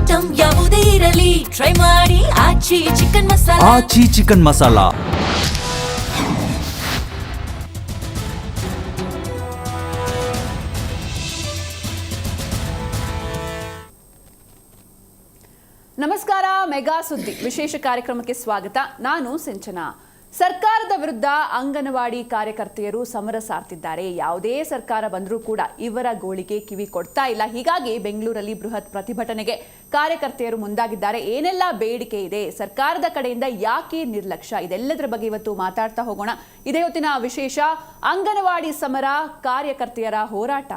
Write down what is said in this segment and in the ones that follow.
Item ಯಾವುದೇ ಇರಲಿ try ಮಾಡಿ ಆಚಿ ಚಿಕನ್ ಮಸಾಲ. ಆಚಿ ಚಿಕನ್ ಮಸಾಲ. ನಮಸ್ಕಾರ. ಮೆಗಾ ಸುದ್ದಿ ವಿಶೇಷ ಕಾರ್ಯಕ್ರಮಕ್ಕೆ ಸ್ವಾಗತ. ನಾನು ಸಿಂಚನಾ. ಸರ್ಕಾರದ ವಿರುದ್ಧ ಅಂಗನವಾಡಿ ಕಾರ್ಯಕರ್ತೆಯರು ಸಮರ ಸಾರ್ತಿದ್ದಾರೆ. ಯಾವುದೇ ಸರ್ಕಾರ ಬಂದರೂ ಕೂಡ ಇವರ ಗೋಳಿಗೆ ಕಿವಿ ಕೊಡ್ತಾ ಇಲ್ಲ. ಹೀಗಾಗಿ ಬೆಂಗಳೂರಲ್ಲಿ ಬೃಹತ್ ಪ್ರತಿಭಟನೆಗೆ ಕಾರ್ಯಕರ್ತೆಯರು ಮುಂದಾಗಿದ್ದಾರೆ. ಏನೆಲ್ಲ ಬೇಡಿಕೆ ಇದೆ, ಸರ್ಕಾರದ ಕಡೆಯಿಂದ ಯಾಕೆ ನಿರ್ಲಕ್ಷ್ಯ, ಇದೆಲ್ಲದರ ಬಗ್ಗೆ ಇವತ್ತು ಮಾತಾಡ್ತಾ ಹೋಗೋಣ. ಇದೇ ಹೊತ್ತಿನ ವಿಶೇಷ ಅಂಗನವಾಡಿ ಸಮರ, ಕಾರ್ಯಕರ್ತೆಯರ ಹೋರಾಟ.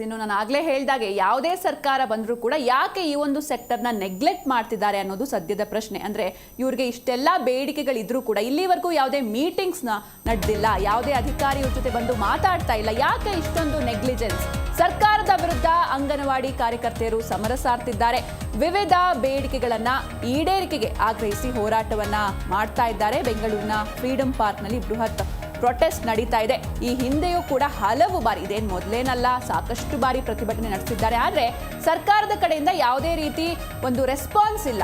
ಇನ್ನು ನಾನು ಆಗಲೇ ಹೇಳಿದಾಗೆ ಯಾವುದೇ ಸರ್ಕಾರ ಬಂದರೂ ಕೂಡ ಯಾಕೆ ಈ ಒಂದು ಸೆಕ್ಟರ್ನ ನೆಗ್ಲೆಕ್ಟ್ ಮಾಡ್ತಿದ್ದಾರೆ ಅನ್ನೋದು ಸದ್ಯದ ಪ್ರಶ್ನೆ. ಅಂದರೆ ಇವ್ರಿಗೆ ಇಷ್ಟೆಲ್ಲ ಬೇಡಿಕೆಗಳಿದ್ರೂ ಕೂಡ ಇಲ್ಲಿವರೆಗೂ ಯಾವುದೇ ಮೀಟಿಂಗ್ಸ್ನ ನಡೆದಿಲ್ಲ, ಯಾವುದೇ ಅಧಿಕಾರಿ ಇವ್ರ ಜೊತೆ ಬಂದು ಮಾತಾಡ್ತಾ ಇಲ್ಲ. ಯಾಕೆ ಇಷ್ಟೊಂದು ನೆಗ್ಲಿಜೆನ್ಸ್? ಸರ್ಕಾರದ ವಿರುದ್ಧ ಅಂಗನವಾಡಿ ಕಾರ್ಯಕರ್ತೆಯರು ಸಮರ ಸಾರ್ತಿದ್ದಾರೆ. ವಿವಿಧ ಬೇಡಿಕೆಗಳನ್ನ ಈಡೇರಿಕೆಗೆ ಆಗ್ರಹಿಸಿ ಹೋರಾಟವನ್ನ ಮಾಡ್ತಾ ಇದ್ದಾರೆ. ಬೆಂಗಳೂರಿನ ಫ್ರೀಡಂ ಪಾರ್ಕ್ನಲ್ಲಿ ಬೃಹತ್ ಪ್ರೊಟೆಸ್ಟ್ ನಡೀತಾ ಇದೆ. ಈ ಹಿಂದೆಯೂ ಕೂಡ ಹಲವು ಬಾರಿ, ಇದೇನು ಮೊದಲೇನಲ್ಲ, ಸಾಕಷ್ಟು ಬಾರಿ ಪ್ರತಿಭಟನೆ ನಡೆಸಿದ್ದಾರೆ. ಆದರೆ ಸರ್ಕಾರದ ಕಡೆಯಿಂದ ಯಾವುದೇ ರೀತಿ ಒಂದು ರೆಸ್ಪಾನ್ಸ್ ಇಲ್ಲ.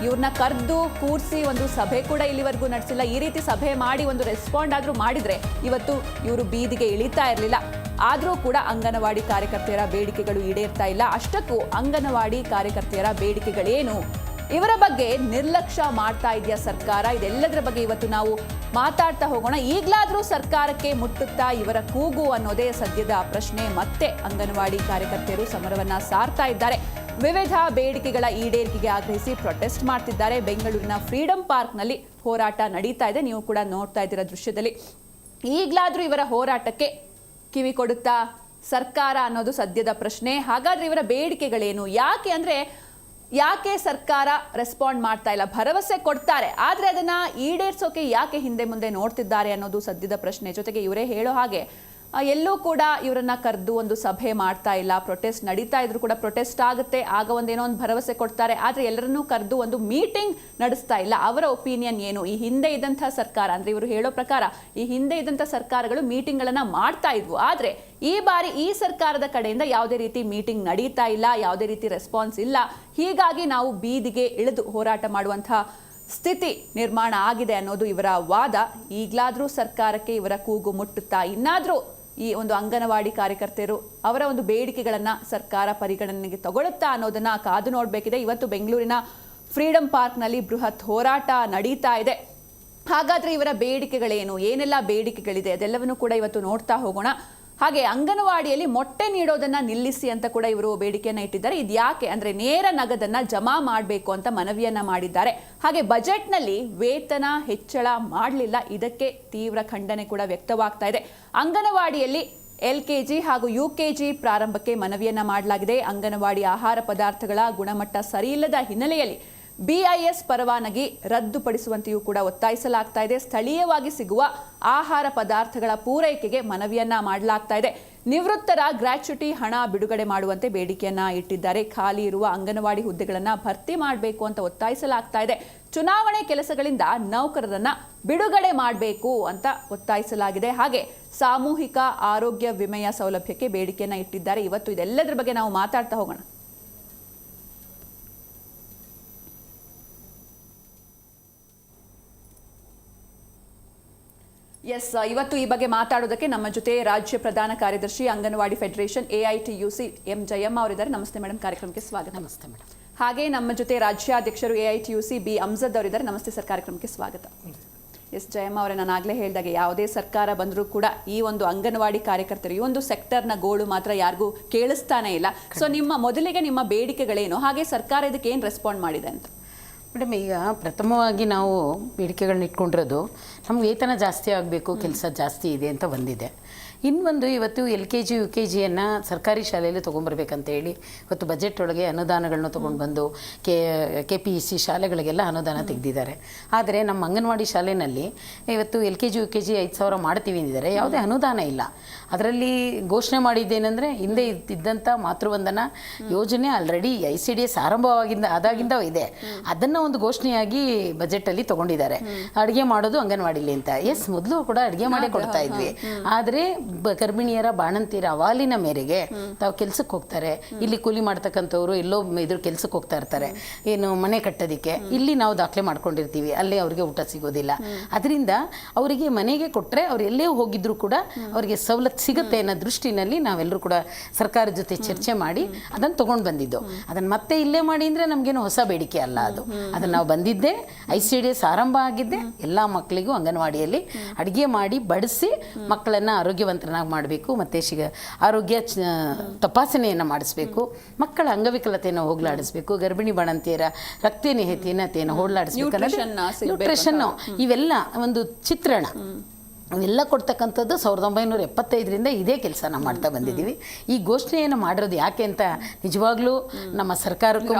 ಇವ್ರನ್ನ ಕರೆದು ಕೂರಿಸಿ ಒಂದು ಸಭೆ ಕೂಡ ಇಲ್ಲಿವರೆಗೂ ನಡೆಸಿಲ್ಲ. ಈ ರೀತಿ ಸಭೆ ಮಾಡಿ ಒಂದು ರೆಸ್ಪಾಂಡ್ ಆದರೂ ಮಾಡಿದ್ರೆ ಇವತ್ತು ಇವರು ಬೀದಿಗೆ ಇಳಿತಾ ಇರಲಿಲ್ಲ. ಆದರೂ ಕೂಡ ಅಂಗನವಾಡಿ ಕಾರ್ಯಕರ್ತೆಯರ ಬೇಡಿಕೆಗಳು ಈಡೇರ್ತಾ ಇಲ್ಲ. ಅಷ್ಟಕ್ಕೂ ಅಂಗನವಾಡಿ ಕಾರ್ಯಕರ್ತೆಯರ ಬೇಡಿಕೆಗಳೇನು, ಇವರ ಬಗ್ಗೆ ನಿರ್ಲಕ್ಷ್ಯ ಮಾಡ್ತಾ ಇದೆಯಾ ಸರ್ಕಾರ? ಇದೆಲ್ಲದರ ಬಗ್ಗೆ ಇವತ್ತು ನಾವು ಮಾತಾಡ್ತಾ ಹೋಗೋಣ. ಈಗಲಾದರೂ ಸರ್ಕಾರಕ್ಕೆ ಮುಟ್ಟುತ್ತಾ ಇವರ ಕೂಗು ಅನ್ನೋದೇ ಸದ್ಯದ ಪ್ರಶ್ನೆ. ಮತ್ತೆ ಅಂಗನವಾಡಿ ಕಾರ್ಯಕರ್ತೆಯರು ಸಮರವನ್ನ ಸಾರ್ತಾ ಇದ್ದಾರೆ. ವಿವಿಧ ಬೇಡಿಕೆಗಳ ಈಡೇರಿಕೆಗೆ ಆಗ್ರಹಿಸಿ ಪ್ರೊಟೆಸ್ಟ್ ಮಾಡ್ತಿದ್ದಾರೆ. ಬೆಂಗಳೂರಿನ ಫ್ರೀಡಂ ಪಾರ್ಕ್ನಲ್ಲಿ ಹೋರಾಟ ನಡೀತಾ ಇದೆ. ನೀವು ಕೂಡ ನೋಡ್ತಾ ಇದ್ದೀರಾ ದೃಶ್ಯದಲ್ಲಿ. ಈಗಲಾದರೂ ಇವರ ಹೋರಾಟಕ್ಕೆ ಕಿವಿ ಕೊಡುತ್ತಾ ಸರ್ಕಾರ ಅನ್ನೋದು ಸದ್ಯದ ಪ್ರಶ್ನೆ. ಹಾಗಾದ್ರೆ ಇವರ ಬೇಡಿಕೆಗಳೇನು? ಯಾಕೆ ಸರ್ಕಾರ ರೆಸ್ಪಾಂಡ್ ಮಾಡ್ತಾ ಇಲ್ಲ? ಭರವಸೆ ಕೊಡ್ತಾರೆ, ಆದರೆ ಅದನ್ನ ಈಡೇರಿಸೋಕೆ ಯಾಕೆ ಹಿಂದೆ ಮುಂದೆ ನೋಡ್ತಿದ್ದಾರೆ ಅನ್ನೋದು ಸದ್ಯದ ಪ್ರಶ್ನೆ. ಜೊತೆಗೆ ಇವರೇ ಹೇಳೋ ಹಾಗೆ ಎಲ್ಲೂ ಕೂಡ ಇವರನ್ನ ಕರೆದು ಒಂದು ಸಭೆ ಮಾಡ್ತಾ ಇಲ್ಲ. ಪ್ರೊಟೆಸ್ಟ್ ನಡೀತಾ ಇದ್ರು ಕೂಡ ಪ್ರೊಟೆಸ್ಟ್ ಆಗುತ್ತೆ, ಆಗ ಒಂದೇನೋ ಒಂದು ಭರವಸೆ ಕೊಡ್ತಾರೆ. ಆದರೆ ಎಲ್ಲರನ್ನೂ ಕರೆದು ಒಂದು ಮೀಟಿಂಗ್ ನಡೆಸ್ತಾ ಇಲ್ಲ. ಅವರ ಒಪಿನಿಯನ್ ಏನು? ಈ ಹಿಂದೆ ಇದ್ದಂಥ ಸರ್ಕಾರ, ಅಂದ್ರೆ ಇವರು ಹೇಳೋ ಪ್ರಕಾರ ಈ ಹಿಂದೆ ಇದ್ದಂಥ ಸರ್ಕಾರಗಳು ಮೀಟಿಂಗ್ಗಳನ್ನ ಮಾಡ್ತಾ ಇದ್ವು. ಆದರೆ ಈ ಬಾರಿ ಈ ಸರ್ಕಾರದ ಕಡೆಯಿಂದ ಯಾವುದೇ ರೀತಿ ಮೀಟಿಂಗ್ ನಡೀತಾ ಇಲ್ಲ, ಯಾವುದೇ ರೀತಿ ರೆಸ್ಪಾನ್ಸ್ ಇಲ್ಲ. ಹೀಗಾಗಿ ನಾವು ಬೀದಿಗೆ ಇಳಿದು ಹೋರಾಟ ಮಾಡುವಂತಹ ಸ್ಥಿತಿ ನಿರ್ಮಾಣ ಆಗಿದೆ ಅನ್ನೋದು ಇವರ ವಾದ. ಈಗಲಾದರೂ ಸರ್ಕಾರಕ್ಕೆ ಇವರ ಕೂಗು ಮುಟ್ಟುತ್ತಾ, ಇನ್ನಾದರೂ ಈ ಒಂದು ಅಂಗನವಾಡಿ ಕಾರ್ಯಕರ್ತೆಯರು ಅವರ ಒಂದು ಬೇಡಿಕೆಗಳನ್ನು ಸರ್ಕಾರ ಪರಿಗಣನೆಗೆ ತಗೊಳ್ಳುತ್ತಾ ಅನ್ನೋದನ್ನ ಕಾದು ನೋಡಬೇಕಿದೆ. ಇವತ್ತು ಬೆಂಗಳೂರಿನ ಫ್ರೀಡಂ ಪಾರ್ಕ್ನಲ್ಲಿ ಬೃಹತ್ ಹೋರಾಟ ನಡೀತಾ ಇದೆ. ಹಾಗಾದ್ರೆ ಇವರ ಬೇಡಿಕೆಗಳೇನು, ಏನೆಲ್ಲ ಬೇಡಿಕೆಗಳಿದೆ, ಅದೆಲ್ಲವನ್ನೂ ಕೂಡ ಇವತ್ತು ನೋಡ್ತಾ ಹೋಗೋಣ. ಹಾಗೆ ಅಂಗನವಾಡಿಯಲ್ಲಿ ಮೊಟ್ಟೆ ನೀಡೋದನ್ನ ನಿಲ್ಲಿಸಿ ಅಂತ ಕೂಡ ಇವರು ಬೇಡಿಕೆಯನ್ನ ಇಟ್ಟಿದ್ದಾರೆ. ಇದು ಯಾಕೆ ಅಂದ್ರೆ ನೇರ ನಗದನ್ನ ಜಮಾ ಮಾಡಬೇಕು ಅಂತ ಮನವಿಯನ್ನ ಮಾಡಿದ್ದಾರೆ. ಹಾಗೆ ಬಜೆಟ್ನಲ್ಲಿ ವೇತನ ಹೆಚ್ಚಳ ಮಾಡಲಿಲ್ಲ, ಇದಕ್ಕೆ ತೀವ್ರ ಖಂಡನೆ ಕೂಡ ವ್ಯಕ್ತವಾಗ್ತಾ ಇದೆ. ಅಂಗನವಾಡಿಯಲ್ಲಿ LKG ಹಾಗೂ UKG ಪ್ರಾರಂಭಕ್ಕೆ ಮನವಿಯನ್ನ ಮಾಡಲಾಗಿದೆ. ಅಂಗನವಾಡಿ ಆಹಾರ ಪದಾರ್ಥಗಳ ಗುಣಮಟ್ಟ ಸರಿಯಿಲ್ಲದ ಹಿನ್ನೆಲೆಯಲ್ಲಿ BIS ಪರವಾನಗಿ ರದ್ದುಪಡಿಸುವಂತೆಯೂ ಕೂಡ ಒತ್ತಾಯಿಸಲಾಗ್ತಾ ಇದೆ. ಸ್ಥಳೀಯವಾಗಿ ಸಿಗುವ ಆಹಾರ ಪದಾರ್ಥಗಳ ಪೂರೈಕೆಗೆ ಮನವಿಯನ್ನ ಮಾಡಲಾಗ್ತಾ ಇದೆ. ನಿವೃತ್ತರ ಗ್ರಾಚ್ಯುಟಿ ಹಣ ಬಿಡುಗಡೆ ಮಾಡುವಂತೆ ಬೇಡಿಕೆಯನ್ನ ಇಟ್ಟಿದ್ದಾರೆ. ಖಾಲಿ ಇರುವ ಅಂಗನವಾಡಿ ಹುದ್ದೆಗಳನ್ನ ಭರ್ತಿ ಮಾಡಬೇಕು ಅಂತ ಒತ್ತಾಯಿಸಲಾಗ್ತಾ ಇದೆ. ಚುನಾವಣೆ ಕೆಲಸಗಳಿಂದ ನೌಕರರನ್ನ ಬಿಡುಗಡೆ ಮಾಡಬೇಕು ಅಂತ ಒತ್ತಾಯಿಸಲಾಗಿದೆ. ಹಾಗೆ ಸಾಮೂಹಿಕ ಆರೋಗ್ಯ ವಿಮೆಯ ಸೌಲಭ್ಯಕ್ಕೆ ಬೇಡಿಕೆಯನ್ನ ಇಟ್ಟಿದ್ದಾರೆ. ಇವತ್ತು ಇದೆಲ್ಲದರ ಬಗ್ಗೆ ನಾವು ಮಾತಾಡ್ತಾ ಹೋಗೋಣ. ಇವತ್ತು ಈ ಬಗ್ಗೆ ಮಾತಾಡೋದಕ್ಕೆ ನಮ್ಮ ಜೊತೆ ರಾಜ್ಯ ಪ್ರಧಾನ ಕಾರ್ಯದರ್ಶಿ anganwadi federation AITUC M Jayamma ಅವರಿದ್ದಾರೆ. ನಮಸ್ತೆ ಮೇಡಮ್, ಕಾರ್ಯಕ್ರಮಕ್ಕೆ ಸ್ವಾಗತ. ನಮಸ್ತೆ ಮೇಡಮ್. ಹಾಗೆ ನಮ್ಮ ಜೊತೆ ರಾಜ್ಯಾಧ್ಯಕ್ಷರು AITUC B ಅಮ್ಜದ್ ಅವರಿದ್ದಾರೆ. ನಮಸ್ತೆ ಸರ್, ಕಾರ್ಯಕ್ರಮಕ್ಕೆ ಸ್ವಾಗತ. ಜಯಮ್ಮ ಅವರೇ, ನಾನು ಆಗಲೇ ಹೇಳಿದಾಗೆ ಯಾವುದೇ ಸರ್ಕಾರ ಬಂದರೂ ಕೂಡ ಈ ಒಂದು ಅಂಗನವಾಡಿ ಕಾರ್ಯಕರ್ತರು ಈ ಒಂದು ಸೆಕ್ಟರ್ನ ಗೋಳು ಮಾತ್ರ ಯಾರಿಗೂ ಕೇಳಿಸ್ತಾನೆ ಇಲ್ಲ. ಸೊ ಮೊದಲಿಗೆ ನಿಮ್ಮ ಬೇಡಿಕೆಗಳೇನು, ಹಾಗೆ ಸರ್ಕಾರ ಇದಕ್ಕೆ ಏನು ರೆಸ್ಪಾಂಡ್ ಮಾಡಿದೆ ಅಂತ? ಮೇಡಮ್, ಈಗ ಪ್ರಥಮವಾಗಿ ನಾವು ಬೇಡಿಕೆಗಳನ್ನ ಇಟ್ಕೊಂಡಿರೋದು ನಮ್ಗೆ ವೇತನ ಜಾಸ್ತಿ ಆಗಬೇಕು, ಕೆಲಸ ಜಾಸ್ತಿ ಇದೆ ಅಂತ ಒಂದಿದೆ. ಇನ್ನೊಂದು ಇವತ್ತು LKG UKG ಸರ್ಕಾರಿ ಶಾಲೆಯಲ್ಲಿ ತೊಗೊಂಬರ್ಬೇಕಂತ ಹೇಳಿ ಇವತ್ತು ಬಜೆಟ್ ಒಳಗೆ ಅನುದಾನಗಳನ್ನ ತೊಗೊಂಡು ಬಂದು KPEC ಶಾಲೆಗಳಿಗೆಲ್ಲ ಅನುದಾನ ತೆಗೆದಿದ್ದಾರೆ. ಆದರೆ ನಮ್ಮ ಅಂಗನವಾಡಿ ಶಾಲೆಯಲ್ಲಿ ಇವತ್ತು LKG UKG 5,000 ಮಾಡ್ತೀವಿ ಅಂದಿದ್ದಾರೆ. ಯಾವುದೇ ಅನುದಾನ ಇಲ್ಲ. ಅದರಲ್ಲಿ ಘೋಷಣೆ ಮಾಡಿದ್ದೇನೆಂದರೆ ಹಿಂದೆ ಇದ್ದಂಥ ಮಾತೃವಂದನಾ ಯೋಜನೆ ಆಲ್ರೆಡಿ ICDS ಆದಾಗಿಂದ ಇದೆ. ಅದನ್ನು ಒಂದು ಘೋಷಣೆಯಾಗಿ ಬಜೆಟಲ್ಲಿ ತೊಗೊಂಡಿದ್ದಾರೆ. ಅಡುಗೆ ಮಾಡೋದು ಅಂಗನವಾಡಿಲಿ ಅಂತ. ಮೊದಲು ಕೂಡ ಅಡುಗೆ ಮಾಡೇ ಕೊಡ್ತಾ ಇದ್ವಿ. ಆದರೆ ಗರ್ಭಿಣಿಯರ ಬಾಣಂತಿಯರ ಅವಾಲಿನ ಮೇರೆಗೆ ತಾವು ಕೆಲ್ಸಕ್ಕೆ ಹೋಗ್ತಾರೆ. ಇಲ್ಲಿ ಕೂಲಿ ಮಾಡ್ತಕ್ಕಂಥವ್ರು ಎಲ್ಲೋ ಇದ್ರ ಕೆಲ್ಸಕ್ಕೆ ಹೋಗ್ತಾ ಇರ್ತಾರೆ, ಏನು ಮನೆ ಕಟ್ಟೋದಕ್ಕೆ. ಇಲ್ಲಿ ನಾವು ದಾಖಲೆ ಮಾಡ್ಕೊಂಡಿರ್ತೀವಿ, ಅಲ್ಲಿ ಅವ್ರಿಗೆ ಊಟ ಸಿಗೋದಿಲ್ಲ. ಅದರಿಂದ ಅವರಿಗೆ ಮನೆಗೆ ಕೊಟ್ಟರೆ ಅವ್ರು ಎಲ್ಲೇ ಹೋಗಿದ್ರು ಕೂಡ ಅವರಿಗೆ ಸವಲತ್ತು ಸಿಗುತ್ತೆ ಅನ್ನೋ ದೃಷ್ಟಿನಲ್ಲಿ ನಾವೆಲ್ಲರೂ ಕೂಡ ಸರ್ಕಾರದ ಜೊತೆ ಚರ್ಚೆ ಮಾಡಿ ಅದನ್ನು ತೊಗೊಂಡು ಬಂದಿದ್ದು. ಅದನ್ನು ಮತ್ತೆ ಇಲ್ಲೇ ಮಾಡಿ ಅಂದರೆ ನಮಗೇನು ಹೊಸ ಬೇಡಿಕೆ ಅಲ್ಲ. ಅದನ್ನು ನಾವು ಬಂದಿದ್ದೆ ICDS ಆರಂಭ ಆಗಿದ್ದೆ ಎಲ್ಲ ಮಕ್ಕಳಿಗೂ ಅಂಗನವಾಡಿಯಲ್ಲಿ ಅಡುಗೆ ಮಾಡಿ ಬಡಿಸಿ ಮಕ್ಕಳನ್ನು ಆರೋಗ್ಯವಂತರನ್ನಾಗಿ ಮಾಡಬೇಕು. ಮತ್ತು ಆರೋಗ್ಯ ತಪಾಸಣೆಯನ್ನು ಮಾಡಿಸ್ಬೇಕು. ಮಕ್ಕಳ ಅಂಗವಿಕಲತೆಯನ್ನು ಹೋಗಲಾಡಿಸ್ಬೇಕು. ಗರ್ಭಿಣಿ ಬಾಣಂತಿಯರ ರಕ್ತಹೀನತೆಯನ್ನು ಹೋಗಲಾಡಿಸ್ಬೇಕು. ನ್ಯೂಟ್ರಿಷನ್ನು ಇವೆಲ್ಲ ಒಂದು ಚಿತ್ರಣ ಇವೆಲ್ಲ ಕೊಡ್ತಕ್ಕಂಥದ್ದು 1975ರಿಂದ ಇದೇ ಕೆಲಸ ನಾವು ಮಾಡ್ತಾ ಬಂದಿದ್ದೀವಿ. ಈ ಘೋಷಣೆಯನ್ನು ಮಾಡಿರೋದು ಯಾಕೆ ಅಂತ ನಿಜವಾಗ್ಲೂ ನಮ್ಮ ಸರ್ಕಾರಕ್ಕೂ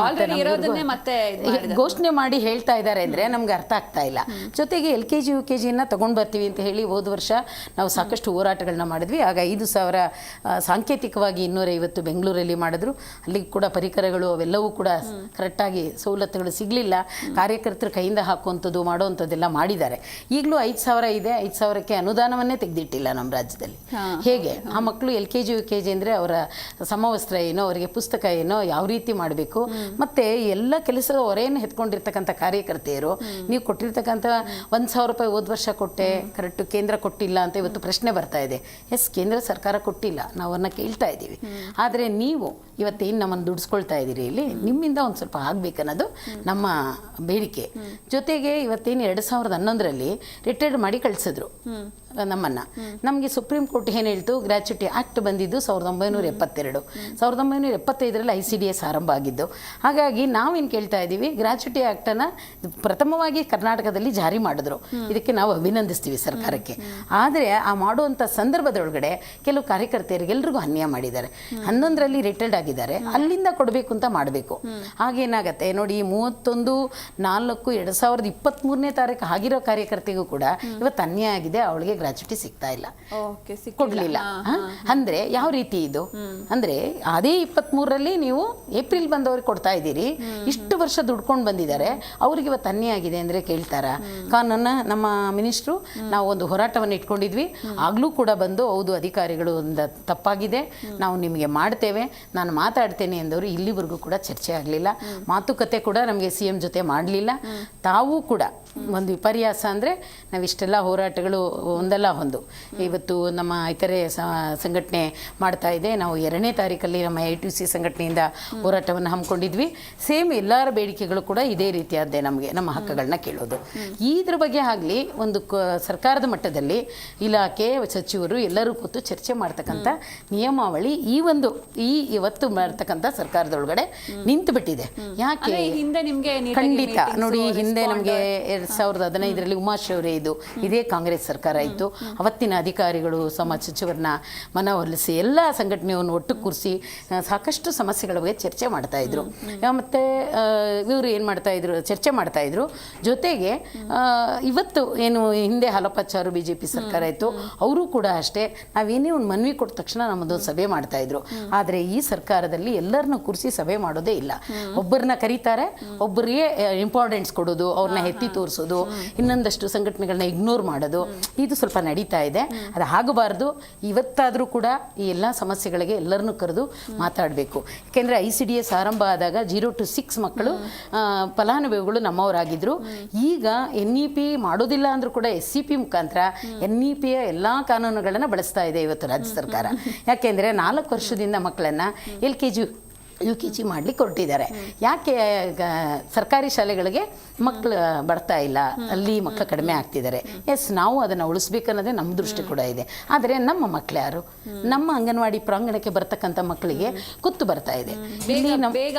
ಘೋಷಣೆ ಮಾಡಿ ಹೇಳ್ತಾ ಇದ್ದಾರೆ ಅಂದರೆ ನಮ್ಗೆ ಅರ್ಥ ಆಗ್ತಾ ಇಲ್ಲ. ಜೊತೆಗೆ LKG UKG ತೊಗೊಂಡು ಬರ್ತೀವಿ ಅಂತ ಹೇಳಿ ಹೋದ ವರ್ಷ ನಾವು ಸಾಕಷ್ಟು ಹೋರಾಟಗಳನ್ನ ಮಾಡಿದ್ವಿ. ಆಗ 5,000 ಸಾಂಕೇತಿಕವಾಗಿ 250 ಬೆಂಗಳೂರಲ್ಲಿ ಮಾಡಿದ್ರು. ಅಲ್ಲಿ ಕೂಡ ಪರಿಕರಗಳು ಅವೆಲ್ಲವೂ ಕೂಡ ಕರೆಕ್ಟಾಗಿ ಸವಲತ್ತುಗಳು ಸಿಗಲಿಲ್ಲ. ಕಾರ್ಯಕರ್ತರು ಕೈಯಿಂದ ಹಾಕುವಂಥದ್ದು ಮಾಡೋವಂಥದ್ದೆಲ್ಲ ಮಾಡಿದ್ದಾರೆ. ಈಗಲೂ 5,000 ಇದೆ. 5,000ಕ್ಕೆ ಅನುದಾನವನ್ನೇ ತೆಗೆದಿಟ್ಟಿಲ್ಲ ನಮ್ಮ ರಾಜ್ಯದಲ್ಲಿ. ಹೇಗೆ ಆ ಮಕ್ಕಳು LKG UKG ಅಂದರೆ ಅವರ ಸಮವಸ್ತ್ರ ಏನೋ, ಅವರಿಗೆ ಪುಸ್ತಕ ಏನೋ, ಯಾವ ರೀತಿ ಮಾಡಬೇಕು, ಮತ್ತು ಎಲ್ಲ ಕೆಲಸದ ಹೊರೆಯನ್ನು ಎತ್ಕೊಂಡಿರ್ತಕ್ಕಂಥ ಕಾರ್ಯಕರ್ತೆಯರು ನೀವು ಕೊಟ್ಟಿರ್ತಕ್ಕಂಥ 1,000 ರೂಪಾಯಿ ಹೋದ ವರ್ಷ ಕೊಟ್ಟೆ, ಕರೆಕ್ಟು ಕೇಂದ್ರ ಕೊಟ್ಟಿಲ್ಲ ಅಂತ ಇವತ್ತು ಪ್ರಶ್ನೆ ಬರ್ತಾ ಇದೆ. ಕೇಂದ್ರ ಸರ್ಕಾರ ಕೊಟ್ಟಿಲ್ಲ, ನಾವು ಅದನ್ನ ಕೇಳ್ತಾ ಇದ್ದೀವಿ. ಆದರೆ ನೀವು ಇವತ್ತೇನು ನಮ್ಮನ್ನು ದುಡಿಸ್ಕೊಳ್ತಾ ಇದ್ದೀರಿ, ಇಲ್ಲಿ ನಿಮ್ಮಿಂದ ಒಂದು ಸ್ವಲ್ಪ ಆಗಬೇಕನ್ನೋದು ನಮ್ಮ ಬೇಡಿಕೆ. ಜೊತೆಗೆ ಇವತ್ತೇನು 2011ರಲ್ಲಿ ರಿಟೈರ್ಡ್ ಮಾಡಿ ಕಳಿಸಿದ್ರು ನಮ್ಮನ್ನು. ನಮಗೆ ಸುಪ್ರೀಂ ಕೋರ್ಟ್ ಏನು ಹೇಳ್ತು, ಗ್ರ್ಯಾಚ್ಯುಟಿ ಆ್ಯಕ್ಟ್ ಬಂದಿದ್ದು 1972. 1975ರಲ್ಲಿ ICDS ಆರಂಭ ಆಗಿದ್ದು. ಹಾಗಾಗಿ ನಾವೇನು ಕೇಳ್ತಾ ಇದ್ದೀವಿ, ಗ್ರ್ಯಾಚ್ಯುಟಿ ಆ್ಯಕ್ಟನ್ನು ಪ್ರಥಮವಾಗಿ ಕರ್ನಾಟಕದಲ್ಲಿ ಜಾರಿ ಮಾಡಿದ್ರು. ಇದಕ್ಕೆ ನಾವು ಅಭಿನಂದಿಸ್ತೀವಿ ಸರ್ಕಾರಕ್ಕೆ. ಆದರೆ ಆ ಮಾಡುವಂಥ ಸಂದರ್ಭದೊಳಗಡೆ ಕೆಲವು ಕಾರ್ಯಕರ್ತೆಯರಿಗೆ ಎಲ್ರಿಗೂ ಅನ್ಯಾಯ ಮಾಡಿದ್ದಾರೆ. 11ರಲ್ಲಿ ರಿಟೈರ್ಡ್ ಆಗಿದ್ದಾರೆ, ಅಲ್ಲಿಂದ ಕೊಡಬೇಕು ಅಂತ ಮಾಡಬೇಕು. ಹಾಗೇನಾಗತ್ತೆ ನೋಡಿ, 31/4/2023 ಆಗಿರೋ ಕಾರ್ಯಕರ್ತೆಗೂ ಕೂಡ ಇವತ್ತು ಅನ್ಯಾಯ ಆಗಿದೆ. ಅವಳಿಗೆ ಗ್ರಾಚ್ಯುಟಿ ಸಿಗ್ತಾ ಇಲ್ಲ, ಕೊಡ್ಲಿಲ್ಲ. ಅಂದ್ರೆ ಯಾವ ರೀತಿ ಇದು ಅಂದ್ರೆ ಅದೇ 23ರಲ್ಲಿ ನೀವು ಏಪ್ರಿಲ್ ಬಂದವ್ರಿಗೆ ಕೊಡ್ತಾ ಇದ್ದೀರಿ. ಇಷ್ಟು ವರ್ಷ ದುಡ್ಕೊಂಡು ಬಂದಿದ್ದಾರೆ, ಅವ್ರಿಗೆ ಇವತ್ತು ಅನ್ಯಾಯ ಆಗಿದೆ ಅಂದ್ರೆ ಕೇಳ್ತಾರ? ಕಾನೂನ ನಮ್ಮ ಮಿನಿಸ್ಟ್ರು ನಾವು ಒಂದು ಹೋರಾಟವನ್ನು ಇಟ್ಕೊಂಡಿದ್ವಿ. ಆಗ್ಲೂ ಕೂಡ ಬಂದು ಹೌದು ಅಧಿಕಾರಿಗಳು ಒಂದು ತಪ್ಪಾಗಿದೆ, ನಾವು ನಿಮಗೆ ಮಾಡ್ತೇವೆ, ನಾನು ಮಾತಾಡ್ತೇನೆ ಎಂದವರು ಇಲ್ಲಿವರೆಗೂ ಕೂಡ ಚರ್ಚೆ ಆಗಲಿಲ್ಲ. ಮಾತುಕತೆ ಕೂಡ ನಮಗೆ CM ಜೊತೆ ಮಾಡಲಿಲ್ಲ. ತಾವು ಕೂಡ ಒಂದು ವಿಪರ್ಯಾಸ ಅಂದರೆ ನಾವಿಷ್ಟೆಲ್ಲ ಹೋರಾಟಗಳು ಒಂದಲ್ಲ ಒಂದು ಇವತ್ತು ನಮ್ಮ ಇತರೆ ಸಂಘಟನೆ ಮಾಡ್ತಾ ಇದೆ. ನಾವು 2ನೇ ತಾರೀಕಲ್ಲಿ ನಮ್ಮ AITUC ಸಂಘಟನೆಯಿಂದ ಹೋರಾಟವನ್ನು ಹಮ್ಮಿಕೊಂಡಿದ್ವಿ. ಸೇಮ್ ಎಲ್ಲರ ಬೇಡಿಕೆಗಳು ಕೂಡ ಇದೇ ರೀತಿಯಾದ್ದೇ, ನಮಗೆ ನಮ್ಮ ಹಕ್ಕುಗಳನ್ನ ಕೇಳೋದು. ಇದ್ರ ಬಗ್ಗೆ ಆಗಲಿ ಒಂದು ಸರ್ಕಾರದ ಮಟ್ಟದಲ್ಲಿ ಇಲಾಖೆ ಸಚಿವರು ಎಲ್ಲರೂ ಕೂತು ಚರ್ಚೆ ಮಾಡ್ತಕ್ಕಂಥ ನಿಯಮಾವಳಿ ಇವತ್ತು ಮಾಡ್ತಕ್ಕಂಥ ಸರ್ಕಾರದೊಳಗಡೆ ನಿಂತು ಬಿಟ್ಟಿದೆ. ಯಾಕೆ ಖಂಡಿತ ನೋಡಿ, ಹಿಂದೆ ನಮಗೆ 2015ರಲ್ಲಿ ಉಮಾಶೌರ್ಯ ಇದೇ ಕಾಂಗ್ರೆಸ್ ಸರ್ಕಾರ ಇತ್ತು. ಅವತ್ತಿನ ಅಧಿಕಾರಿಗಳು ಸಮಾಜ ಸಚಿವರನ್ನ ಮನವೊಲಿಸಿ ಎಲ್ಲ ಸಂಘಟನೆಯನ್ನು ಒಟ್ಟು ಕೂರಿಸಿ ಸಾಕಷ್ಟು ಸಮಸ್ಯೆಗಳ ಬಗ್ಗೆ ಚರ್ಚೆ ಮಾಡ್ತಾ ಇದ್ರು. ಮತ್ತು ಇವರು ಏನು ಮಾಡ್ತಾ ಇದ್ರು, ಚರ್ಚೆ ಮಾಡ್ತಾ ಇದ್ರು. ಜೊತೆಗೆ ಇವತ್ತು ಏನು ಹಿಂದೆ ಹಲಪಾಚಾರು BJP ಸರ್ಕಾರ ಇತ್ತು, ಅವರು ಕೂಡ ಅಷ್ಟೇ ನಾವೇನೇ ಒಂದು ಮನವಿ ಕೊಟ್ಟ ತಕ್ಷಣ ನಮ್ಮದೊಂದು ಸಭೆ ಮಾಡ್ತಾ ಇದ್ರು. ಆದರೆ ಈ ಸರ್ಕಾರದಲ್ಲಿ ಎಲ್ಲರನ್ನೂ ಕೂರಿಸಿ ಸಭೆ ಮಾಡೋದೇ ಇಲ್ಲ. ಒಬ್ಬರನ್ನ ಕರೀತಾರೆ, ಒಬ್ಬರಿಗೆ ಇಂಪಾರ್ಟೆನ್ಸ್ ಕೊಡೋದು, ಅವ್ರನ್ನ ಎತ್ತಿ ತೋರಿಸೋದು, ಇನ್ನೊಂದಷ್ಟು ಸಂಘಟನೆಗಳನ್ನ ಇಗ್ನೋರ್ ಮಾಡೋದು, ಇದು ಸ್ವಲ್ಪ ನಡೀತಾ ಇದೆ. ಅದು ಆಗಬಾರ್ದು. ಇವತ್ತಾದರೂ ಕೂಡ ಈ ಎಲ್ಲ ಸಮಸ್ಯೆಗಳಿಗೆ ಎಲ್ಲರನ್ನೂ ಕರೆದು ಮಾತಾಡಬೇಕು. ಯಾಕೆಂದರೆ ICDS ಆರಂಭ ಆದಾಗ 0 to 6 ಮಕ್ಕಳು ಫಲಾನುಭವಿಗಳು ನಮ್ಮವರಾಗಿದ್ದರು. ಈಗ NEP ಮಾಡೋದಿಲ್ಲ ಅಂದರೂ ಕೂಡ SCP ಮುಖಾಂತರ NEPಯ ಎಲ್ಲ ಕಾನೂನುಗಳನ್ನು ಬಳಸ್ತಾ ಇದೆ ಇವತ್ತು ರಾಜ್ಯ ಸರ್ಕಾರ. ಯಾಕೆಂದರೆ 4 ವರ್ಷದಿಂದ ಮಕ್ಕಳನ್ನು LKG UKG ಮಾಡ್ಲಿಕ್ಕೆ ಹೊರಟಿದ್ದಾರೆ. ಯಾಕೆ ಸರ್ಕಾರಿ ಶಾಲೆಗಳಿಗೆ ಮಕ್ಕಳು ಬರ್ತಾ ಇಲ್ಲ, ಅಲ್ಲಿ ಮಕ್ಕಳು ಕಡಿಮೆ ಆಗ್ತಿದ್ದಾರೆ. ಎಸ್, ನಾವು ಅದನ್ನು ಉಳಿಸ್ಬೇಕನ್ನೋದೇ ನಮ್ಮ ದೃಷ್ಟಿ ಕೂಡ ಇದೆ. ಆದರೆ ನಮ್ಮ ಮಕ್ಕಳು ಯಾರು? ನಮ್ಮ ಅಂಗನವಾಡಿ ಪ್ರಾಂಗಣಕ್ಕೆ ಬರ್ತಕ್ಕಂಥ ಮಕ್ಕಳಿಗೆ ಕುತ್ತು ಬರ್ತಾ ಇದೆ. ಇಲ್ಲಿ ಬೇಗ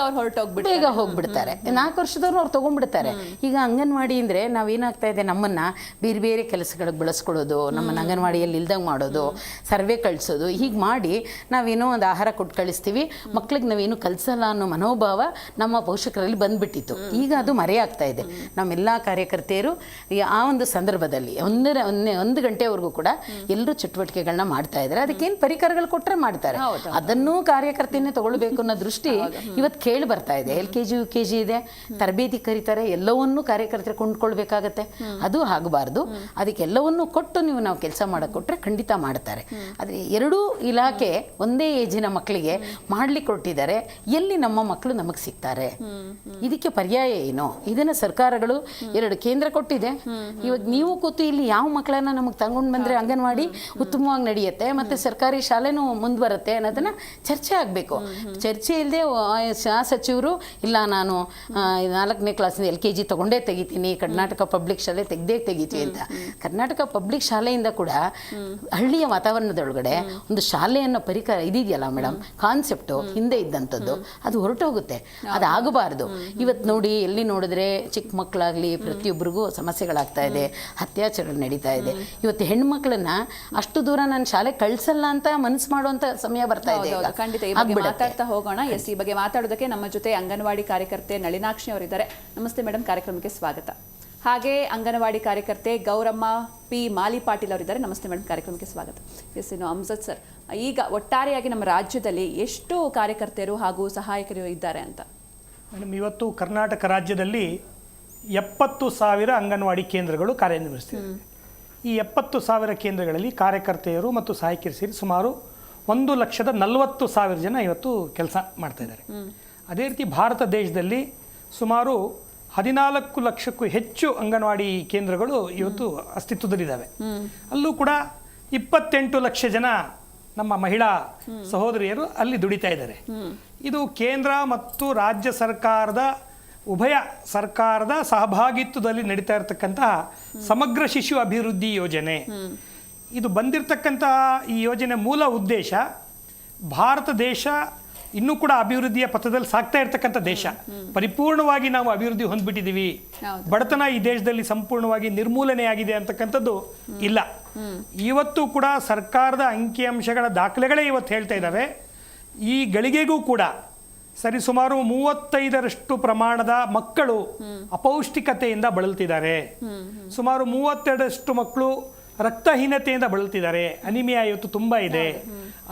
ಹೋಗ್ಬಿಡ್ತಾರೆ. 4 ವರ್ಷದವ್ರು ಅವ್ರು ತೊಗೊಂಡ್ಬಿಡ್ತಾರೆ. ಈಗ ಅಂಗನವಾಡಿ ಅಂದರೆ ನಾವೇನಾಗ್ತಾ ಇದೆ, ನಮ್ಮನ್ನು ಬೇರೆ ಬೇರೆ ಕೆಲಸಗಳಿಗೆ ಬಳಸ್ಕೊಳ್ಳೋದು, ನಮ್ಮನ್ನು ಅಂಗನವಾಡಿಯಲ್ಲಿ ಇಲ್ದಂಗೆ ಮಾಡೋದು, ಸರ್ವೆ ಕಳಿಸೋದು, ಹೀಗೆ ಮಾಡಿ ನಾವೇನೋ ಒಂದು ಆಹಾರ ಕೊಟ್ಟು ಕಳಿಸ್ತೀವಿ, ಮಕ್ಳಿಗೆ ನಾವೇನು ಕಲಿಸಲ್ಲ ಅನ್ನೋ ಮನೋಭಾವ ನಮ್ಮ ಪೋಷಕರಲ್ಲಿ ಬಂದ್ಬಿಟ್ಟಿತ್ತು. ಈಗ ಅದು ಮರೆಯಾಗ್ತಾ ಇದೆ. ನಮ್ಮೆಲ್ಲ ಕಾರ್ಯಕರ್ತೆಯರು ಆ ಒಂದು ಸಂದರ್ಭದಲ್ಲಿ 1 ಗಂಟೆವರೆಗೂ ಕೂಡ ಎಲ್ಲರೂ ಚಟುವಟಿಕೆಗಳನ್ನ ಮಾಡ್ತಾ ಇದ್ದಾರೆ. ಅದಕ್ಕೇನು ಪರಿಕರಗಳು ಕೊಟ್ಟರೆ ಮಾಡ್ತಾರೆ, ಅದನ್ನೂ ಕಾರ್ಯಕರ್ತೆಯನ್ನೇ ತಗೊಳ್ಬೇಕು ಅನ್ನೋ ದೃಷ್ಟಿ ಇವತ್ತು ಕೇಳಿ ಬರ್ತಾ ಇದೆ. LKG UKG ಇದೆ, ತರಬೇತಿ ಕರೀತಾರೆ, ಎಲ್ಲವನ್ನೂ ಕಾರ್ಯಕರ್ತರು ಕೊಂಡ್ಕೊಳ್ಬೇಕಾಗತ್ತೆ. ಅದು ಆಗಬಾರ್ದು. ಅದಕ್ಕೆಲ್ಲವನ್ನೂ ಕೊಟ್ಟು ನಾವು ಕೆಲಸ ಮಾಡಕ್ಕೆ ಕೊಟ್ಟರೆ ಖಂಡಿತ ಮಾಡ್ತಾರೆ. ಆದರೆ ಎರಡೂ ಇಲಾಖೆ ಒಂದೇ ಏಜಿನ ಮಕ್ಕಳಿಗೆ ಮಾಡ್ಲಿಕ್ಕೆ ಕೊಟ್ಟಿದ್ದಾರೆ. ಎಲ್ಲಿ ನಮ್ಮ ಮಕ್ಕಳು ನಮಗೆ ಸಿಗ್ತಾರೆ? ಇದಕ್ಕೆ ಪರ್ಯಾಯ ಏನು? ಇದನ್ನು ಸರ್ಕಾರಗಳು 2 ಕೇಂದ್ರ ಕೊಟ್ಟಿದೆ. ಇವಾಗ ನೀವು ಕೂತು ಇಲ್ಲಿ ಯಾವ ಮಕ್ಕಳನ್ನ ನಮಗೆ ತಗೊಂಡು ಬಂದರೆ ಅಂಗನವಾಡಿ ಉತ್ತಮವಾಗಿ ನಡೆಯುತ್ತೆ ಮತ್ತು ಸರ್ಕಾರಿ ಶಾಲೆನೂ ಮುಂದುವರುತ್ತೆ ಅನ್ನೋದನ್ನು ಚರ್ಚೆ ಆಗಬೇಕು. ಚರ್ಚೆ ಇಲ್ಲದೆ ಸಚಿವರು ಇಲ್ಲ ನಾನು 4ನೇ ಕ್ಲಾಸಿಂದ LKG ತಗೊಂಡೇ ತೆಗಿತೀನಿ, ಕರ್ನಾಟಕ ಪಬ್ಲಿಕ್ ಶಾಲೆ ತೆಗಿತೀವಿ ಅಂತ. ಕರ್ನಾಟಕ ಪಬ್ಲಿಕ್ ಶಾಲೆಯಿಂದ ಕೂಡ ಹಳ್ಳಿಯ ವಾತಾವರಣದೊಳಗಡೆ ಒಂದು ಶಾಲೆ ಅನ್ನೋ ಪರಿಕರ ಇದೆಯಲ್ಲ ಮೇಡಮ್, ಕಾನ್ಸೆಪ್ಟು ಹಿಂದೆ ಇದ್ದಂಥದ್ದು ಅದು ಹೊರಟೋಗುತ್ತೆ. ಅದು ಆಗಬಾರ್ದು. ಇವತ್ತು ನೋಡಿ, ಎಲ್ಲಿ ನೋಡಿದ್ರೆ ಚಿಕ್ಕ ಮಕ್ಕಳಾಗಲಿ ಪ್ರತಿಯೊಬ್ಬರಿಗೂ ಸಮಸ್ಯೆಗಳಾಗ್ತಾ ಇದೆ, ಅತ್ಯಾಚಾರಗಳು ನಡೀತಾ ಇದೆ. ಇವತ್ತು ಹೆಣ್ಮಕ್ಳನ್ನ ಅಷ್ಟು ದೂರ ನಾನು ಶಾಲೆ ಕಳ್ಸಲ್ಲ ಅಂತ ಮನಸ್ಸು ಮಾಡುವಂತ ಸಮಯ ಬರ್ತಾ ಇದೆ. ಖಂಡಿತ ಈ ಬಗ್ಗೆ ಮಾತಾಡ್ತಾ ಹೋಗೋಣ. ಎಸ್, ಈ ಬಗ್ಗೆ ಮಾತಾಡೋದಕ್ಕೆ ನಮ್ಮ ಜೊತೆ ಅಂಗನವಾಡಿ ಕಾರ್ಯಕರ್ತೆ ನಳಿನಾಕ್ಷಿ ಅವರಿದ್ದಾರೆ. ನಮಸ್ತೆ ಮೇಡಮ್, ಕಾರ್ಯಕ್ರಮಕ್ಕೆ ಸ್ವಾಗತ. ಹಾಗೆ ಅಂಗನವಾಡಿ ಕಾರ್ಯಕರ್ತೆ ಗೌರಮ್ಮ P. ಮಾಲಿ ಪಾಟೀಲ್ ಅವರಿದ್ದಾರೆ. ನಮಸ್ತೆ ಮೇಡಮ್, ಕಾರ್ಯಕ್ರಮಕ್ಕೆ ಸ್ವಾಗತ. ಎಸ್, ಇನ್ನು ಅಮ್ಜದ್ ಸರ್, ಈಗ ಒಟ್ಟಾರೆಯಾಗಿ ನಮ್ಮ ರಾಜ್ಯದಲ್ಲಿ ಎಷ್ಟು ಕಾರ್ಯಕರ್ತೆಯರು ಹಾಗೂ ಸಹಾಯಕರು ಇದ್ದಾರೆ ಅಂತ? ಮೇಡಮ್, ಇವತ್ತು ಕರ್ನಾಟಕ ರಾಜ್ಯದಲ್ಲಿ 70,000 ಅಂಗನವಾಡಿ ಕೇಂದ್ರಗಳು ಕಾರ್ಯನಿರ್ವಹಿಸ್ತಿವೆ. ಈ 70,000 ಕೇಂದ್ರಗಳಲ್ಲಿ ಕಾರ್ಯಕರ್ತೆಯರು ಮತ್ತು ಸಹಾಯಕಿಯರು ಸೇರಿ ಸುಮಾರು 1,40,000 ಜನ ಇವತ್ತು ಕೆಲಸ ಮಾಡ್ತಾ ಇದ್ದಾರೆ. ಅದೇ ರೀತಿ ಭಾರತ ದೇಶದಲ್ಲಿ ಸುಮಾರು 14 ಲಕ್ಷಕ್ಕೂ ಹೆಚ್ಚು ಅಂಗನವಾಡಿ ಕೇಂದ್ರಗಳು ಇವತ್ತು ಅಸ್ತಿತ್ವದಲ್ಲಿದ್ದಾವೆ. ಅಲ್ಲೂ ಕೂಡ 28 ಲಕ್ಷ ಜನ ನಮ್ಮ ಮಹಿಳಾ ಸಹೋದರಿಯರು ಅಲ್ಲಿ ದುಡಿತಾ ಇದ್ದಾರೆ. ಇದು ಕೇಂದ್ರ ಮತ್ತು ರಾಜ್ಯ ಸರ್ಕಾರದ ಉಭಯ ಸರ್ಕಾರದ ಸಹಭಾಗಿತ್ವದಲ್ಲಿ ನಡೀತಾ ಇರತಕ್ಕಂತಹ ಸಮಗ್ರ ಶಿಶು ಅಭಿವೃದ್ಧಿ ಯೋಜನೆ. ಇದು ಬಂದಿರತಕ್ಕಂತಹ ಈ ಯೋಜನೆ ಮೂಲ ಉದ್ದೇಶ, ಭಾರತ ದೇಶ ಇನ್ನೂ ಕೂಡ ಅಭಿವೃದ್ಧಿಯ ಪಥದಲ್ಲಿ ಸಾಗ್ತಾ ಇರ್ತಕ್ಕಂಥ ದೇಶ. ಪರಿಪೂರ್ಣವಾಗಿ ನಾವು ಅಭಿವೃದ್ಧಿ ಹೊಂದ್ಬಿಟ್ಟಿದ್ದೀವಿ, ಬಡತನ ಈ ದೇಶದಲ್ಲಿ ಸಂಪೂರ್ಣವಾಗಿ ನಿರ್ಮೂಲನೆಯಾಗಿದೆ ಅಂತಕ್ಕಂಥದ್ದು ಇಲ್ಲ. ಇವತ್ತು ಕೂಡ ಸರ್ಕಾರದ ಅಂಕಿಅಂಶಗಳ ದಾಖಲೆಗಳೇ ಇವತ್ತು ಹೇಳ್ತಾ ಇದ್ದಾವೆ, ಈ ಗಳಿಗೆಗೂ ಕೂಡ ಸರಿಸುಮಾರು 35% ಪ್ರಮಾಣದ ಮಕ್ಕಳು ಅಪೌಷ್ಟಿಕತೆಯಿಂದ ಬಳಲ್ತಿದ್ದಾರೆ. ಸುಮಾರು 32% ಮಕ್ಕಳು ರಕ್ತಹೀನತೆಯಿಂದ ಬಳಲ್ತಿದ್ದಾರೆ. ಅನಿಮಿಯಾ ಇವತ್ತು ತುಂಬ ಇದೆ.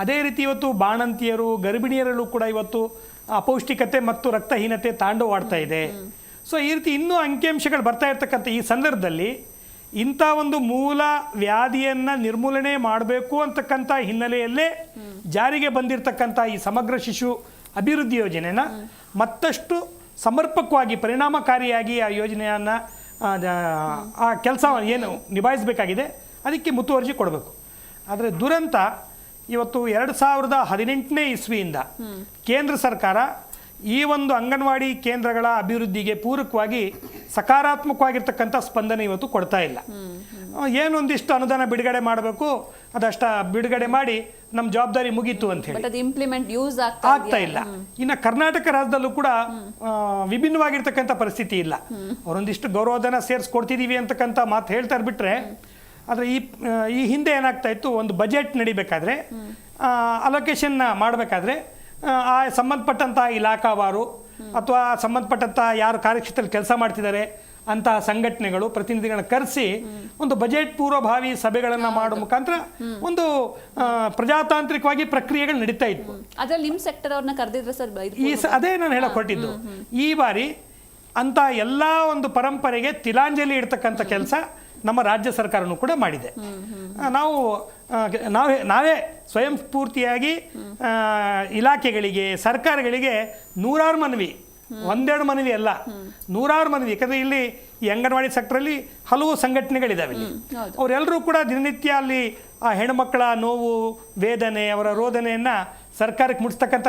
ಅದೇ ರೀತಿ ಇವತ್ತು ಬಾಣಂತಿಯರು, ಗರ್ಭಿಣಿಯರಲ್ಲೂ ಕೂಡ ಇವತ್ತು ಅಪೌಷ್ಟಿಕತೆ ಮತ್ತು ರಕ್ತಹೀನತೆ ತಾಂಡವಾಡ್ತಾ ಇದೆ. ಸೊ ಈ ರೀತಿ ಇನ್ನೂ ಅಂಕಿಅಂಶಗಳು ಬರ್ತಾ ಇರ್ತಕ್ಕಂಥ ಈ ಸಂದರ್ಭದಲ್ಲಿ ಇಂಥ ಒಂದು ಮೂಲ ವ್ಯಾಧಿಯನ್ನು ನಿರ್ಮೂಲನೆ ಮಾಡಬೇಕು ಅಂತಕ್ಕಂಥ ಹಿನ್ನೆಲೆಯಲ್ಲೇ ಜಾರಿಗೆ ಬಂದಿರತಕ್ಕಂಥ ಈ ಸಮಗ್ರ ಶಿಶು ಅಭಿವೃದ್ಧಿ ಯೋಜನೆನ ಮತ್ತಷ್ಟು ಸಮರ್ಪಕವಾಗಿ ಪರಿಣಾಮಕಾರಿಯಾಗಿ ಆ ಯೋಜನೆಯನ್ನು ಆ ಕೆಲಸ ಏನು ನಿಭಾಯಿಸಬೇಕಾಗಿದೆ ಅದಕ್ಕೆ ಮುತುವರ್ಜಿ ಕೊಡಬೇಕು. ಆದರೆ ದುರಂತ ಇವತ್ತು 2018ನೇ ಇಸ್ವಿಯಿಂದ ಕೇಂದ್ರ ಸರ್ಕಾರ ಈ ಒಂದು ಅಂಗನವಾಡಿ ಕೇಂದ್ರಗಳ ಅಭಿವೃದ್ಧಿಗೆ ಪೂರಕವಾಗಿ ಸಕಾರಾತ್ಮಕವಾಗಿರ್ತಕ್ಕಂಥ ಸ್ಪಂದನೆ ಇವತ್ತು ಕೊಡ್ತಾ ಇಲ್ಲ. ಏನೊಂದಿಷ್ಟು ಅನುದಾನ ಬಿಡುಗಡೆ ಮಾಡಬೇಕು, ಅದಷ್ಟ ಬಿಡುಗಡೆ ಮಾಡಿ ನಮ್ಮ ಜವಾಬ್ದಾರಿ ಮುಗೀತು ಅಂತ ಹೇಳಿ ಇಂಪ್ಲಿಮೆಂಟ್ ಯೂಸ್ ಆಗ್ತಾ ಇಲ್ಲ. ಇನ್ನು ಕರ್ನಾಟಕ ರಾಜ್ಯದಲ್ಲೂ ಕೂಡ ವಿಭಿನ್ನವಾಗಿರ್ತಕ್ಕಂಥ ಪರಿಸ್ಥಿತಿ ಇಲ್ಲ. ಅವರೊಂದಿಷ್ಟು ಗೌರವಧನ ಸೇರಿಸ್ಕೊಡ್ತಿದ್ದೀವಿ ಅಂತಕ್ಕಂಥ ಮಾತು ಹೇಳ್ತಾರೆ ಬಿಟ್ರೆ, ಆದರೆ ಈ ಹಿಂದೆ ಏನಾಗ್ತಾ ಇತ್ತು, ಒಂದು ಬಜೆಟ್ ನಡಿಬೇಕಾದ್ರೆ ಅಲೋಕೇಶನ್ ಮಾಡಬೇಕಾದ್ರೆ ಆ ಸಂಬಂಧಪಟ್ಟಂತಹ ಇಲಾಖಾವಾರು ಅಥವಾ ಸಂಬಂಧಪಟ್ಟಂತಹ ಯಾರು ಕಾರ್ಯಕ್ಷೇತ್ರದಲ್ಲಿ ಕೆಲಸ ಮಾಡ್ತಿದ್ದಾರೆ ಅಂತಹ ಸಂಘಟನೆಗಳು ಪ್ರತಿನಿಧಿಗಳನ್ನ ಕರೆಸಿ ಒಂದು ಬಜೆಟ್ ಪೂರ್ವಭಾವಿ ಸಭೆಗಳನ್ನು ಮಾಡೋ ಮುಖಾಂತರ ಒಂದು ಪ್ರಜಾತಾಂತ್ರಿಕವಾಗಿ ಪ್ರಕ್ರಿಯೆಗಳು ನಡೀತಾ ಇತ್ತು. ಅದ್ರಲ್ಲಿ ನಿಮ್ಮ ಸೆಕ್ಟರ್ ಅವ್ರನ್ನ ಕರೆದಿದ್ರೆ ಸರ್, ಅದೇ ನಾನು ಹೇಳಕ್ ಹೊರಟಿದ್ದು. ಈ ಬಾರಿ ಅಂತ ಎಲ್ಲ ಒಂದು ಪರಂಪರೆಗೆ ತಿಲಾಂಜಲಿ ಇಡ್ತಕ್ಕಂಥ ಕೆಲಸ ನಮ್ಮ ರಾಜ್ಯ ಸರ್ಕಾರನೂ ಕೂಡ ಮಾಡಿದೆ. ನಾವೇ ಸ್ವಯಂ ಸ್ಫೂರ್ತಿಯಾಗಿ ಇಲಾಖೆಗಳಿಗೆ, ಸರ್ಕಾರಗಳಿಗೆ 100 ಮನವಿ, 1-2 ಮನವಿ ಅಲ್ಲ, 100 ಮನವಿ. ಯಾಕಂದರೆ ಇಲ್ಲಿ ಈ ಅಂಗನವಾಡಿ ಸೆಕ್ಟ್ರಲ್ಲಿ ಹಲವು ಸಂಘಟನೆಗಳಿದ್ದಾವೆ. ಇಲ್ಲಿ ಅವರೆಲ್ಲರೂ ಕೂಡ ದಿನನಿತ್ಯ ಅಲ್ಲಿ ಆ ಹೆಣ್ಮಕ್ಕಳ ನೋವು, ವೇದನೆ, ಅವರ ರೋದನೆಯನ್ನು ಸರ್ಕಾರಕ್ಕೆ ಮುಟ್ಟಿಸ್ತಕ್ಕಂಥ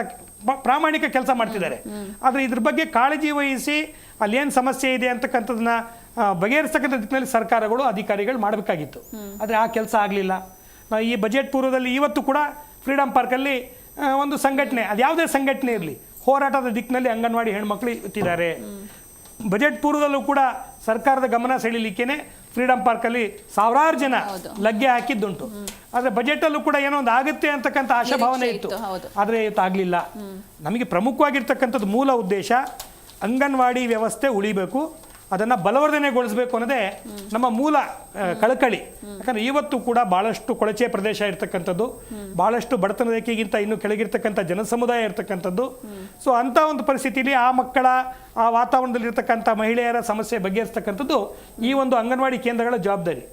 ಪ್ರಾಮಾಣಿಕ ಕೆಲಸ ಮಾಡ್ತಿದ್ದಾರೆ. ಆದರೆ ಇದ್ರ ಬಗ್ಗೆ ಕಾಳಜಿ ವಹಿಸಿ ಅಲ್ಲಿ ಏನು ಸಮಸ್ಯೆ ಇದೆ ಅಂತಕ್ಕಂಥದ್ದನ್ನ ಬಗೆಹರಿಸ್ತಕ್ಕಂಥ ದಿಕ್ಕಿನಲ್ಲಿ ಸರ್ಕಾರಗಳು ಅಧಿಕಾರಿಗಳು ಮಾಡಬೇಕಾಗಿತ್ತು. ಆದರೆ ಆ ಕೆಲಸ ಆಗಲಿಲ್ಲ. ಈ ಬಜೆಟ್ ಪೂರ್ವದಲ್ಲಿ ಇವತ್ತು ಕೂಡ ಫ್ರೀಡಮ್ ಪಾರ್ಕಲ್ಲಿ ಒಂದು ಸಂಘಟನೆ, ಅದು ಯಾವುದೇ ಸಂಘಟನೆ ಇರಲಿ, ಹೋರಾಟದ ದಿಕ್ಕಿನಲ್ಲಿ ಅಂಗನವಾಡಿ ಹೆಣ್ಮಕ್ಳು ಇಟ್ಟಿದ್ದಾರೆ. ಬಜೆಟ್ ಪೂರ್ವದಲ್ಲೂ ಕೂಡ ಸರ್ಕಾರದ ಗಮನ ಸೆಳೀಲಿಕ್ಕೇನೆ ಫ್ರೀಡಮ್ ಪಾರ್ಕಲ್ಲಿ ಸಾವಿರಾರು ಜನ ಲಗ್ಗೆ ಹಾಕಿದ್ದುಂಟು. ಆದರೆ ಬಜೆಟಲ್ಲೂ ಕೂಡ ಏನೋ ಒಂದು ಆಗುತ್ತೆ ಅಂತಕ್ಕಂಥ ಆಶಾಭಾವನೆ ಇತ್ತು, ಆದರೆ ಇವತ್ತು ಆಗಲಿಲ್ಲ. ನಮಗೆ ಪ್ರಮುಖವಾಗಿರ್ತಕ್ಕಂಥದ್ದು ಮೂಲ ಉದ್ದೇಶ ಅಂಗನವಾಡಿ ವ್ಯವಸ್ಥೆ ಉಳಿಬೇಕು, ಅದನ್ನು ಬಲವರ್ಧನೆಗೊಳಿಸಬೇಕು ಅನ್ನೋದೇ ನಮ್ಮ ಮೂಲ ಕಳಕಳಿ. ಯಾಕಂದರೆ ಇವತ್ತು ಕೂಡ ಭಾಳಷ್ಟು ಕೊಳಚೆ ಪ್ರದೇಶ ಇರ್ತಕ್ಕಂಥದ್ದು, ಭಾಳಷ್ಟು ಬಡತನ ರೇಖೆಗಿಂತ ಇನ್ನೂ ಕೆಳಗಿರ್ತಕ್ಕಂಥ ಜನಸಮುದಾಯ ಇರ್ತಕ್ಕಂಥದ್ದು. ಸೊ ಅಂಥ ಒಂದು ಪರಿಸ್ಥಿತಿಯಲ್ಲಿ ಆ ಮಕ್ಕಳ ಆ ವಾತಾವರಣದಲ್ಲಿರ್ತಕ್ಕಂಥ ಮಹಿಳೆಯರ ಸಮಸ್ಯೆ ಬಗೆಹರಿಸ್ತಕ್ಕಂಥದ್ದು ಈ ಒಂದು ಅಂಗನವಾಡಿ ಕೇಂದ್ರಗಳ ಜವಾಬ್ದಾರಿ.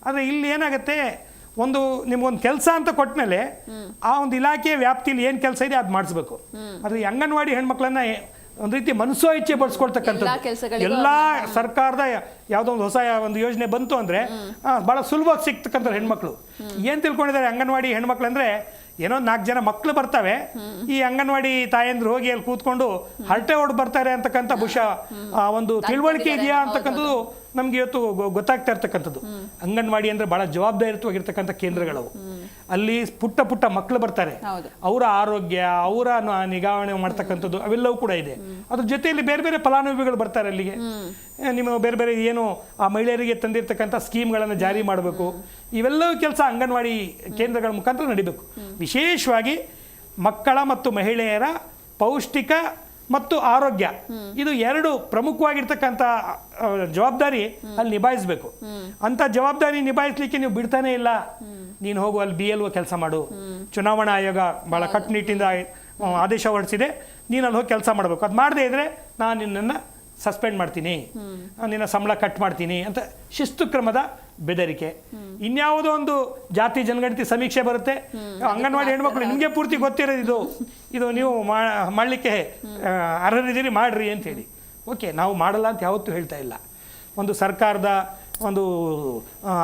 ಆದರೆ ಇಲ್ಲಿ ಏನಾಗುತ್ತೆ, ನಿಮ್ಗೊಂದು ಕೆಲಸ ಅಂತ ಕೊಟ್ಟಮೇಲೆ ಆ ಒಂದು ಇಲಾಖೆಯ ವ್ಯಾಪ್ತಿಯಲ್ಲಿ ಏನು ಕೆಲಸ ಇದೆ ಅದು ಮಾಡಿಸ್ಬೇಕು. ಆದರೆ ಈ ಅಂಗನವಾಡಿ ಹೆಣ್ಮಕ್ಳನ್ನ ಒಂದು ರೀತಿ ಮನಸ್ಸೋ ಇಚ್ಛೆ ಪಡಿಸ್ಕೊಳ್ತಕ್ಕಂಥದ್ದು. ಎಲ್ಲ ಸರ್ಕಾರದ ಯಾವುದೋ ಒಂದು ಹೊಸ ಒಂದು ಯೋಜನೆ ಬಂತು ಅಂದರೆ ಭಾಳ ಸುಲಭವಾಗಿ ಸಿಗ್ತಕ್ಕಂಥ ಹೆಣ್ಮಕ್ಳು ಏನು ತಿಳ್ಕೊಂಡಿದ್ದಾರೆ, ಅಂಗನವಾಡಿ ಹೆಣ್ಮಕ್ಳು ಅಂದರೆ ಏನೋ 4 ಜನ ಮಕ್ಕಳು ಬರ್ತವೆ, ಈ ಅಂಗನವಾಡಿ ತಾಯಂದ್ರು ಹೋಗಿ ಅಲ್ಲಿ ಕೂತ್ಕೊಂಡು ಹರಟೆ ಹೊಡೆದು ಬರ್ತಾರೆ ಅಂತಕ್ಕಂಥ ಬಹುಶಃ ಒಂದು ತಿಳುವಳಿಕೆ ಇದೆಯಾ ಅಂತಕ್ಕಂಥದ್ದು ನಮ್ಗೆ ಇವತ್ತು ಗೊತ್ತಾಗ್ತಾ ಇರ್ತಕ್ಕಂಥದ್ದು. ಅಂಗನವಾಡಿ ಅಂದರೆ ಭಾಳ ಜವಾಬ್ದಾರಿಯುತವಾಗಿರ್ತಕ್ಕಂಥ ಕೇಂದ್ರಗಳವು. ಅಲ್ಲಿ ಪುಟ್ಟ ಪುಟ್ಟ ಮಕ್ಕಳು ಬರ್ತಾರೆ, ಅವರ ಆರೋಗ್ಯ, ಅವರ ನಿಗಾವಣೆ ಮಾಡ್ತಕ್ಕಂಥದ್ದು ಅವೆಲ್ಲವೂ ಕೂಡ ಇದೆ. ಅದ್ರ ಜೊತೆಯಲ್ಲಿ ಬೇರೆ ಬೇರೆ ಫಲಾನುಭವಿಗಳು ಬರ್ತಾರೆ ಅಲ್ಲಿಗೆ. ನಿಮ್ಮ ಬೇರೆ ಬೇರೆ ಏನು ಆ ಮಹಿಳೆಯರಿಗೆ ತಂದಿರ್ತಕ್ಕಂಥ ಸ್ಕೀಮ್ಗಳನ್ನು ಜಾರಿ ಮಾಡಬೇಕು, ಇವೆಲ್ಲವೂ ಕೆಲಸ ಅಂಗನವಾಡಿ ಕೇಂದ್ರಗಳ ಮುಖಾಂತರ ನಡಿಬೇಕು. ವಿಶೇಷವಾಗಿ ಮಕ್ಕಳ ಮತ್ತು ಮಹಿಳೆಯರ ಪೌಷ್ಟಿಕ ಮತ್ತು ಆರೋಗ್ಯ, ಇದು 2 ಪ್ರಮುಖವಾಗಿರ್ತಕ್ಕಂಥ ಜವಾಬ್ದಾರಿ ಅಲ್ಲಿ ನಿಭಾಯಿಸಬೇಕು. ಅಂಥ ಜವಾಬ್ದಾರಿ ನಿಭಾಯಿಸಲಿಕ್ಕೆ ನೀವು ಬಿಡ್ತಾನೆ ಇಲ್ಲ. ನೀನು ಹೋಗು ಅಲ್ಲಿ BLO ಕೆಲಸ ಮಾಡು, ಚುನಾವಣಾ ಆಯೋಗ ಭಾಳ ಕಟ್ಟುನಿಟ್ಟಿಂದ ಆದೇಶ ಹೊರಡಿಸಿದೆ, ನೀನು ಅಲ್ಲಿ ಹೋಗಿ ಕೆಲಸ ಮಾಡಬೇಕು. ಅದು ಮಾಡದೇ ಇದ್ದರೆ ನಾನು ನಿನ್ನನ್ನು ಸಸ್ಪೆಂಡ್ ಮಾಡ್ತೀನಿ, ನಿನ್ನ ಸಂಬಳ ಕಟ್ ಮಾಡ್ತೀನಿ ಅಂತ ಶಿಸ್ತು ಕ್ರಮದ ಬೆದರಿಕೆ. ಇನ್ಯಾವುದೋ ಒಂದು ಜಾತಿ ಜನಗಣತಿ ಸಮೀಕ್ಷೆ ಬರುತ್ತೆ, ಅಂಗನವಾಡಿ ಹೆಣ್ಮಕ್ಳು ನಿಮಗೆ ಪೂರ್ತಿ ಗೊತ್ತಿರೋದು ಇದು ನೀವು ಮಾಡಲಿಕ್ಕೆ ಅರ್ಹರಿದ್ದೀರಿ ಮಾಡ್ರಿ ಅಂತೇಳಿ. ಓಕೆ, ನಾವು ಮಾಡಲ್ಲ ಅಂತ ಯಾವತ್ತೂ ಹೇಳ್ತಾ ಇಲ್ಲ. ಒಂದು ಸರ್ಕಾರದ ಒಂದು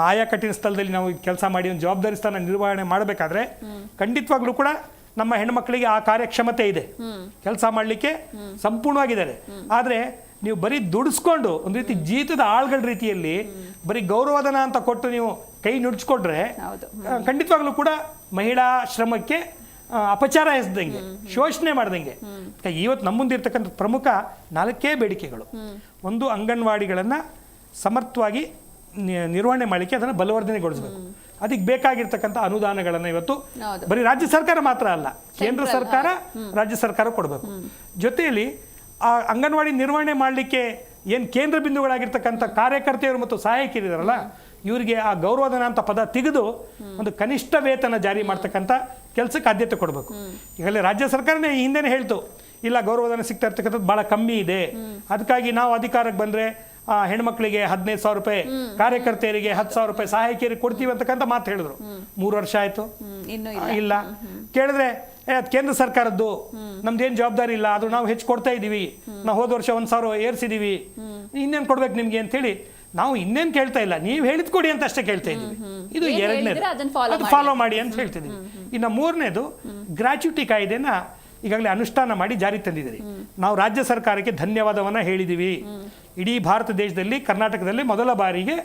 ಆಯಾ ಕಠಿಣ ಸ್ಥಳದಲ್ಲಿ ನಾವು ಕೆಲಸ ಮಾಡಿ ಒಂದು ಜವಾಬ್ದಾರಿ ಸ್ಥಾನ ನಿರ್ವಹಣೆ ಮಾಡಬೇಕಾದ್ರೆ ಖಂಡಿತವಾಗ್ಲೂ ಕೂಡ ನಮ್ಮ ಹೆಣ್ಮಕ್ಳಿಗೆ ಆ ಕಾರ್ಯಕ್ಷಮತೆ ಇದೆ, ಕೆಲಸ ಮಾಡಲಿಕ್ಕೆ ಸಂಪೂರ್ಣವಾಗಿದ್ದಾರೆ. ಆದರೆ ನೀವು ಬರೀ ದುಡಿಸ್ಕೊಂಡು ಒಂದು ರೀತಿ ಜೀತದ ಆಳ್ಗಳ ರೀತಿಯಲ್ಲಿ ಬರೀ ಗೌರವಧನ ಅಂತ ಕೊಟ್ಟು ನೀವು ಕೈ ನುಡ್ಸ್ಕೊಂಡ್ರೆ ಖಂಡಿತವಾಗ್ಲೂ ಕೂಡ ಮಹಿಳಾ ಶ್ರಮಕ್ಕೆ ಅಪಚಾರ ಎಸದಂಗೆ, ಶೋಷಣೆ ಮಾಡ್ದಂಗೆ. ಇವತ್ತು ನಮ್ಮ ಮುಂದೆ ಇರ್ತಕ್ಕಂಥ ಪ್ರಮುಖ 4 ಬೇಡಿಕೆಗಳು. ಒಂದು, ಅಂಗನವಾಡಿಗಳನ್ನು ಸಮರ್ಥವಾಗಿ ನಿರ್ವಹಣೆ ಮಾಡಲಿಕ್ಕೆ ಅದನ್ನು ಬಲವರ್ಧನೆಗೊಳಿಸಬೇಕು. ಅದಕ್ಕೆ ಬೇಕಾಗಿರ್ತಕ್ಕಂಥ ಅನುದಾನಗಳನ್ನು ಇವತ್ತು ಬರೀ ರಾಜ್ಯ ಸರ್ಕಾರ ಮಾತ್ರ ಅಲ್ಲ, ಕೇಂದ್ರ ಸರ್ಕಾರ, ರಾಜ್ಯ ಸರ್ಕಾರ ಕೊಡಬೇಕು. ಜೊತೆಯಲ್ಲಿ ಆ ಅಂಗನವಾಡಿ ನಿರ್ವಹಣೆ ಮಾಡಲಿಕ್ಕೆ ಏನು ಕೇಂದ್ರ ಬಿಂದುಗಳಾಗಿರ್ತಕ್ಕಂಥ ಕಾರ್ಯಕರ್ತೆಯರು ಮತ್ತು ಸಹಾಯಕಿಯರಿದಾರಲ್ಲ, ಇವರಿಗೆ ಆ ಗೌರವಧನ ಅಂತ ಪದ ತೆಗೆದು ಒಂದು ಕನಿಷ್ಠ ವೇತನ ಜಾರಿ ಮಾಡ್ತಕ್ಕಂಥ ಕೆಲಸಕ್ಕೆ ಆದ್ಯತೆ ಕೊಡಬೇಕು. ಈಗಲೇ ರಾಜ್ಯ ಸರ್ಕಾರನೇ ಹಿಂದೆನೇ ಹೇಳ್ತು, ಇಲ್ಲ ಗೌರವಧನ ಸಿಗ್ತಾ ಇರ್ತಕ್ಕಂಥದ್ದು ಭಾಳ ಕಮ್ಮಿ ಇದೆ, ಅದಕ್ಕಾಗಿ ನಾವು ಅಧಿಕಾರಕ್ಕೆ ಬಂದರೆ ಹೆಣ್ಮಕ್ಳಿಗೆ 15,000 ರೂಪಾಯಿ, ಕಾರ್ಯಕರ್ತೆಯರಿಗೆ 10,000 ರೂಪಾಯಿ, ಸಹಾಯಕಿಯರಿಗೆ ಕೊಡ್ತೀವಿ ಅಂತಕ್ಕಂಥ ಮಾತು ಹೇಳಿದ್ರು. 3 ವರ್ಷ ಆಯಿತು, ಇಲ್ಲ. ಕೇಳಿದ್ರೆ ಅದು ಕೇಂದ್ರ ಸರ್ಕಾರದ್ದು, ನಮ್ದೇನು ಜವಾಬ್ದಾರಿ ಇಲ್ಲ, ಅದು ನಾವು ಹೆಚ್ಚು ಕೊಡ್ತಾ ಇದ್ದೀವಿ, ನಾವು ಹೋದ ವರ್ಷ 1,000 ಏರ್ಸಿದ್ದೀವಿ, ಇನ್ನೇನು ಕೊಡ್ಬೇಕು ನಿಮಗೆ ಅಂತೇಳಿ ನಾವು ಇನ್ನೇನು ಕೇಳ್ತಾ ಇಲ್ಲ, ನೀವು ಹೇಳಿದ್ ಕೊಡಿ ಅಂತ ಅಷ್ಟೇ ಕೇಳ್ತಾ ಇದ್ದೀವಿ. ಇದು 2ನೇದು, ಅದು ಫಾಲೋ ಮಾಡಿ ಅಂತ ಹೇಳ್ತಿದ್ದೀವಿ. ಇನ್ನು 3ನೇದು, ಗ್ರಾಚ್ಯುಟಿ ಕಾಯ್ದೆನ ಈಗಾಗಲೇ ಅನುಷ್ಠಾನ ಮಾಡಿ ಜಾರಿ ತಂದಿದ್ದೀರಿ. ನಾವು ರಾಜ್ಯ ಸರ್ಕಾರಕ್ಕೆ ಧನ್ಯವಾದವನ್ನು ಹೇಳಿದ್ದೀವಿ. ಇಡೀ ಭಾರತ ದೇಶದಲ್ಲಿ ಕರ್ನಾಟಕದಲ್ಲಿ ಮೊದಲ ಬಾರಿಗೆ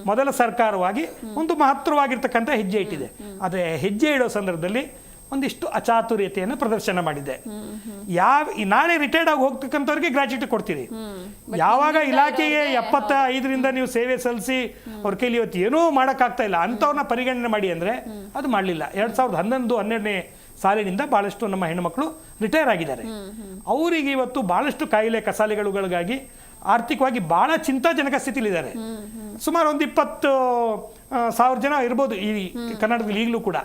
ಮೊದಲ ಸರ್ಕಾರವಾಗಿ ಒಂದು ಮಹತ್ತರವಾಗಿರ್ತಕ್ಕಂಥ ಹೆಜ್ಜೆ ಇಟ್ಟಿದೆ. ಆದರೆ ಹೆಜ್ಜೆ ಇಡೋ ಸಂದರ್ಭದಲ್ಲಿ ಒಂದಿಷ್ಟು ಅಚಾತುರ್ಯತೆಯನ್ನು ಪ್ರದರ್ಶನ ಮಾಡಿದೆ. ನಾಳೆ ರಿಟೈರ್ಡ್ ಆಗಿ ಹೋಗ್ತಕ್ಕಂಥವ್ರಿಗೆ ಗ್ರಾಚ್ಯುಟಿ ಕೊಡ್ತೀರಿ. ಯಾವಾಗ ಇಲಾಖೆಗೆ 75ರಿಂದ ನೀವು ಸೇವೆ ಸಲ್ಲಿಸಿ ಅವ್ರ ಕೈಲಿ ಇವತ್ತು ಏನೂ ಮಾಡೋಕ್ಕಾಗ್ತಾ ಇಲ್ಲ ಅಂಥವ್ರನ್ನ ಪರಿಗಣನೆ ಮಾಡಿ ಅಂದರೆ ಅದು ಮಾಡಲಿಲ್ಲ. 2011-12ನೇ ಸಾಲಿನಿಂದ ಭಾಳಷ್ಟು ನಮ್ಮ ಹೆಣ್ಣುಮಕ್ಕಳು ರಿಟೈರ್ ಆಗಿದ್ದಾರೆ. ಅವರಿಗೆ ಇವತ್ತು ಭಾಳಷ್ಟು ಕಾಯಿಲೆ ಕಸಾಲೆಗಳಿಗಾಗಿ ಆರ್ಥಿಕವಾಗಿ ಭಾಳ ಚಿಂತಾಜನಕ ಸ್ಥಿತಿಲಿದ್ದಾರೆ. ಸುಮಾರು ಒಂದು 20,000 ಜನ ಇರ್ಬೋದು ಈ ಕರ್ನಾಟಕದಲ್ಲಿ ಈಗಲೂ ಕೂಡ.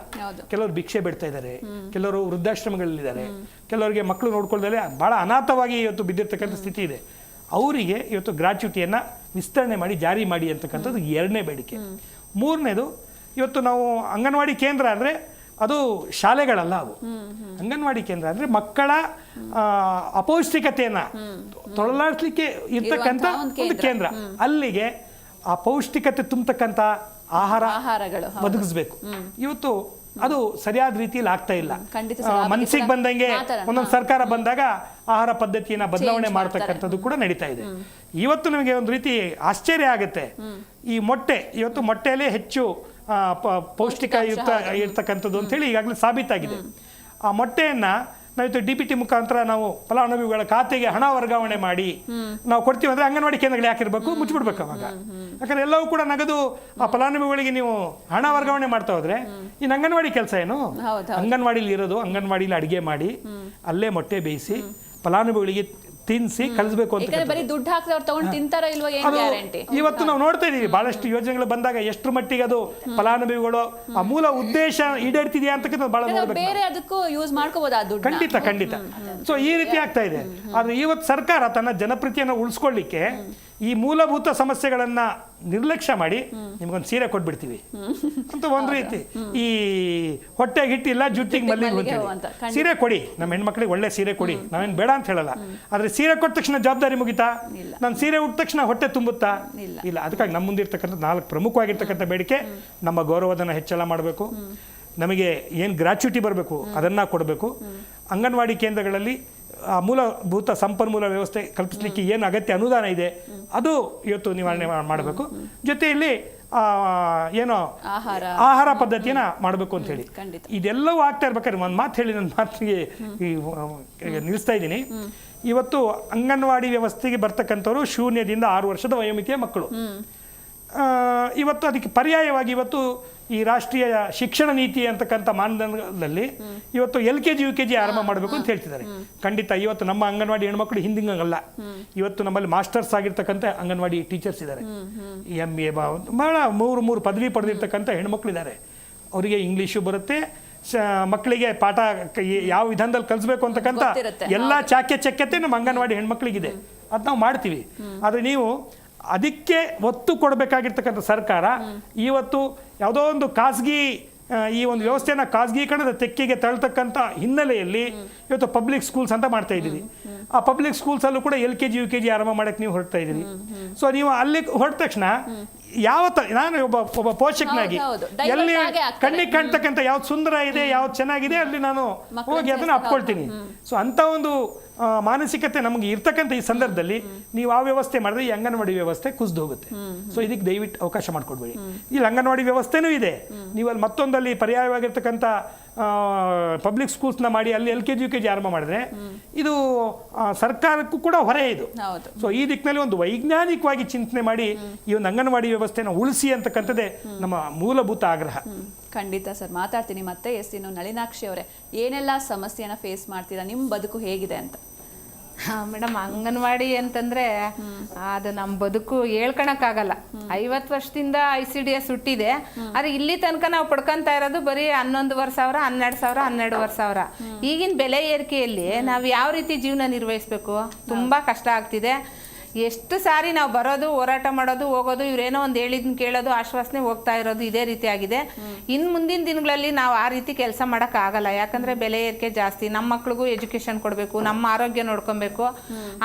ಕೆಲವರು ಭಿಕ್ಷೆ ಬಿಡ್ತಾ ಇದ್ದಾರೆ, ಕೆಲವರು ವೃದ್ಧಾಶ್ರಮಗಳಲ್ಲಿದ್ದಾರೆ, ಕೆಲವರಿಗೆ ಮಕ್ಕಳು ನೋಡ್ಕೊಳ್ಳದೆ ಭಾಳ ಅನಾಥವಾಗಿ ಇವತ್ತು ಬಿದ್ದಿರ್ತಕ್ಕಂಥ ಸ್ಥಿತಿ ಇದೆ. ಅವರಿಗೆ ಇವತ್ತು ಗ್ರಾಚ್ಯುಟಿಯನ್ನು ವಿಸ್ತರಣೆ ಮಾಡಿ ಜಾರಿ ಮಾಡಿ ಅಂತಕ್ಕಂಥದ್ದು 2ನೇ ಬೇಡಿಕೆ. 3ನೇದು, ಇವತ್ತು ನಾವು ಅಂಗನವಾಡಿ ಕೇಂದ್ರ ಅಂದರೆ ಅದು ಶಾಲೆಗಳಲ್ಲ, ಅವು ಅಂಗನವಾಡಿ ಕೇಂದ್ರ ಅಂದರೆ ಮಕ್ಕಳ ಅಪೌಷ್ಟಿಕತೆಯನ್ನು ತೊಳಲಾಡಿಸ್ಲಿಕ್ಕೆ ಇರ್ತಕ್ಕಂಥ ಒಂದು ಕೇಂದ್ರ. ಅಲ್ಲಿಗೆ ಆ ಪೌಷ್ಟಿಕತೆ ತುಂಬತಕ್ಕಂಥ ಆಹಾರಗಳು ಒದಗಿಸ್ಬೇಕು. ಇವತ್ತು ಅದು ಸರಿಯಾದ ರೀತಿಯಲ್ಲಿ ಆಗ್ತಾ ಇಲ್ಲ. ಖಂಡಿತ ಸರ್, ಆ ಬಗ್ಗೆ ಮನಸ್ಸಿಗೆ ಕೂಡ ಬಂದಂಗೆ ಮಾತಾಡೋಣ. ಒಂದೊಂದು ಸರ್ಕಾರ ಬಂದಾಗ ಆಹಾರ ಪದ್ಧತಿಯನ್ನ ಬದಲಾವಣೆ ಮಾಡ್ತಕ್ಕಂಥದ್ದು ಕೂಡ ನಡೀತಾ ಇದೆ. ಇವತ್ತು ನಮಗೆ ಒಂದು ರೀತಿ ಆಶ್ಚರ್ಯ ಆಗುತ್ತೆ. ಈ ಮೊಟ್ಟೆ, ಇವತ್ತು ಮೊಟ್ಟೆಯಲ್ಲೇ ಹೆಚ್ಚು ಪೌಷ್ಟಿಕಯುಕ್ತ ಇರ್ತಕ್ಕಂಥದ್ದು ಅಂತೇಳಿ ಈಗಾಗಲೇ ಸಾಬೀತಾಗಿದೆ. ಆ ಮೊಟ್ಟೆಯನ್ನ ನಾವಿತ್ತು DBT ಮುಖಾಂತರ ನಾವು ಫಲಾನುಭವಿಗಳ ಖಾತೆಗೆ ಹಣ ವರ್ಗಾವಣೆ ಮಾಡಿ ನಾವು ಕೊಡ್ತೀವಿ ಅಂದ್ರೆ ಅಂಗನವಾಡಿ ಕೇಂದ್ರಗಳು ಯಾಕಿರ್ಬೇಕು, ಮುಚ್ಚಿಬಿಡ್ಬೇಕು ಅವಾಗ. ಯಾಕಂದ್ರೆ ಎಲ್ಲವೂ ಕೂಡ ನಗದು ಆ ಫಲಾನುಭವಿಗಳಿಗೆ ನೀವು ಹಣ ವರ್ಗಾವಣೆ ಮಾಡ್ತಾ ಹೋದ್ರೆ ಇನ್ನು ಅಂಗನವಾಡಿ ಕೆಲಸ ಏನು? ಅಂಗನವಾಡಿಲಿ ಇರೋದು, ಅಂಗನವಾಡಿಲಿ ಅಡಿಗೆ ಮಾಡಿ ಅಲ್ಲೇ ಮೊಟ್ಟೆ ಬೇಯಿಸಿ ಫಲಾನುಭವಿಗಳಿಗೆ ತಿನ್ನಿಸಿ ಕಳಿಸ್ಬೇಕು ಅಂತ. ಬರೀ ದುಡ್ಡು ಹಾಕಿದವ್ರು ತಗೊಂಡು ತಿಂತಾರೋ ಇಲ್ವೋ ಏನು ಗ್ಯಾರಂಟಿ? ಇವತ್ತು ನಾವು ನೋಡ್ತಾ ಇದೀವಿ ಬಹಳಷ್ಟು ಯೋಜನೆಗಳು ಬಂದಾಗ ಎಷ್ಟರ ಮಟ್ಟಿಗೆ ಅದು ಫಲಾನುಭವಿಗಳು ಆ ಮೂಲ ಉದ್ದೇಶ ಈಡೇರ್ತಿದೆಯಾ ಅಂತಕ್ಕಂಥದ್ದು ಬಹಳ ನೋಡ್ಬೇಕು. ಬೇರೆ ಅದಕ್ಕೂ ಯೂಸ್ ಮಾಡ್ಕೋಬಹುದು ಆ ದುಡ್ಡು. ಖಂಡಿತ. ಸೊ ಈ ರೀತಿ ಆಗ್ತಾ ಇದೆ. ಆದ್ರೆ ಇವತ್ತು ಸರ್ಕಾರ ತನ್ನ ಜನಪ್ರಿಯತೆಯನ್ನು ಉಳಿಸ್ಕೊಳ್ಳಿಕ್ಕೆ ಈ ಮೂಲಭೂತ ಸಮಸ್ಯೆಗಳನ್ನ ನಿರ್ಲಕ್ಷ್ಯ ಮಾಡಿ ನಿಮ್ಗೊಂದು ಸೀರೆ ಕೊಟ್ಬಿಡ್ತೀವಿ ಅಂತ ಒಂದು ರೀತಿ, ಈ ಹೊಟ್ಟೆಗೆ ಹಿಟ್ಟಿಲ್ಲ ಜುಟ್ಟಿಗೆ ಮಲ್ಲಿಗೆ ಅಂತ ಸೀರೆ ಕೊಡಿ, ನಮ್ಮ ಹೆಣ್ಮಕ್ಳಿಗೆ ಒಳ್ಳೆ ಸೀರೆ ಕೊಡಿ, ನಾವೇನು ಬೇಡ ಅಂತ ಹೇಳಲ್ಲ. ಆದ್ರೆ ಸೀರೆ ಕೊಟ್ಟ ತಕ್ಷಣ ಜವಾಬ್ದಾರಿ ಮುಗಿತಾ? ನಾನು ಸೀರೆ ಉಟ್ಟ ತಕ್ಷಣ ಹೊಟ್ಟೆ ತುಂಬುತ್ತಾ? ಇಲ್ಲ. ಅದಕ್ಕಾಗಿ ನಮ್ಮ ಮುಂದಿರ್ತಕ್ಕಂಥ 4 ಪ್ರಮುಖವಾಗಿರ್ತಕ್ಕಂಥ ಬೇಡಿಕೆ: ನಮ್ಮ ಗೌರವಧನ ಹೆಚ್ಚಳ ಮಾಡಬೇಕು, ನಮಗೆ ಏನು ಗ್ರಾಚ್ಯುಟಿ ಬರಬೇಕು ಅದನ್ನ ಕೊಡಬೇಕು, ಅಂಗನವಾಡಿ ಕೇಂದ್ರಗಳಲ್ಲಿ ಮೂಲಭೂತ ಸಂಪನ್ಮೂಲ ವ್ಯವಸ್ಥೆ ಕಲ್ಪಿಸಲಿಕ್ಕೆ ಏನು ಅಗತ್ಯ ಅನುದಾನ ಇದೆ ಅದು ಇವತ್ತು ನಿವಾರಣೆ ಮಾಡಬೇಕು. ಜೊತೆಯಲ್ಲಿ ಏನೋ ಆಹಾರ ಪದ್ಧತಿಯನ್ನ ಮಾಡಬೇಕು ಅಂತ ಹೇಳಿ ಇದೆಲ್ಲವೂ ಆಗ್ತಾ ಇರ್ಬೇಕಾದ್ರೆ ಒಂದು ಮಾತು ಹೇಳಿ ನನ್ನ ಮಾತಿಗೆ ನಿಲ್ಲಿಸ್ತಾ ಇದ್ದೀನಿ. ಇವತ್ತು ಅಂಗನವಾಡಿ ವ್ಯವಸ್ಥೆಗೆ ಬರ್ತಕ್ಕಂಥವ್ರು 0 ದಿಂದ 6 ವರ್ಷದ ವಯೋಮಿತಿಯ ಮಕ್ಕಳು. ಇವತ್ತು ಅದಕ್ಕೆ ಪರ್ಯಾಯವಾಗಿ ಇವತ್ತು ಈ ರಾಷ್ಟ್ರೀಯ ಶಿಕ್ಷಣ ನೀತಿ ಅಂತಕ್ಕಂಥ ಮಾನದಂಡದಲ್ಲಿ ಇವತ್ತು LKG UKG ಆರಂಭ ಮಾಡಬೇಕು ಅಂತ ಹೇಳ್ತಿದ್ದಾರೆ. ಖಂಡಿತ ಇವತ್ತು ನಮ್ಮ ಅಂಗನವಾಡಿ ಹೆಣ್ಮಕ್ಳು ಹಿಂದಿಂಗಲ್ಲ. ಇವತ್ತು ನಮ್ಮಲ್ಲಿ ಮಾಸ್ಟರ್ಸ್ ಆಗಿರ್ತಕ್ಕಂಥ ಅಂಗನವಾಡಿ ಟೀಚರ್ಸ್ ಇದ್ದಾರೆ, MA ಬಹಳ 3 ಪದವಿ ಪಡೆದಿರ್ತಕ್ಕಂಥ ಹೆಣ್ಮಕ್ಳು ಇದ್ದಾರೆ. ಅವರಿಗೆ ಇಂಗ್ಲೀಷು ಬರುತ್ತೆ, ಮಕ್ಕಳಿಗೆ ಪಾಠ ಯಾವ ವಿಧಾನದಲ್ಲಿ ಕಲಿಸ್ಬೇಕು ಅಂತಕ್ಕಂಥ ಎಲ್ಲ ಚಾಕ್ಯತೆ ನಮ್ಮ ಅಂಗನವಾಡಿ ಹೆಣ್ಮಕ್ಳಿಗಿದೆ. ಅದು ನಾವು ಮಾಡ್ತೀವಿ. ಆದರೆ ನೀವು ಅದಕ್ಕೆ ಒತ್ತು ಕೊಡಬೇಕಾಗಿರ್ತಕ್ಕಂಥ ಸರ್ಕಾರ ಇವತ್ತು ಯಾವುದೋ ಒಂದು ಖಾಸಗಿ ಈ ಒಂದು ವ್ಯವಸ್ಥೆನ ಖಾಸಗೀಕರಣದ ತೆಕ್ಕೆಗೆ ತಳ್ತಕ್ಕಂಥ ಹಿನ್ನೆಲೆಯಲ್ಲಿ ಇವತ್ತು ಪಬ್ಲಿಕ್ ಸ್ಕೂಲ್ಸ್ ಅಂತ ಮಾಡ್ತಾ ಇದ್ದೀವಿ. ಆ ಪಬ್ಲಿಕ್ ಸ್ಕೂಲ್ಸಲ್ಲೂ ಕೂಡ LKG UKG ಆರಂಭ ಮಾಡಕ್ಕೆ ನೀವು ಹೊರಡ್ತಾ ಇದ್ದೀರಿ. ಸೊ ನೀವು ಅಲ್ಲಿ ಹೊರಟ ತಕ್ಷಣ ನಾನು ಒಬ್ಬ ಪೋಷಕನಾಗಿ ಎಲ್ಲಿ ಕಣ್ಣಿಗೆ ಕಾಣ್ತಕ್ಕಂಥ ಯಾವ್ದು ಸುಂದರ ಇದೆ, ಯಾವ್ದು ಚೆನ್ನಾಗಿದೆ ಅಲ್ಲಿ ನಾನು ಹೋಗಿ ಅದನ್ನು ಅಪ್ಕೊಳ್ತೀನಿ. ಸೊ ಅಂತ ಒಂದು ಮಾನಸಿಕತೆ ನಮಗೆ ಇರ್ತಕ್ಕಂಥ ಈ ಸಂದರ್ಭದಲ್ಲಿ ನೀವು ಆ ವ್ಯವಸ್ಥೆ ಮಾಡಿದ್ರೆ ಈ ಅಂಗನವಾಡಿ ವ್ಯವಸ್ಥೆ ಕುಸಿದು ಹೋಗುತ್ತೆ. ಸೊ ಇದಕ್ಕೆ ದಯವಿಟ್ಟು ಅವಕಾಶ ಮಾಡಿಕೊಡ್ಬೇಡಿ. ಇಲ್ಲಿ ಅಂಗನವಾಡಿ ವ್ಯವಸ್ಥೆನೂ ಇದೆ, ನೀವು ಅಲ್ಲಿ ಮತ್ತೊಂದಲ್ಲಿ ಪರ್ಯಾಯವಾಗಿರ್ತಕ್ಕಂಥ ಪಬ್ಲಿಕ್ ಸ್ಕೂಲ್ಸ್ನ ಮಾಡಿ ಅಲ್ಲಿ LKG UKG ಆರಂಭ ಮಾಡಿದ್ರೆ ಇದು ಸರ್ಕಾರಕ್ಕೂ ಕೂಡ ಹೊರೆ ಇದು. ಸೊ ಈ ದಿಕ್ಕಿನಲ್ಲಿ ಒಂದು ವೈಜ್ಞಾನಿಕವಾಗಿ ಚಿಂತನೆ ಮಾಡಿ ಈ ಒಂದು ಅಂಗನವಾಡಿ ವ್ಯವಸ್ಥೆನ ಉಳಿಸಿ ಅಂತಕ್ಕಂಥದ್ದೇ ನಮ್ಮ ಮೂಲಭೂತ ಆಗ್ರಹ. ಖಂಡಿತ ಸರ್, ಮಾತಾಡ್ತೀನಿ ಮತ್ತೆ. ಇನ್ನು ನಳಿನಾಕ್ಷಿ ಅವರೇ, ಏನೆಲ್ಲ ಸಮಸ್ಯೆನ ಫೇಸ್ ಮಾಡ್ತೀರಾ, ನಿಮ್ಮ ಬದುಕು ಹೇಗಿದೆ ಅಂತ? ಮೇಡಮ್, ಅಂಗನವಾಡಿ ಅಂತಂದ್ರೆ ಅದು ನಮ್ಮ ಬದುಕು ಹೇಳ್ಕೊಳಕ್ಕಾಗಲ್ಲ. 50 ವರ್ಷದಿಂದ ICDS ಹುಟ್ಟಿದೆ, ಆದ್ರೆ ಇಲ್ಲಿ ತನಕ ನಾವು ಪಡ್ಕೊಂತ ಇರೋದು ಬರೀ 11,000, 12,000. ಈಗಿನ ಬೆಲೆ ಏರಿಕೆಯಲ್ಲಿ ನಾವು ಯಾವ ರೀತಿ ಜೀವನ ನಿರ್ವಹಿಸ್ಬೇಕು? ತುಂಬಾ ಕಷ್ಟ ಆಗ್ತಿದೆ. ಎಷ್ಟು ಸಾರಿ ನಾವು ಬರೋದು, ಹೋರಾಟ ಮಾಡೋದು, ಹೋಗೋದು, ಇವರೇನೋ ಒಂದು ಹೇಳಿದ್ನ ಕೇಳೋದು, ಆಶ್ವಾಸನೆ ಹೋಗ್ತಾ ಇರೋದು, ಇದೇ ರೀತಿ ಆಗಿದೆ. ಇನ್ನು ಮುಂದಿನ ದಿನಗಳಲ್ಲಿ ನಾವು ಆ ರೀತಿ ಕೆಲಸ ಮಾಡೋಕ್ಕಾಗಲ್ಲ. ಯಾಕಂದರೆ ಬೆಲೆ ಏರಿಕೆ ಜಾಸ್ತಿ, ನಮ್ಮ ಮಕ್ಳಿಗೂ ಎಜುಕೇಷನ್ ಕೊಡಬೇಕು, ನಮ್ಮ ಆರೋಗ್ಯ ನೋಡ್ಕೊಬೇಕು.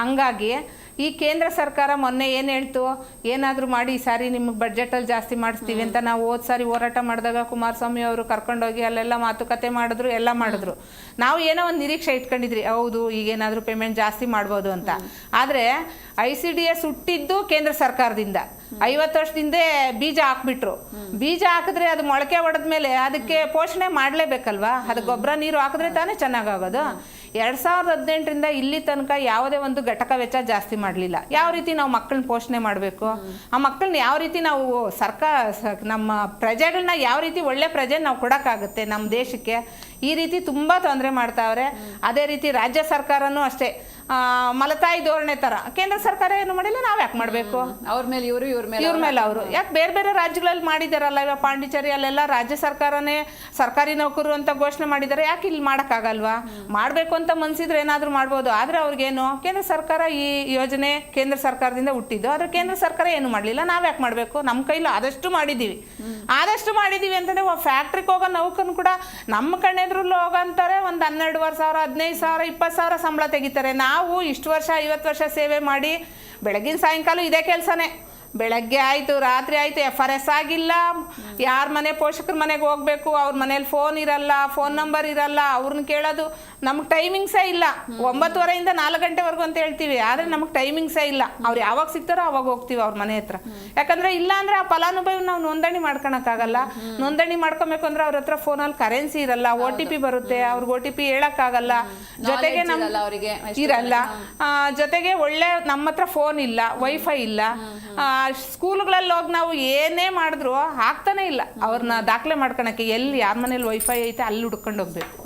ಹಂಗಾಗಿ ಈ ಕೇಂದ್ರ ಸರ್ಕಾರ ಮೊನ್ನೆ ಏನು ಹೇಳ್ತು, ಏನಾದರೂ ಮಾಡಿ ಈ ಸಾರಿ ನಿಮಗೆ ಬಡ್ಜೆಟಲ್ಲಿ ಜಾಸ್ತಿ ಮಾಡಿಸ್ತೀವಿ ಅಂತ. ನಾವು ಹೋದ ಸಾರಿ ಹೋರಾಟ ಮಾಡಿದಾಗ ಕುಮಾರಸ್ವಾಮಿ ಅವರು ಕರ್ಕೊಂಡೋಗಿ ಅಲ್ಲೆಲ್ಲ ಮಾತುಕತೆ ಮಾಡಿದ್ರು, ಎಲ್ಲ ಮಾಡಿದ್ರು. ನಾವು ಏನೋ ಒಂದು ನಿರೀಕ್ಷೆ ಇಟ್ಕೊಂಡಿದ್ರಿ, ಹೌದು ಈಗೇನಾದರೂ ಪೇಮೆಂಟ್ ಜಾಸ್ತಿ ಮಾಡ್ಬೋದು ಅಂತ. ಆದರೆ ICDS ಹುಟ್ಟಿದ್ದು ಕೇಂದ್ರ ಸರ್ಕಾರದಿಂದ 50 ವರ್ಷದಿಂದ ಬೀಜ ಹಾಕ್ಬಿಟ್ರು. ಬೀಜ ಹಾಕಿದ್ರೆ ಅದು ಮೊಳಕೆ ಹೊಡೆದ್ಮೇಲೆ ಅದಕ್ಕೆ ಪೋಷಣೆ ಮಾಡಲೇಬೇಕಲ್ವಾ? ಅದು ಗೊಬ್ಬರ ನೀರು ಹಾಕಿದ್ರೆ ತಾನೇ ಚೆನ್ನಾಗಾಗೋದು. 2018ರಿಂದ ಇಲ್ಲಿ ತನಕ ಯಾವುದೇ ಒಂದು ಘಟಕ ವೆಚ್ಚ ಜಾಸ್ತಿ ಮಾಡಲಿಲ್ಲ. ಯಾವ ರೀತಿ ನಾವು ಮಕ್ಕಳನ್ನ ಪೋಷಣೆ ಮಾಡಬೇಕು, ಆ ಮಕ್ಕಳನ್ನ ಯಾವ ರೀತಿ ನಾವು ನಮ್ಮ ಪ್ರಜೆಗಳನ್ನ ಯಾವ ರೀತಿ ಒಳ್ಳೆ ಪ್ರಜೆ ನಾವು ಕೊಡೋಕ್ಕಾಗುತ್ತೆ ನಮ್ಮ ದೇಶಕ್ಕೆ? ಈ ರೀತಿ ತುಂಬ ತೊಂದರೆ ಮಾಡ್ತಾವ್ರೆ. ಅದೇ ರೀತಿ ರಾಜ್ಯ ಸರ್ಕಾರನೂ ಅಷ್ಟೇ, ಮಲತಾಯಿ ಧೋರಣೆ ತರ. ಕೇಂದ್ರ ಸರ್ಕಾರ ಏನು ಮಾಡಿಲ್ಲ, ನಾವ್ ಯಾಕೆ ಮಾಡ್ಬೇಕು? ಅವ್ರ ಮೇಲೆ ಇವರು, ಇವ್ರ ಮೇಲೆ ಅವರು. ಯಾಕೆ ಬೇರೆ ಬೇರೆ ರಾಜ್ಯಗಳಲ್ಲಿ ಮಾಡಿದಾರಲ್ಲ, ಇವಾಗ ಪಾಂಡಿಚೇರಿ ಅಲ್ಲೆಲ್ಲ ರಾಜ್ಯ ಸರ್ಕಾರನೇ ಸರ್ಕಾರಿ ನೌಕರರು ಅಂತ ಘೋಷಣೆ ಮಾಡಿದ್ದಾರೆ. ಯಾಕೆ ಇಲ್ಲಿ ಮಾಡೋಕ್ಕಾಗಲ್ವಾ? ಮಾಡಬೇಕು ಅಂತ ಮನ್ಸಿದ್ರೆ ಏನಾದರೂ ಮಾಡ್ಬೋದು. ಆದರೆ ಅವ್ರಿಗೇನು, ಕೇಂದ್ರ ಸರ್ಕಾರ ಈ ಯೋಜನೆ ಕೇಂದ್ರ ಸರ್ಕಾರದಿಂದ ಹುಟ್ಟಿದ್ದು, ಆದರೆ ಕೇಂದ್ರ ಸರ್ಕಾರ ಏನು ಮಾಡಲಿಲ್ಲ. ನಾವ್ ಯಾಕೆ ಮಾಡಬೇಕು? ನಮ್ಮ ಕೈಲಿ ಆದಷ್ಟು ಮಾಡಿದ್ದೀವಿ ಅಂತಂದ್ರೆ ಫ್ಯಾಕ್ಟ್ರಿಗೆ ಹೋಗೋ ನೌಕರನು ಕೂಡ ನಮ್ಮ ಕಣ್ಣೆದ್ರಲ್ಲಿ ಹೋಗಂತಾರೆ ಒಂದು 12,000, 15,000, 20,000 ಸಂಬಳ ತೆಗಿತಾರೆ. ನಾವು ಇಷ್ಟು ವರ್ಷ 50 ವರ್ಷ ಸೇವೆ ಮಾಡಿ ಬೆಳಗಿನ ಸಾಯಂಕಾಲ ಇದೇ ಕೆಲಸನೇ. ಬೆಳಗ್ಗೆ ಆಯಿತು ರಾತ್ರಿ ಆಯಿತು FRS ಆಗಿಲ್ಲ, ಯಾರ ಮನೆ ಪೋಷಕರ ಮನೆಗೆ ಹೋಗ್ಬೇಕು, ಅವ್ರ ಮನೇಲಿ ಫೋನ್ ಇರಲ್ಲ, ಫೋನ್ ನಂಬರ್ ಇರಲ್ಲ, ಅವ್ರನ್ನ ಕೇಳೋದು. ನಮ್ಗೆ ಟೈಮಿಂಗ್ಸೇ ಇಲ್ಲ. 9:30 4 ಗಂಟೆವರೆಗೂ ಅಂತ ಹೇಳ್ತೀವಿ, ಆದರೆ ನಮಗೆ ಟೈಮಿಂಗ್ಸೇ ಇಲ್ಲ. ಅವ್ರು ಯಾವಾಗ ಸಿಗ್ತಾರೋ ಅವಾಗ ಹೋಗ್ತೀವಿ ಅವ್ರ ಮನೆ ಹತ್ರ. ಯಾಕಂದರೆ ಇಲ್ಲ ಅಂದರೆ ಆ ಫಲಾನುಭವಿ ನಾವು ನೋಂದಣಿ ಮಾಡ್ಕೊಳಕ್ಕಾಗಲ್ಲ. ನೋಂದಣಿ ಮಾಡ್ಕೊಬೇಕು ಅಂದ್ರೆ ಅವ್ರ ಹತ್ರ ಫೋನಲ್ಲಿ ಕರೆನ್ಸಿ ಇರಲ್ಲ, OTP ಬರುತ್ತೆ, ಅವ್ರಿಗೆ OTP ಹೇಳೋಕ್ಕಾಗಲ್ಲ. ಜೊತೆಗೆ ಅವರಿಗೆ ಇರಲ್ಲ. ಜೊತೆಗೆ ಒಳ್ಳೆ ನಮ್ಮ ಹತ್ರ ಫೋನ್ ಇಲ್ಲ, ವೈಫೈ ಇಲ್ಲ. ಸ್ಕೂಲ್ಗಳಲ್ಲಿ ಹೋಗಿ ನಾವು ಏನೇ ಮಾಡಿದ್ರು ಆಗ್ತಾನೆ ಇಲ್ಲ. ಅವ್ರನ್ನ ದಾಖಲೆ ಮಾಡ್ಕೊಳಕ್ಕೆ ಎಲ್ಲಿ ಯಾರ ಮನೇಲಿ ವೈಫೈ ಐತೆ ಅಲ್ಲಿ ಹುಡ್ಕೊಂಡು ಹೋಗ್ಬೇಕು.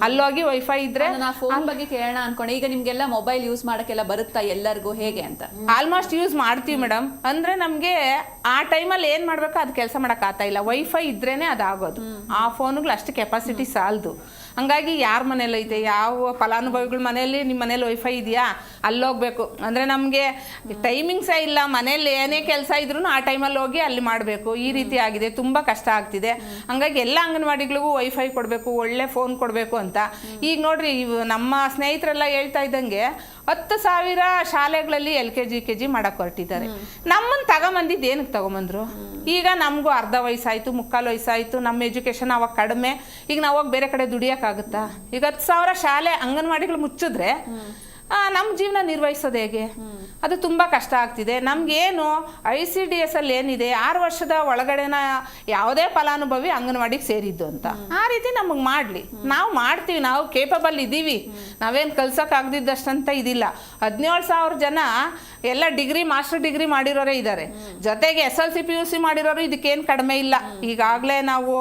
ಅಲ್ಲೋಗಿ ವೈಫೈ ಇದ್ರೆ ಫೋನ್ ಬಗ್ಗೆ ಕೇಳೋಣ ಅನ್ಕೊಂಡು. ಈಗ ನಿಮ್ಗೆಲ್ಲ ಮೊಬೈಲ್ ಯೂಸ್ ಮಾಡಕ್ಕೆಲ್ಲ ಬರುತ್ತಾ ಎಲ್ಲರಿಗೂ, ಹೇಗೆ ಅಂತ? ಆಲ್ಮೋಸ್ಟ್ ಯೂಸ್ ಮಾಡ್ತೀವಿ ಮೇಡಮ್. ಅಂದ್ರೆ ನಮ್ಗೆ ಆ ಟೈಮಲ್ಲಿ ಏನ್ ಮಾಡ್ಬೇಕು ಅದು ಕೆಲಸ ಮಾಡಕ್ ಆಗ್ತಾ ಇಲ್ಲ. ವೈಫೈ ಇದ್ರೇನೆ ಅದಾಗೋದು. ಆ ಫೋನ್ಗಳು ಅಷ್ಟು ಕೆಪಾಸಿಟಿ ಸಾಲದು. ಹಂಗಾಗಿ ಯಾರ ಮನೇಲಿ ಐತೆ, ಯಾವ ಫಲಾನುಭವಿಗಳ ಮನೆಯಲ್ಲಿ ನಿಮ್ಮ ಮನೇಲಿ ವೈಫೈ ಇದೆಯಾ ಅಲ್ಲೋಗ್ಬೇಕು. ಅಂದರೆ ನಮಗೆ ಟೈಮಿಂಗ್ಸೇ ಇಲ್ಲ. ಮನೇಲಿ ಏನೇ ಕೆಲಸ ಇದ್ರೂ ಆ ಟೈಮಲ್ಲಿ ಹೋಗಿ ಅಲ್ಲಿ ಮಾಡಬೇಕು. ಈ ರೀತಿ ಆಗಿದೆ, ತುಂಬ ಕಷ್ಟ ಆಗ್ತಿದೆ. ಹಂಗಾಗಿ ಎಲ್ಲ ಅಂಗನವಾಡಿಗಳಿಗೂ ವೈಫೈ ಕೊಡಬೇಕು, ಒಳ್ಳೆ ಫೋನ್ ಕೊಡಬೇಕು ಅಂತ. ಈಗ ನೋಡ್ರಿ, ಇವು ನಮ್ಮ ಸ್ನೇಹಿತರೆಲ್ಲ ಹೇಳ್ತಾ ಇದ್ದಂಗೆ 10,000 ಶಾಲೆಗಳಲ್ಲಿ LKG UKG ಮಾಡಕ್ಕೆ ಹೊರಟಿದ್ದಾರೆ. ನಮ್ಮನ್ನು ತಗೊಂಬಂದಿದ್ದು ಏನಕ್ಕೆ ತಗೊಂಬಂದ್ರು? ಈಗ ನಮಗೂ ಅರ್ಧ ವಯಸ್ಸಾಯಿತು, ಮುಕ್ಕಾಲು ವಯಸ್ಸಾಯಿತು, ನಮ್ಮ ಎಜುಕೇಷನ್ ಅವಾಗ ಕಡಿಮೆ. ಈಗ ನಾವು ಹೋಗಿ ಬೇರೆ ಕಡೆ ದುಡಿಯೋಕ್ಕಾಗುತ್ತಾ? ಈಗ 10,000 ಶಾಲೆ ಅಂಗನವಾಡಿಗಳು ಮುಚ್ಚಿದ್ರೆ ನಮ್ಮ ಜೀವನ ನಿರ್ವಹಿಸೋದು ಹೇಗೆ? ಅದು ತುಂಬ ಕಷ್ಟ ಆಗ್ತಿದೆ. ನಮಗೇನು ICDS ಅಲ್ಲಿ ಏನಿದೆ, 6 ವರ್ಷದ ಒಳಗಡೆನ ಯಾವುದೇ ಫಲಾನುಭವಿ ಅಂಗನವಾಡಿಗೆ ಸೇರಿದ್ದು ಅಂತ ಆ ರೀತಿ ನಮಗೆ ಮಾಡಲಿ. ನಾವು ಮಾಡ್ತೀವಿ, ನಾವು ಕೇಪಬಲ್ ಇದ್ದೀವಿ. ನಾವೇನು ಕಲ್ಸೋಕ್ಕಾಗದಿದ್ದಷ್ಟಂತ ಇದಿಲ್ಲ. 17,000 ಜನ ಎಲ್ಲ ಡಿಗ್ರಿ, ಮಾಸ್ಟರ್ ಡಿಗ್ರಿ ಮಾಡಿರೋರೇ ಇದ್ದಾರೆ. ಜೊತೆಗೆ SLC PUC ಮಾಡಿರೋರು ಇದಕ್ಕೇನು ಕಡಿಮೆ ಇಲ್ಲ. ಈಗಾಗಲೇ ನಾವು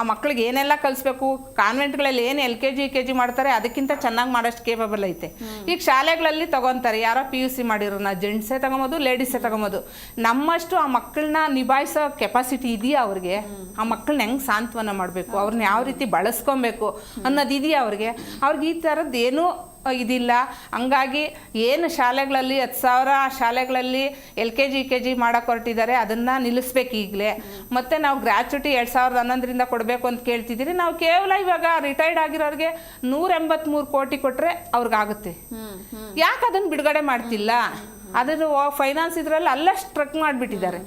ಆ ಮಕ್ಳಿಗೆ ಏನೆಲ್ಲ ಕಲಿಸ್ಬೇಕು, ಕಾನ್ವೆಂಟ್ಗಳಲ್ಲಿ ಏನು LKG UKG ಮಾಡ್ತಾರೆ ಅದಕ್ಕಿಂತ ಚೆನ್ನಾಗಿ ಮಾಡೋಷ್ಟು ಕೇಪಬಲ್ ಐತೆ. ಈಗ ಶಾಲೆಗಳಲ್ಲಿ ತಗೊತಾರೆ, ಯಾರೋ PUC ಮಾಡಿರೋನ ಜೆಂಟ್ಸೇ ತಗೊಬೋದು, ಲೇಡೀಸೇ ತಗೊಬೋದು. ನಮ್ಮಷ್ಟು ಆ ಮಕ್ಕಳನ್ನ ನಿಭಾಯಿಸೋ ಕೆಪಾಸಿಟಿ ಇದೆಯಾ ಅವ್ರಿಗೆ? ಆ ಮಕ್ಕಳನ್ನ ಹೆಂಗೆ ಸಾಂತ್ವನ ಮಾಡಬೇಕು, ಅವ್ರನ್ನ ಯಾವ ರೀತಿ ಬಳಸ್ಕೊಬೇಕು ಅನ್ನೋದು ಇದೆಯಾ ಅವ್ರಿಗೆ? ಈ ಥರದ್ದು ಏನೂ ಇದಿಲ್ಲ. ಹಂಗಾಗಿ ಏನು ಶಾಲೆಗಳಲ್ಲಿ 10,000 ಶಾಲೆಗಳಲ್ಲಿ LKG UKG ಮಾಡೋಕೆ ಹೊರಟಿದ್ದಾರೆ, ಅದನ್ನು ನಿಲ್ಲಿಸ್ಬೇಕು ಈಗಲೇ. ಮತ್ತು ನಾವು ಗ್ರ್ಯಾಚುಟಿ 2011ರಿಂದ ಕೊಡಬೇಕು ಅಂತ ಕೇಳ್ತಿದ್ದೀರಿ. ನಾವು ಕೇವಲ ಇವಾಗ ರಿಟೈರ್ಡ್ ಆಗಿರೋರಿಗೆ 183 ಕೋಟಿ ಕೊಟ್ಟರೆ ಅವ್ರಿಗಾಗುತ್ತೆ. ಯಾಕೆ ಅದನ್ನು ಬಿಡುಗಡೆ ಮಾಡ್ತಿಲ್ಲ? ಅದನ್ನು ಫೈನಾನ್ಸ್ ಇದರಲ್ಲಿ ಅಲ್ಲ ಸ್ಟ್ರಕ್ ಮಾಡಿಬಿಟ್ಟಿದ್ದಾರೆ.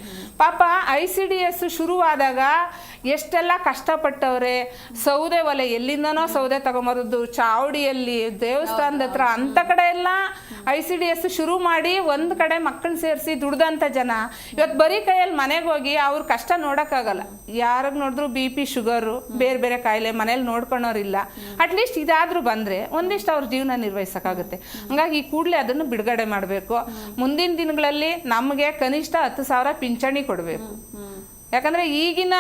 ಪಾಪ ICDS ಶುರುವಾದಾಗ ಎಷ್ಟೆಲ್ಲ ಕಷ್ಟಪಟ್ಟವ್ರೆ. ಸೌದೆ ಒಲೆ ಎಲ್ಲಿಂದನೋ ಸೌದೆ ತಗೊಂಬರೋದು, ಚಾವಡಿಯಲ್ಲಿ, ದೇವಸ್ಥಾನದ ಹತ್ರ ಅಂಥ ಕಡೆ ಎಲ್ಲ ICDS ಶುರು ಮಾಡಿ ಒಂದು ಕಡೆ ಮಕ್ಕಳನ್ನ ಸೇರಿಸಿ ದುಡ್ದಂಥ ಜನ ಇವತ್ತು ಬರೀ ಕೈಯಲ್ಲಿ ಮನೆಗೆ ಹೋಗಿ ಅವ್ರ ಕಷ್ಟ ನೋಡೋಕ್ಕಾಗಲ್ಲ. ಯಾರಿಗೆ ನೋಡಿದ್ರು BP ಶುಗರು, ಬೇರೆ ಬೇರೆ ಕಾಯಿಲೆ ಮನೇಲಿ ನೋಡ್ಕೊಳೋರಿಲ್ಲ. ಅಟ್ಲೀಸ್ಟ್ ಇದಾದರೂ ಬಂದರೆ ಒಂದಿಷ್ಟು ಅವ್ರ ಜೀವನ ನಿರ್ವಹಿಸೋಕ್ಕಾಗುತ್ತೆ. ಹಂಗಾಗಿ ಈ ಕೂಡಲೇ ಅದನ್ನು ಬಿಡುಗಡೆ ಮಾಡಬೇಕು. ಮುಂದಿನ ದಿನಗಳಲ್ಲಿ ನಮಗೆ ಕನಿಷ್ಠ 10,000 ಪಿಂಚಣಿ ಕೊಡಬೇಕು. ಯಾಕಂದರೆ ಈಗಿನ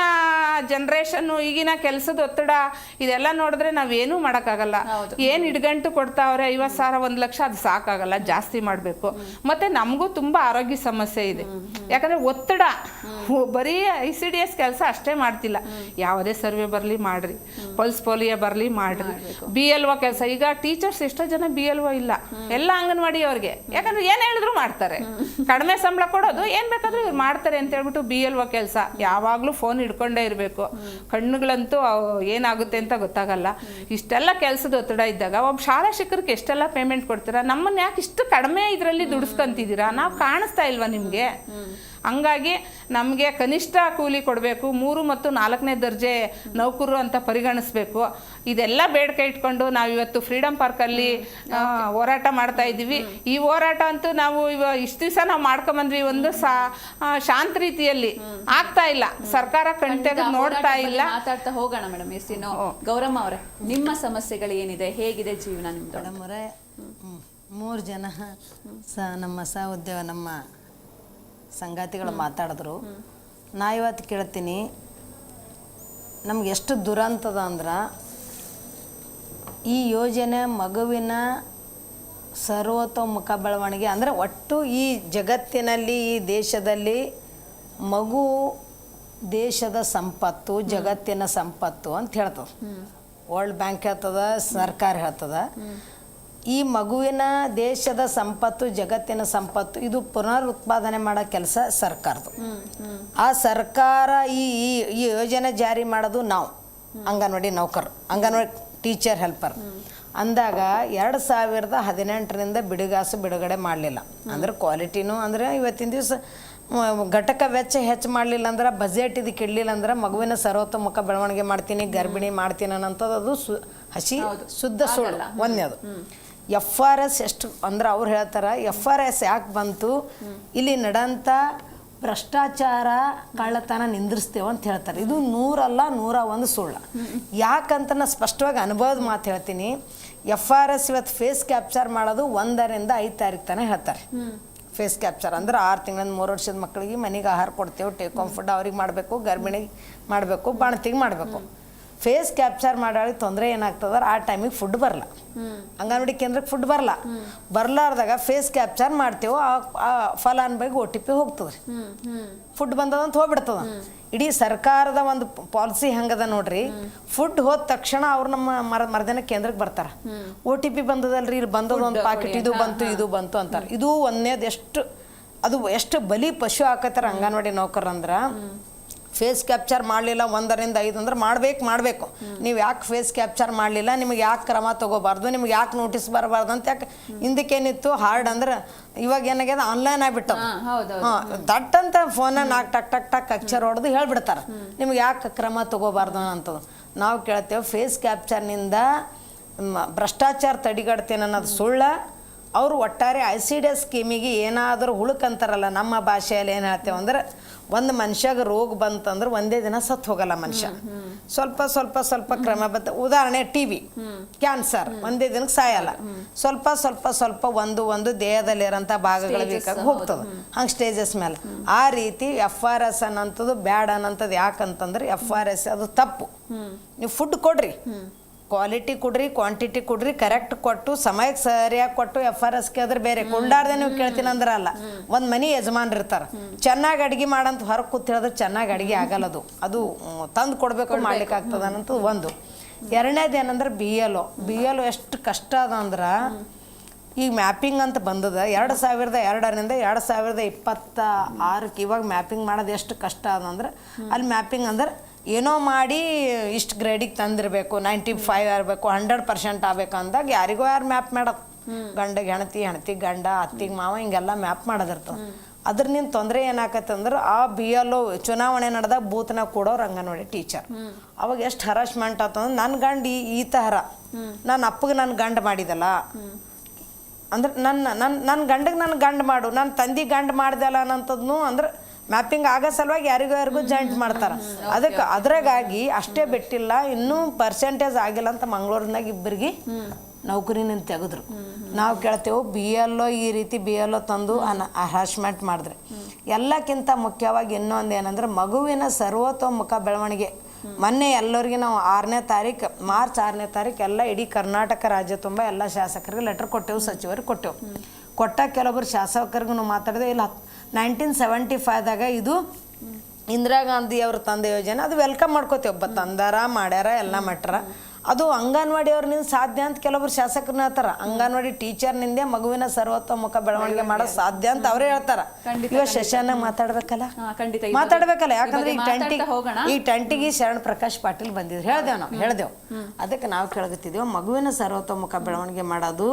ಜನ್ರೇಷನ್ನು, ಈಗಿನ ಕೆಲಸದ ಒತ್ತಡ ಇದೆಲ್ಲ ನೋಡಿದ್ರೆ ನಾವೇನೂ ಮಾಡೋಕ್ಕಾಗಲ್ಲ. ಏನು ಹಿಡ್ಗಂಟು ಕೊಡ್ತಾವ್ರೆ 50,000 1 ಲಕ್ಷ, ಅದು ಸಾಕಾಗಲ್ಲ, ಜಾಸ್ತಿ ಮಾಡಬೇಕು. ಮತ್ತು ನಮಗೂ ತುಂಬ ಆರೋಗ್ಯ ಸಮಸ್ಯೆ ಇದೆ. ಯಾಕಂದರೆ ಒತ್ತಡ ಬರೀ ICDS ಕೆಲಸ ಅಷ್ಟೇ ಮಾಡ್ತಿಲ್ಲ. ಯಾವುದೇ ಸರ್ವೆ ಬರಲಿ ಮಾಡಿರಿ, ಪಲ್ಸ್ ಪೋಲಿಯೋ ಬರಲಿ ಮಾಡಿರಿ, BLO ಕೆಲಸ. ಈಗ ಟೀಚರ್ಸ್ ಎಷ್ಟೋ ಜನ BLO ಇಲ್ಲ, ಎಲ್ಲ ಅಂಗನವಾಡಿ ಅವ್ರಿಗೆ. ಯಾಕಂದರೆ ಏನು ಹೇಳಿದ್ರು ಮಾಡ್ತಾರೆ, ಕಡಿಮೆ ಸಂಬಳ ಕೊಡೋದು, ಏನು ಬೇಕಾದರೂ ಇವ್ರು ಮಾಡ್ತಾರೆ ಅಂತ ಹೇಳ್ಬಿಟ್ಟು BLO ಕೆಲಸ. ಯಾವಾಗಲೂ ಫೋನ್ ಹಿಡ್ಕೊಂಡೇ ಇರಬೇಕು. ಕಣ್ಣುಗಳಂತೂ ಏನಾಗುತ್ತೆ ಅಂತ ಗೊತ್ತಾಗಲ್ಲ. ಇಷ್ಟೆಲ್ಲ ಕೆಲಸದ ಒತ್ತಡ ಇದ್ದಾಗ ಒಬ್ಬ ಶಾಲಾ ಶಿಕ್ಷಕರಿಗೆ ಎಷ್ಟೆಲ್ಲ ಪೇಮೆಂಟ್ ಕೊಡ್ತೀರಾ? ನಮ್ಮನ್ನು ಯಾಕೆ ಇಷ್ಟು ಕಡಿಮೆ ಇದರಲ್ಲಿ ದುಡಿಸ್ಕೊಂತಿದ್ದೀರಾ? ನಾವು ಕಾಣಿಸ್ತಾ ಇಲ್ವಾ ನಿಮಗೆ? ಹಂಗಾಗಿ ನಮಗೆ ಕನಿಷ್ಠ ಕೂಲಿ ಕೊಡಬೇಕು. 3 ಮತ್ತು 4ನೇ ದರ್ಜೆ ನೌಕರರು ಅಂತ ಪರಿಗಣಿಸ್ಬೇಕು. ಇದೆಲ್ಲ ಬೇಡಿಕೆ ಇಟ್ಕೊಂಡು ನಾವು ಇವತ್ತು ಫ್ರೀಡಮ್ ಪಾರ್ಕಲ್ಲಿ ಹೋರಾಟ ಮಾಡ್ತಾ ಇದ್ದೀವಿ. ಈ ಹೋರಾಟ ಅಂತೂ ನಾವು ಇಷ್ಟು ದಿವಸ ನಾವು ಮಾಡ್ಕೊಂಬಂದ್ವಿ, ಒಂದು ಶಾಂತ ರೀತಿಯಲ್ಲಿ ಆಗ್ತಾ ಇಲ್ಲ. ಸರ್ಕಾರ ಕಣ್ತೆಗೆದು ನೋಡ್ತಾ ಇಲ್ಲ. ಮಾತಾಡ್ತಾ ಹೋಗೋಣ ಮೇಡಮ್. ಎಸ್ಸಿನೋ ಗೌರಮ್ಮ ಅವರೇ, ನಿಮ್ಮ ಸಮಸ್ಯೆಗಳು ಏನಿದೆ, ಹೇಗಿದೆ ಜೀವನ ನಿಮ್ದು? ಮೇಡಮ್ ಅವರೇ, 3 ಜನ ನಮ್ಮ ಸಹೋದ್ಯೋಗ ನಮ್ಮ ಸಂಗಾತಿಗಳು ಮಾತಾಡಿದ್ರು. ನಾ ಇವತ್ತು ಕೇಳ್ತೀನಿ, ನಮ್ಗೆ ಎಷ್ಟು ದುರಂತದ ಅಂದ್ರೆ ಈ ಯೋಜನೆ ಮಗುವಿನ ಸರ್ವತೋಮುಖ ಬೆಳವಣಿಗೆ ಅಂದರೆ ಒಟ್ಟು ಈ ಜಗತ್ತಿನಲ್ಲಿ, ಈ ದೇಶದಲ್ಲಿ ಮಗು ದೇಶದ ಸಂಪತ್ತು, ಜಗತ್ತಿನ ಸಂಪತ್ತು ಅಂತ ಹೇಳ್ತದೆ. ವರ್ಲ್ಡ್ ಬ್ಯಾಂಕ್ ಹೇಳ್ತದ, ಸರ್ಕಾರ ಹೇಳ್ತದ. ಈ ಮಗುವಿನ ದೇಶದ ಸಂಪತ್ತು, ಜಗತ್ತಿನ ಸಂಪತ್ತು, ಇದು ಪುನರ್ ಉತ್ಪಾದನೆ ಮಾಡೋ ಕೆಲಸ ಸರ್ಕಾರದ್ದು. ಆ ಸರ್ಕಾರ ಈ ಯೋಜನೆ ಜಾರಿ ಮಾಡೋದು ನಾವು ಅಂಗನವಾಡಿ ನೌಕರರು, ಅಂಗನವಾಡಿ ಟೀಚರ್ ಹೆಲ್ಪರ್ ಅಂದಾಗ 2018ರಿಂದ ಬಿಡುಗಡೆ ಮಾಡಲಿಲ್ಲ. ಅಂದ್ರೆ ಕ್ವಾಲಿಟಿನೂ ಅಂದರೆ ಇವತ್ತಿನ ದಿವಸ ಘಟಕ ವೆಚ್ಚ ಹೆಚ್ಚು ಮಾಡಲಿಲ್ಲ ಅಂದ್ರೆ ಬಜೆಟ್ ಇದಕ್ಕೆ ಇಡಲಿಲ್ಲ ಅಂದ್ರೆ ಮಗುವಿನ ಸರ್ವತೋಮುಖ ಬೆಳವಣಿಗೆ ಮಾಡ್ತೀನಿ, ಗರ್ಭಿಣಿ ಮಾಡ್ತೀನಿ ಅನ್ನೋಂಥದ್ದು ಅದು ಹಸಿ ಶುದ್ಧ ಸುಳ್ಳು. ಒಂದನೇದು FRS ಎಷ್ಟು ಅಂದ್ರೆ ಅವ್ರು ಹೇಳ್ತಾರೆ, FRS ಯಾಕೆ ಬಂತು, ಇಲ್ಲಿ ನಡೆಂಥ ಭ್ರಷ್ಟಾಚಾರ ಕಳ್ಳತನ ನಿಂದ್ರಿಸ್ತೇವೆ ಅಂತ ಹೇಳ್ತಾರೆ. ಇದು 101 ಸುಳ್ಳು. ಯಾಕಂತ ನಾನು ಸ್ಪಷ್ಟವಾಗಿ ಅನುಭವದ ಮಾತು ಹೇಳ್ತೀನಿ. FRS ಇವತ್ತು ಫೇಸ್ ಕ್ಯಾಪ್ಚರ್ ಮಾಡೋದು 1ರಿಂದ 5 ತಾರೀಕು ತನಕ ಹೇಳ್ತಾರೆ. ಫೇಸ್ ಕ್ಯಾಪ್ಚರ್ ಅಂದ್ರೆ 6 ತಿಂಗಳಿಂದ 3 ವರ್ಷದ ಮಕ್ಕಳಿಗೆ ಮನೆಗೆ ಆಹಾರ ಕೊಡ್ತೇವೆ, ಟೇಕ್ ಹೋಮ್ ಫುಡ್ ಅವ್ರಿಗೆ ಮಾಡಬೇಕು, ಗರ್ಭಿಣಿಗೆ ಮಾಡಬೇಕು, ಬಾಣತಿಗೆ ಮಾಡಬೇಕು. ಫೇಸ್ ಕ್ಯಾಪ್ಚರ್ ಮಾಡೋರಿಗೆ ತೊಂದರೆ ಏನಾಗ್ತದ್ರೆ ಆ ಟೈಮಿಗೆ ಫುಡ್ ಬರಲ್ಲ, ಅಂಗನವಾಡಿ ಕೇಂದ್ರಕ್ಕೆ ಫುಡ್ ಬರ್ಲಾರ್ದಾಗ ಫೇಸ್ ಕ್ಯಾಪ್ಚರ್ ಮಾಡ್ತೇವೆ, ಆ ಫಲಾನುಭವಿಗೆ OTP ಹೋಗ್ತದೆ, ಫುಡ್ ಬಂದದಂತ ಹೋಗ್ಬಿಡ್ತದ. ಇಡೀ ಸರ್ಕಾರದ ಒಂದು ಪಾಲಿಸಿ ಹೆಂಗದ ನೋಡ್ರಿ, ಫುಡ್ ಹೋದ ತಕ್ಷಣ ಅವ್ರು ನಮ್ಮ ಮರದಿನ ಕೇಂದ್ರಕ್ಕೆ ಬರ್ತಾರೆ, OTP ಬಂದದಲ್ರಿ, ಇಲ್ಲಿ ಬಂದದ ಒಂದು ಪಾಕೆಟ್, ಇದು ಬಂತು ಅಂತಾರೆ. ಇದು ಒಂದೇದು ಎಷ್ಟು ಬಲಿ ಪಶು ಹಾಕತ್ತಾರ ಅಂಗನವಾಡಿ ನೌಕರಂದ್ರೆ. ಫೇಸ್ ಕ್ಯಾಪ್ಚರ್ ಮಾಡಲಿಲ್ಲ 1ರಿಂದ 5 ಅಂದ್ರೆ ಮಾಡಬೇಕು. ನೀವು ಯಾಕೆ ಫೇಸ್ ಕ್ಯಾಪ್ಚರ್ ಮಾಡಲಿಲ್ಲ, ನಿಮಗೆ ಯಾಕೆ ಕ್ರಮ ತೊಗೋಬಾರ್ದು, ನಿಮ್ಗೆ ಯಾಕೆ ನೋಟಿಸ್ ಬರಬಾರ್ದು ಅಂತ. ಯಾಕೆ ಹಿಂದಕ್ಕೇನಿತ್ತು ಹಾರ್ಡ್ ಅಂದ್ರೆ ಇವಾಗ ಏನಾಗ್ಯದ ಆನ್ಲೈನ್ ಆಗಿಬಿಟ್ಟು ದಟ್ ಅಂತ ಫೋನ ಟಕ್ ಅಕ್ಷರ ಹೊಡೆದು ಹೇಳ್ಬಿಡ್ತಾರೆ, ನಿಮ್ಗೆ ಯಾಕೆ ಕ್ರಮ ತೊಗೋಬಾರ್ದು ಅಂತದ್ದು. ನಾವು ಕೇಳ್ತೇವೆ ಫೇಸ್ ಕ್ಯಾಪ್ಚರ್ನಿಂದ ಭ್ರಷ್ಟಾಚಾರ ತಡೆಗಟ್ತೇನೆ ಅನ್ನೋದು ಸುಳ್ಳ. ಅವರು ಒಟ್ಟಾರೆ ICDS ಸ್ಕೀಮಿಗೆ ಏನಾದರೂ ಹುಳುಕಂತಾರಲ್ಲ, ನಮ್ಮ ಭಾಷೆಯಲ್ಲಿ ಏನು ಹೇಳ್ತೇವೆ ಅಂದ್ರೆ, ಒಂದು ಮನುಷ್ಯಗೆ ರೋಗ ಬಂತಂದ್ರೆ ಒಂದೇ ದಿನ ಸತ್ತು ಹೋಗಲ್ಲ ಮನುಷ್ಯ, ಸ್ವಲ್ಪ ಕ್ರಮಬದ್ಧ. ಉದಾಹರಣೆ TB, ಕ್ಯಾನ್ಸರ್ ಒಂದೇ ದಿನಕ್ಕೆ ಸಾಯಲ್ಲ, ಸ್ವಲ್ಪ ಒಂದು ದೇಹದಲ್ಲಿರೋಂಥ ಭಾಗಗಳು ಬೇಕಾಗಿ ಹೋಗ್ತದೆ, ಹಂಗೆ ಸ್ಟೇಜಸ್ ಮೇಲೆ. ಆ ರೀತಿ FRS ಅನ್ನೋಂಥದ್ದು ಬ್ಯಾಡ್ ಅನ್ನೋಂಥದ್ದು. ಯಾಕಂತಂದ್ರೆ FRS ಅದು ತಪ್ಪು. ನೀವು ಫುಡ್ ಕೊಡ್ರಿ, ಕ್ವಾಲಿಟಿ ಕೊಡ್ರಿ, ಕ್ವಾಂಟಿಟಿ ಕೊಡ್ರಿ, ಕರೆಕ್ಟ್ ಕೊಟ್ಟು ಸಮಯಕ್ಕೆ ಸರಿಯಾಗಿ ಕೊಟ್ಟು. FRS ಕೇಳಿದ್ರೆ ಬೇರೆ ಕೊಳ್ಳಾರ್ದೆ ನೀವು ಕೇಳ್ತೀನಿ ಅಂದ್ರೆ ಅಲ್ಲ. ಒಂದು ಮನೆ ಯಜಮಾನ್ರು ಇರ್ತಾರೆ, ಚೆನ್ನಾಗಿ ಅಡುಗೆ ಮಾಡಂತ ಹೊರಗೆ ಕೂತ್ ಹೇಳಿದ್ರೆ ಚೆನ್ನಾಗಿ ಅಡುಗೆ ಆಗಲ್ಲದು, ಅದು ತಂದು ಕೊಡಬೇಕು, ಮಾಡ್ಲಿಕ್ಕೆ ಆಗ್ತದ ಅನ್ನೋದು ಒಂದು. ಎರಡನೇದು ಏನಂದ್ರೆ BLO ಎಷ್ಟು ಕಷ್ಟ ಅದ ಅಂದ್ರೆ, ಈಗ ಮ್ಯಾಪಿಂಗ್ ಅಂತ ಬಂದದ 2002ರಿಂದ 2026 ಇವಾಗ ಮ್ಯಾಪಿಂಗ್ ಮಾಡೋದು ಎಷ್ಟು ಕಷ್ಟ ಅದಂದ್ರೆ, ಅಲ್ಲಿ ಮ್ಯಾಪಿಂಗ್ ಅಂದ್ರೆ ಏನೋ ಮಾಡಿ ಇಷ್ಟು ಗ್ರೇಡಿಗೆ ತಂದಿರಬೇಕು, 95 ಇರಬೇಕು, 100% ಆಗಬೇಕು ಅಂದಾಗ ಯಾರಿಗೋ ಯಾರು ಮ್ಯಾಪ್ ಮಾಡೋದು, ಗಂಡಗೆ ಹೆಣತಿ ಗಂಡ, ಅತ್ತಿಗೆ ಮಾವ, ಹಿಂಗೆಲ್ಲ ಮ್ಯಾಪ್ ಮಾಡೋದಿರ್ತದೆ. ಅದ್ರಿಂದ ತೊಂದರೆ ಏನಾಕತ್ತಂದ್ರೆ, ಆ BLO ಚುನಾವಣೆ ನಡೆದಾಗ ಬೂತ್ನಾಗ ಕೊಡೋರು ಅಂಗನವಾಡಿ ಟೀಚರ್. ಅವಾಗ ಎಷ್ಟು ಹರಾಸ್ಮೆಂಟ್ ಆತಂದ್ರೆ, ನನ್ನ ಗಂಡ ಈ ಥರ ನನ್ನ ಅಪ್ಪಗೆ ನನ್ನ ಗಂಡ ಮಾಡಿದಲ್ಲ ಅಂದ್ರೆ, ನನ್ನ ಗಂಡಗೆ ನನ್ನ ಗಂಡ ಮಾಡು, ನನ್ನ ತಂದೆ ಗಂಡ ಮಾಡ್ದಲ್ಲ ಅನ್ನೋಂಥದ್ದು ಅಂದ್ರೆ ಮ್ಯಾಪಿಂಗ್ ಆಗೋ ಸಲುವಾಗಿ ಯಾರಿಗೂ ಜಾಯಿಂಟ್ ಮಾಡ್ತಾರೆ. ಅದ್ರಾಗಾಗಿ ಅಷ್ಟೇ ಬಿಟ್ಟಿಲ್ಲ, ಇನ್ನೂ ಪರ್ಸೆಂಟೇಜ್ ಆಗಿಲ್ಲ ಅಂತ ಮಂಗಳೂರಿನಾಗ ಇಬ್ಬರಿಗೆ ನೌಕರಿನ ತೆಗೆದ್ರು. ನಾವು ಕೇಳ್ತೇವೆ BLO ಈ ರೀತಿ BLO ತಂದು ಹರಾಸ್ಮೆಂಟ್ ಮಾಡಿದ್ರೆ. ಎಲ್ಲಕ್ಕಿಂತ ಮುಖ್ಯವಾಗಿ ಇನ್ನೊಂದು ಏನಂದ್ರೆ, ಮಗುವಿನ ಸರ್ವತೋಮುಖ ಬೆಳವಣಿಗೆ. ಮೊನ್ನೆ ಎಲ್ಲರಿಗೆ ನಾವು ಮಾರ್ಚ್ 6ನೇ ತಾರೀಕು ಎಲ್ಲ ಇಡೀ ಕರ್ನಾಟಕ ರಾಜ್ಯ ತುಂಬ ಎಲ್ಲ ಶಾಸಕರಿಗೆ ಲೆಟರ್ ಕೊಟ್ಟೆವು, ಸಚಿವರಿಗೆ ಕೊಟ್ಟ ಕೆಲವೊಬ್ಬರು ಶಾಸಕರಿಗೂ ಮಾತಾಡಿದೆ. ಇಲ್ಲ 1975ದಾಗ ಇದು ಇಂದಿರಾ ಗಾಂಧಿ ಅವ್ರ ತಂದೆ ಯೋಜನೆ, ಅದು ವೆಲ್ಕಮ್ ಮಾಡ್ಕೋತೇವೆ. ಒಬ್ಬ ತಂದಾರ ಮಾಡ್ಯಾರ ಎಲ್ಲ ಮಟ್ರ. ಅದು ಅಂಗನವಾಡಿ ಅವ್ರನಿಂದ ಸಾಧ್ಯ ಅಂತ ಕೆಲವೊಬ್ರು ಶಾಸಕರನ್ನ ಹೇಳ್ತಾರ. ಅಂಗನವಾಡಿ ಟೀಚರ್ನಿಂದ ಮಗುವಿನ ಸರ್ವತೋಮುಖ ಬೆಳವಣಿಗೆ ಮಾಡೋದು ಸಾಧ್ಯ ಅಂತ ಅವರೇ ಹೇಳ್ತಾರ. ಇವಾಗ ಸೆಷನ್ ಮಾತಾಡ್ಬೇಕಲ್ಲ, ಯಾಕಂದ್ರೆ ಈ ಟೆಂಟಿಗೆ ಶರಣ್ ಪ್ರಕಾಶ್ ಪಾಟೀಲ್ ಬಂದಿದ್ರು, ಹೇಳ್ದೇವು. ಅದಕ್ಕೆ ನಾವು ಕೇಳಗತ್ತಿದ್ದೇವೆ, ಮಗುವಿನ ಸರ್ವತೋಮುಖ ಬೆಳವಣಿಗೆ ಮಾಡೋದು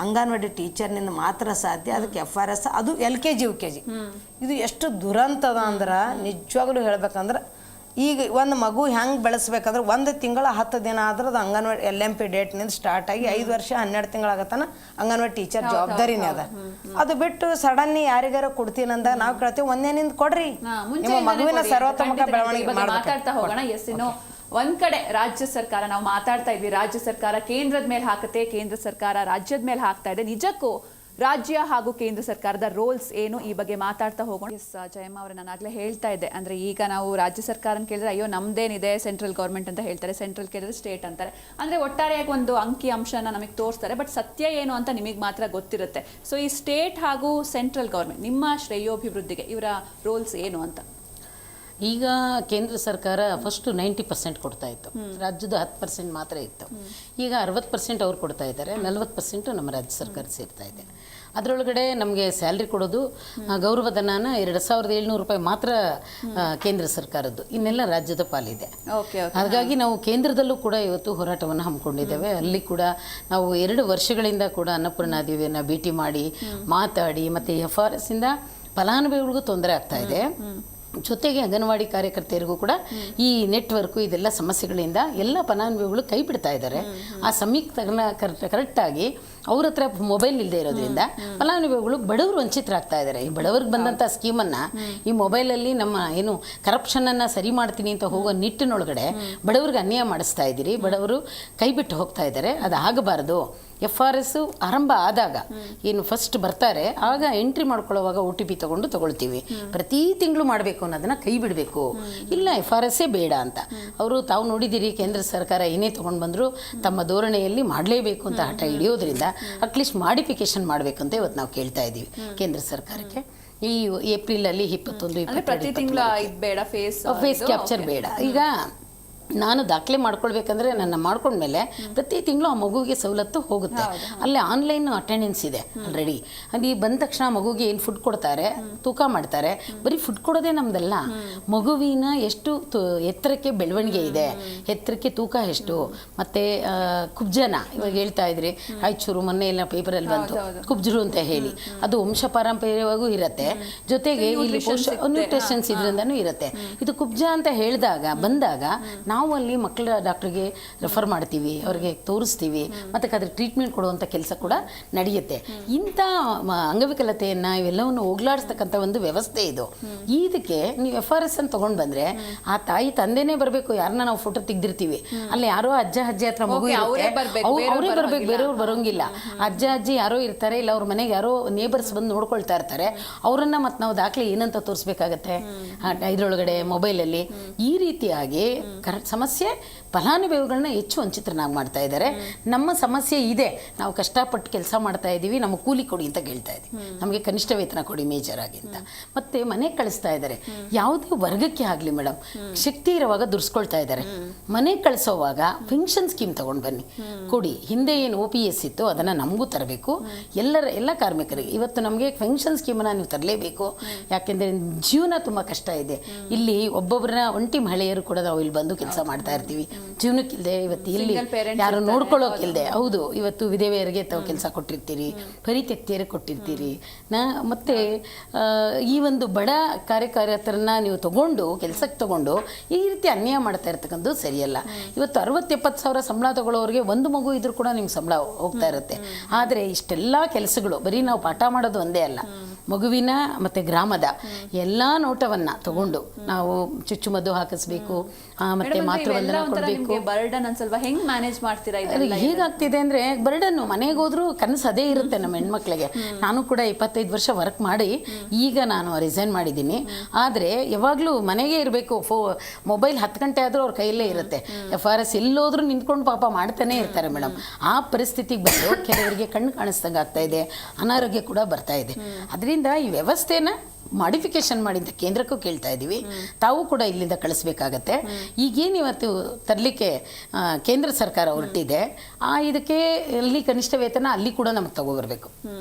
ಅಂಗನವಾಡಿ ಟೀಚರ್ನಿಂದ ಮಾತ್ರ ಸಾಧ್ಯ. ಅದಕ್ಕೆ FRS ಅದು LKG UKG ಇದು ಎಷ್ಟು ದುರಂತದ ಅಂದ್ರೆ, ನಿಜವಾಗ್ಲೂ ಹೇಳ್ಬೇಕಂದ್ರೆ, ಈಗ ಒಂದು ಮಗು ಹೆಂಗೆ ಬೆಳೆಸ್ಬೇಕಂದ್ರೆ 1 ತಿಂಗಳ 10 ದಿನ ಆದ್ರೆ ಅದು ಅಂಗನವಾಡಿ LMP ಡೇಟ್ನಿಂದ ಸ್ಟಾರ್ಟ್ ಆಗಿ 5 ವರ್ಷ 12 ತಿಂಗಳಾಗತ್ತನ ಅಂಗನವಾಡಿ ಟೀಚರ್ ಜವಾಬ್ದಾರಿನೇ ಅದ. ಅದು ಬಿಟ್ಟು ಸಡನ್ಲಿ ಯಾರಿಗಾರ ಕೊಡ್ತೀನಿ ಅಂದಾಗ ನಾವು ಕೇಳ್ತೀವಿ, ಒಂದೇನಿಂದ ಕೊಡ್ರಿ, ನಿಮ್ಮ ಮಗುವಿನ ಸರ್ವತೋಮುಖ ಬೆಳವಣಿಗೆ ಮಾತಾಡ್ತಾ ಹೋಗೋಣ. ಒಂದ್ ಕಡೆ ರಾಜ್ಯ ಸರ್ಕಾರ, ನಾವು ಮಾತಾಡ್ತಾ ಇದ್ವಿ, ರಾಜ್ಯ ಸರ್ಕಾರ ಕೇಂದ್ರದ ಮೇಲೆ ಹಾಕುತ್ತೆ, ಕೇಂದ್ರ ಸರ್ಕಾರ ರಾಜ್ಯದ ಮೇಲೆ ಹಾಕ್ತಾ ಇದೆ. ನಿಜಕ್ಕೂ ರಾಜ್ಯ ಹಾಗೂ ಕೇಂದ್ರ ಸರ್ಕಾರದ ರೋಲ್ಸ್ ಏನು, ಈ ಬಗ್ಗೆ ಮಾತಾಡ್ತಾ ಹೋಗೋಣ. ಜಯಮ್ಮ ಅವರೇ, ನಾನು ಆಗ್ಲೇ ಹೇಳ್ತಾ ಇದ್ದೆ, ಅಂದ್ರೆ ಈಗ ನಾವು ರಾಜ್ಯ ಸರ್ಕಾರನ ಕೇಳಿದ್ರೆ ಅಯ್ಯೋ ನಮ್ದೇನಿದೆ ಸೆಂಟ್ರಲ್ ಗೌರ್ಮೆಂಟ್ ಅಂತ ಹೇಳ್ತಾರೆ, ಸೆಂಟ್ರಲ್ ಕೇಳಿದ್ರೆ ಸ್ಟೇಟ್ ಅಂತಾರೆ. ಅಂದ್ರೆ ಒಟ್ಟಾರೆಯಾಗಿ ಒಂದು ಅಂಕಿ ಅಂಶನ ನಮಗೆ ತೋರಿಸ್ತಾರೆ, ಬಟ್ ಸತ್ಯ ಏನು ಅಂತ ನಿಮಗೆ ಮಾತ್ರ ಗೊತ್ತಿರುತ್ತೆ. ಸೊ ಈ ಸ್ಟೇಟ್ ಹಾಗೂ ಸೆಂಟ್ರಲ್ ಗೌರ್ಮೆಂಟ್ ನಿಮ್ಮ ಶ್ರೇಯೋಭಿವೃದ್ಧಿಗೆ ಇವರ ರೋಲ್ಸ್ ಏನು ಅಂತ? ಈಗ ಕೇಂದ್ರ ಸರ್ಕಾರ ಫಸ್ಟು 90% ಕೊಡ್ತಾ ಇತ್ತು, ರಾಜ್ಯದ 10% ಮಾತ್ರ ಇತ್ತು. ಈಗ 60% ಅವ್ರು ಕೊಡ್ತಾ ಇದ್ದಾರೆ, 40% ನಮ್ಮ ರಾಜ್ಯ ಸರ್ಕಾರ ಸೇರ್ತಾ ಇದೆ. ಅದರೊಳಗಡೆ ನಮಗೆ ಸ್ಯಾಲ್ರಿ ಕೊಡೋದು ಗೌರವಧನನ 2700 ರೂಪಾಯಿ ಮಾತ್ರ ಕೇಂದ್ರ ಸರ್ಕಾರದ್ದು, ಇನ್ನೆಲ್ಲ ರಾಜ್ಯದ ಪಾಲಿದೆ. ಹಾಗಾಗಿ ನಾವು ಕೇಂದ್ರದಲ್ಲೂ ಕೂಡ ಇವತ್ತು ಹೋರಾಟವನ್ನು ಹಮ್ಮಿಕೊಂಡಿದ್ದೇವೆ. ಅಲ್ಲಿ ಕೂಡ ನಾವು 2 ವರ್ಷಗಳಿಂದ ಕೂಡ ಅನ್ನಪೂರ್ಣಾದೇವಿಯನ್ನು ಭೇಟಿ ಮಾಡಿ ಮಾತಾಡಿ, ಮತ್ತು FRS ಇಂದ ಫಲಾನುಭವಿಗಳಿಗೂ ತೊಂದರೆ ಆಗ್ತಾ ಇದೆ. ಜೊತೆಗೆ ಅಂಗನವಾಡಿ ಕಾರ್ಯಕರ್ತೆಯರಿಗೂ ಕೂಡ ಈ ನೆಟ್ವರ್ಕು ಇದೆಲ್ಲ ಸಮಸ್ಯೆಗಳಿಂದ ಎಲ್ಲ ಫಲಾನುಭವಿಗಳು ಕೈ ಬಿಡ್ತಾ ಇದ್ದಾರೆ. ಆ ಸಮಯಕ್ಕೆ ಕರೆಕ್ಟಾಗಿ ಅವ್ರ ಹತ್ರ ಮೊಬೈಲ್ ಇಲ್ಲದೆ ಇರೋದ್ರಿಂದ ಫಲಾನುಭವಿಗಳು ಬಡವರು ವಂಚಿತರಾಗ್ತಾ ಇದ್ದಾರೆ. ಈ ಬಡವರಿಗೆ ಬಂದಂಥ ಸ್ಕೀಮನ್ನು ಈ ಮೊಬೈಲಲ್ಲಿ ನಮ್ಮ ಏನು ಕರಪ್ಷನನ್ನು ಸರಿ ಮಾಡ್ತೀನಿ ಅಂತ ಹೋಗೋ ನಿಟ್ಟಿನೊಳಗಡೆ ಬಡವ್ರಿಗೆ ಅನ್ಯಾಯ ಮಾಡಿಸ್ತಾ ಇದ್ದೀರಿ. ಬಡವರು ಕೈ ಬಿಟ್ಟು ಹೋಗ್ತಾ ಇದ್ದಾರೆ. ಅದು ಆಗಬಾರ್ದು. FRS ಆರಂಭ ಆದಾಗ ಏನು ಫಸ್ಟ್ ಬರ್ತಾರೆ ಆಗ ಎಂಟ್ರಿ ಮಾಡ್ಕೊಳ್ಳೋವಾಗ OTP ತಗೊಳ್ತೀವಿ. ಪ್ರತಿ ತಿಂಗಳು ಮಾಡಬೇಕು ಅನ್ನೋದನ್ನ ಕೈ ಬಿಡಬೇಕು. ಇಲ್ಲ FRS ಬೇಡ ಅಂತ ಅವರು ತಾವು ನೋಡಿದ್ದೀರಿ. ಕೇಂದ್ರ ಸರ್ಕಾರ ಏನೇ ತೊಗೊಂಡು ಬಂದರೂ ತಮ್ಮ ಧೋರಣೆಯಲ್ಲಿ ಮಾಡಲೇಬೇಕು ಅಂತ ಹಠ ಹಿಡಿಯೋದ್ರಿಂದ ಅಟ್ಲೀಸ್ಟ್ ಮಾಡಿಫಿಕೇಶನ್ ಮಾಡಬೇಕು ಅಂತ ಇವತ್ತು ನಾವು ಕೇಳ್ತಾ ಇದ್ದೀವಿ ಕೇಂದ್ರ ಸರ್ಕಾರಕ್ಕೆ. ಈ ಏಪ್ರಿಲಲ್ಲಿ 21 ಪ್ರತಿ ತಿಂಗಳು ಬೇಡ, ಫೇಸ್ ಕ್ಯಾಪ್ಚರ್ ಬೇಡ. ಈಗ ನಾನು ದಾಖಲೆ ಮಾಡ್ಕೊಳ್ಬೇಕಂದ್ರೆ ನನ್ನ ಮಾಡ್ಕೊಂಡ್ಮೇಲೆ ಪ್ರತಿ ತಿಂಗಳು ಆ ಮಗುವಿಗೆ ಸವಲತ್ತು ಹೋಗುತ್ತೆ. ಅಲ್ಲಿ ಆನ್ಲೈನ್ ಅಟೆಂಡೆನ್ಸ್ ಇದೆ ಆಲ್ರೆಡಿ. ಅಲ್ಲಿ ಬಂದ ತಕ್ಷಣ ಮಗುಗೆ ಏನು ಫುಡ್ ಕೊಡ್ತಾರೆ, ತೂಕ ಮಾಡ್ತಾರೆ. ಬರೀ ಫುಡ್ ಕೊಡೋದೇ ನಮ್ದಲ್ಲ, ಮಗುವಿನ ಎಷ್ಟು ಎತ್ತರಕ್ಕೆ ಬೆಳವಣಿಗೆ ಇದೆ, ಎತ್ತರಕ್ಕೆ ತೂಕ ಎಷ್ಟು, ಮತ್ತು ಕುಬ್ಜನ ಇವಾಗ ಹೇಳ್ತಾ ಇದ್ರಿ ರಾಯಚೂರು ಮೊನ್ನೆ ಎಲ್ಲ ಪೇಪರಲ್ಲಿ ಬಂತು ಕುಬ್ಜರು ಅಂತ ಹೇಳಿ, ಅದು ವಂಶ ಪಾರಂಪರ್ಯವಾಗೂ ಇರುತ್ತೆ. ಜೊತೆಗೆ ಇಲ್ಲಿ ನ್ಯೂಟ್ರಿಷನ್ಸ್ ಇದರಿಂದನೂ ಇರುತ್ತೆ. ಇದು ಕುಬ್ಜ ಅಂತ ಹೇಳಿದಾಗ ಬಂದಾಗ ನಾವು ಅಲ್ಲಿ ಮಕ್ಕಳ ಡಾಕ್ಟ್ರಿಗೆ ರೆಫರ್ ಮಾಡ್ತೀವಿ, ಅವ್ರಿಗೆ ತೋರಿಸ್ತೀವಿ, ಮತ್ತು ಅದ್ರ ಟ್ರೀಟ್ಮೆಂಟ್ ಕೊಡುವಂಥ ಕೆಲಸ ಕೂಡ ನಡೆಯುತ್ತೆ. ಇಂಥ ಅಂಗವಿಕಲತೆಯನ್ನು ಇವೆಲ್ಲವನ್ನು ಹೋಗ್ಲಾಡಿಸ್ತಕ್ಕಂಥ ಒಂದು ವ್ಯವಸ್ಥೆ ಇದು. ಇದಕ್ಕೆ ನೀವು FRS ಅಂತ ತೊಗೊಂಡು ಬಂದರೆ ಆ ತಾಯಿ ತಂದೆನೇ ಬರಬೇಕು. ಯಾರನ್ನ ನಾವು ಫೋಟೋ ತೆಗ್ದಿರ್ತೀವಿ ಅಲ್ಲಿ ಯಾರೋ ಅಜ್ಜ ಅಜ್ಜಿ ಹತ್ರ ಮಗು ಅವರೇ ಬರಬೇಕು, ಬೇರೆಯವ್ರು ಬರೋಂಗಿಲ್ಲ. ಅಜ್ಜ ಅಜ್ಜಿ ಯಾರೋ ಇರ್ತಾರೆ, ಇಲ್ಲ ಅವ್ರ ಮನೆಗೆ ಯಾರೋ ನೇಬರ್ಸ್ ಬಂದು ನೋಡ್ಕೊಳ್ತಾ ಇರ್ತಾರೆ. ಅವರನ್ನು ಮತ್ತು ನಾವು ದಾಖಲೆ ಏನಂತ ತೋರಿಸ್ಬೇಕಾಗತ್ತೆ ಇದರೊಳಗಡೆ ಮೊಬೈಲಲ್ಲಿ. ಈ ರೀತಿಯಾಗಿ ಸಮಸ್ಯೆ ಫಲಾನುಭವಿಗಳನ್ನ ಹೆಚ್ಚು ವಂಚಿತರನ್ನಾಗಿ ಮಾಡ್ತಾ ಇದ್ದಾರೆ. ನಮ್ಮ ಸಮಸ್ಯೆ ಇದೆ, ನಾವು ಕಷ್ಟಪಟ್ಟು ಕೆಲಸ ಮಾಡ್ತಾ ಇದ್ದೀವಿ, ನಮಗೆ ಕೂಲಿ ಕೊಡಿ ಅಂತ ಕೇಳ್ತಾ ಇದ್ದೀವಿ, ನಮಗೆ ಕನಿಷ್ಠ ವೇತನ ಕೊಡಿ ಮೇಜರ್ ಆಗಿ ಅಂತ. ಮತ್ತೆ ಮನೆಗೆ ಕಳಿಸ್ತಾ ಇದ್ದಾರೆ. ಯಾವುದೇ ವರ್ಗಕ್ಕೆ ಆಗಲಿ ಮೇಡಮ್, ಶಕ್ತಿ ಇರುವಾಗ ದುರ್ಸ್ಕೊಳ್ತಾ ಇದ್ದಾರೆ. ಮನೆಗೆ ಕಳಿಸೋವಾಗ ಪೆನ್ಷನ್ ಸ್ಕೀಮ್ ತಗೊಂಡು ಬನ್ನಿ ಕೊಡಿ. ಹಿಂದೆ ಏನು OPS ಇತ್ತು ಅದನ್ನು ನಮಗೂ ತರಬೇಕು, ಎಲ್ಲ ಕಾರ್ಮಿಕರಿಗೆ. ಇವತ್ತು ನಮಗೆ ಪೆನ್ಷನ್ ಸ್ಕೀಮನ್ನು ನೀವು ತರಲೇಬೇಕು. ಯಾಕೆಂದರೆ ಜೀವನ ತುಂಬ ಕಷ್ಟ ಇದೆ. ಇಲ್ಲಿ ಒಬ್ಬೊಬ್ಬರನ್ನ ಒಂಟಿ ಮಹಿಳೆಯರು ಕೂಡ ನಾವು ಇಲ್ಲಿ ಬಂದು ಕೆಲಸ ಮಾಡ್ತಾ ಇರ್ತೀವಿ. ಜೀವನಕ್ಕಿಲ್ಲದೆ ಇವತ್ತು ಇಲ್ಲಿ ಯಾರು ನೋಡ್ಕೊಳ್ಳೋಕಿಲ್ಲದೆ, ಹೌದು, ಇವತ್ತು ವಿಧವೆಯರಿಗೆ ತಾವು ಕೆಲಸ ಕೊಟ್ಟಿರ್ತೀರಿ, ಪರಿತ್ಯಕ್ತಿಯರಿಗೆ ಕೊಟ್ಟಿರ್ತೀರಿ. ಮತ್ತೆ ಈ ಒಂದು ಬಡ ಕಾರ್ಯಕರ್ತರನ್ನ ನೀವು ತಗೊಂಡು ಕೆಲಸಕ್ಕೆ ತಗೊಂಡು ಈ ರೀತಿ ಅನ್ಯಾಯ ಮಾಡ್ತಾ ಇರ್ತಕ್ಕಂಥದ್ದು ಸರಿಯಲ್ಲ. ಇವತ್ತು 60-70 ಸಾವಿರ ಸಂಬಳ ತಗೊಳ್ಳೋರಿಗೆ ಒಂದು ಮಗು ಇದ್ರೂ ಕೂಡ ನಿಮ್ಗೆ ಸಂಬಳ ಹೋಗ್ತಾ ಇರುತ್ತೆ. ಆದರೆ ಇಷ್ಟೆಲ್ಲ ಕೆಲಸಗಳು ಬರೀ ನಾವು ಪಾಠ ಮಾಡೋದು ಒಂದೇ ಅಲ್ಲ, ಮಗುವಿನ ಮತ್ತು ಗ್ರಾಮದ ಎಲ್ಲ ನೋಟವನ್ನು ತಗೊಂಡು ನಾವು ಚುಚ್ಚುಮದ್ದು ಹಾಕಿಸ್ಬೇಕು, ಮತ್ತೆ ಮಾತೃವಂದನ ಕೊಡಬೇಕು. ಬರ್ಡನ್ ಅನ್ಸಲ್ವಾ? ಹೆಂಗ್ ಮ್ಯಾನೇಜ್ ಮಾಡ್ತೀರಾ? ಹೇಗಾಗ್ತಿದೆ ಅಂದರೆ ಬರ್ಡನ್ನು ಮನೆಗೆ ಹೋದ್ರೂ ಕನಸು ಅದೇ ಇರುತ್ತೆ ನಮ್ಮ ಹೆಣ್ಮಕ್ಳಿಗೆ. ನಾನು ಕೂಡ 25 ವರ್ಷ ವರ್ಕ್ ಮಾಡಿ ಈಗ ನಾನು ರಿಸೈನ್ ಮಾಡಿದ್ದೀನಿ. ಆದರೆ ಯಾವಾಗಲೂ ಮನೆಗೆ ಇರಬೇಕು. ಮೊಬೈಲ್ 10 ಗಂಟೆ ಆದರೂ ಅವ್ರ ಕೈಯಲ್ಲೇ ಇರುತ್ತೆ. FRS ಎಲ್ಲೋದ್ರೂ ನಿಂತ್ಕೊಂಡು ಪಾಪ ಮಾಡ್ತಾನೆ ಇರ್ತಾರೆ ಮೇಡಮ್. ಆ ಪರಿಸ್ಥಿತಿಗೆ ಬಂದು ಕೆಲವರಿಗೆ ಕಣ್ಣು ಕಾಣಿಸ್ದಂಗೆ ಆಗ್ತಾ ಇದೆ, ಅನಾರೋಗ್ಯ ಕೂಡ ಬರ್ತಾ ಇದೆ. ಅದರಿಂದ ಈ ವ್ಯವಸ್ಥೆನ ಮಾಡಿಫಿಕೇಶನ್ ಮಾಡಿದ ಕೇಂದ್ರಕ್ಕೂ ಕೇಳ್ತಾ ಇದ್ದೀವಿ, ತಾವು ಕೂಡ ಇಲ್ಲಿಂದ ಕಳಿಸ್ಬೇಕಾಗತ್ತೆ. ಈಗೇನು ಇವತ್ತು ತರಲಿಕ್ಕೆ ಕೇಂದ್ರ ಸರ್ಕಾರ ಹೊರಟಿದೆ, ಇದಕ್ಕೆ ಅಲ್ಲಿ ಕನಿಷ್ಠ ವೇತನ ಅಲ್ಲಿ ಕೂಡ ನಮಗೆ ತಗೋಬರ್ಬೇಕು